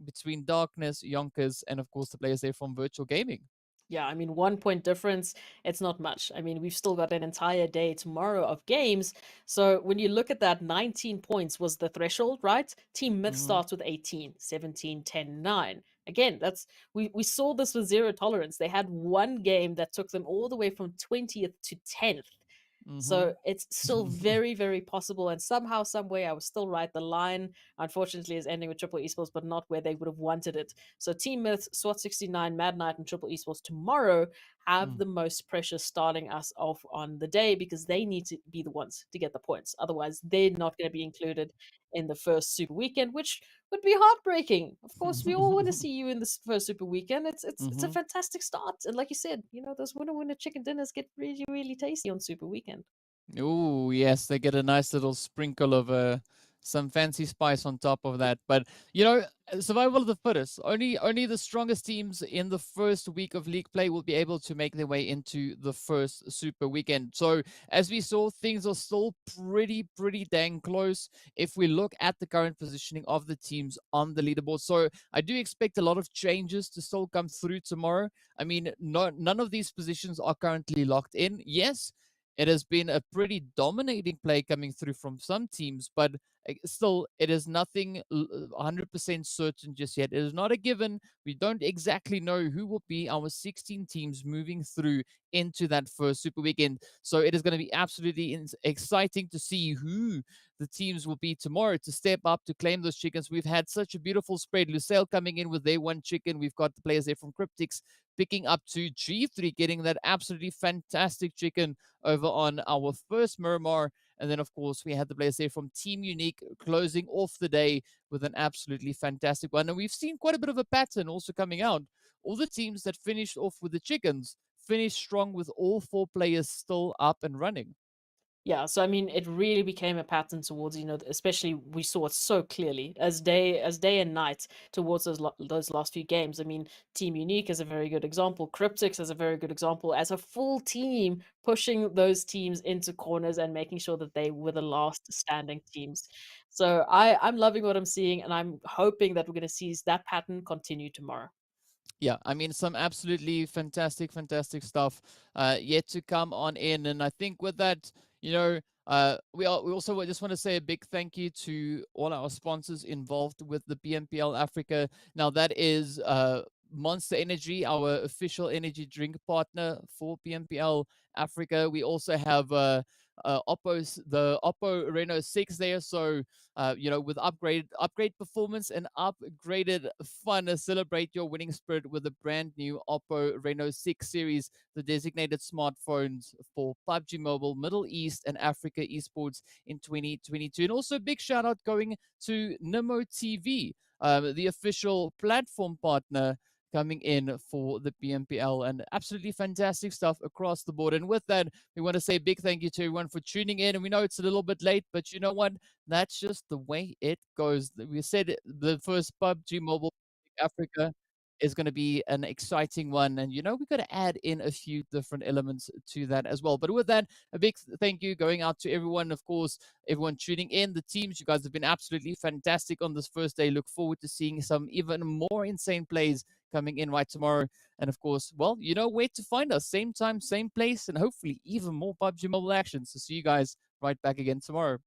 [SPEAKER 4] between Darkness, YONKOUS, and of course, the players there from Virtual Gaming.
[SPEAKER 5] Yeah, I mean, 1 point difference, it's not much. I mean, we've still got an entire day tomorrow of games. So when you look at that, 19 points was the threshold, right? Team Myth starts with 18, 17, 10, 9. Again, we saw this with Zero Tolerance. They had one game that took them all the way from 20th to 10th. So it's still very possible, and somehow, some way, I was still right. The line, unfortunately, is ending with Triple Esports, but not where they would have wanted it. So Team Myth, SWAT 69, Mad Knight, and Triple Esports tomorrow have the most pressure starting us off on the day, because they need to be the ones to get the points. Otherwise, they're not going to be included in the first Super Weekend, which would be heartbreaking. Of course, we all want to see you in the first Super Weekend. It's a fantastic start, and like you said, those winner chicken dinners get really tasty on Super Weekend.
[SPEAKER 4] Oh, yes, they get a nice little sprinkle of some fancy spice on top of that. But, survival of the fittest. Only the strongest teams in the first week of league play will be able to make their way into the first Super Weekend. So, as we saw, things are still pretty dang close if we look at the current positioning of the teams on the leaderboard. So, I do expect a lot of changes to still come through tomorrow. I mean, none of these positions are currently locked in. Yes, it has been a pretty dominating play coming through from some teams, but Still, it is nothing 100% certain just yet. It is not a given. We don't exactly know who will be our 16 teams moving through into that first Super Weekend. So it is going to be absolutely exciting to see who the teams will be tomorrow to step up to claim those chickens. We've had such a beautiful spread. Lusail coming in with their one chicken. We've got the players there from Cryptics picking up to G3, getting that absolutely fantastic chicken over on our first Miramar. And then, of course, we had the players there from Team Unique closing off the day with an absolutely fantastic one. And we've seen quite a bit of a pattern also coming out. All the teams that finished off with the chickens finished strong with all 4 players still up and running.
[SPEAKER 5] Yeah, so I mean, it really became a pattern towards, especially we saw it so clearly as day and night towards those last few games. I mean, Team Unique is a very good example. Cryptics is a very good example as a full team pushing those teams into corners and making sure that they were the last standing teams. So I'm loving what I'm seeing, and I'm hoping that we're going to see that pattern continue tomorrow.
[SPEAKER 4] Yeah, I mean, some absolutely fantastic stuff yet to come on in. And I think with that, we also just want to say a big thank you to all our sponsors involved with the PMPL Africa. Now, that is Monster Energy, our official energy drink partner for PMPL Africa. We also have the Oppo Reno 6 there. So with upgrade performance and upgraded fun, celebrate your winning spirit with the brand new Oppo Reno 6 series, the designated smartphones for PUBG Mobile, Middle East, and Africa esports in 2022. And also a big shout out going to Nimo TV, the official platform partner coming in for the PMPL, and absolutely fantastic stuff across the board. And with that, we want to say a big thank you to everyone for tuning in. And we know it's a little bit late, but you know what? That's just the way it goes. We said the first PUBG Mobile Africa is going to be an exciting one. And, we've got to add in a few different elements to that as well. But with that, a big thank you going out to everyone, of course, everyone tuning in, the teams. You guys have been absolutely fantastic on this first day. Look forward to seeing some even more insane plays coming in right tomorrow. And of course, well, you know where to find us. Same time, same place, and hopefully even more PUBG Mobile action. So see you guys right back again tomorrow.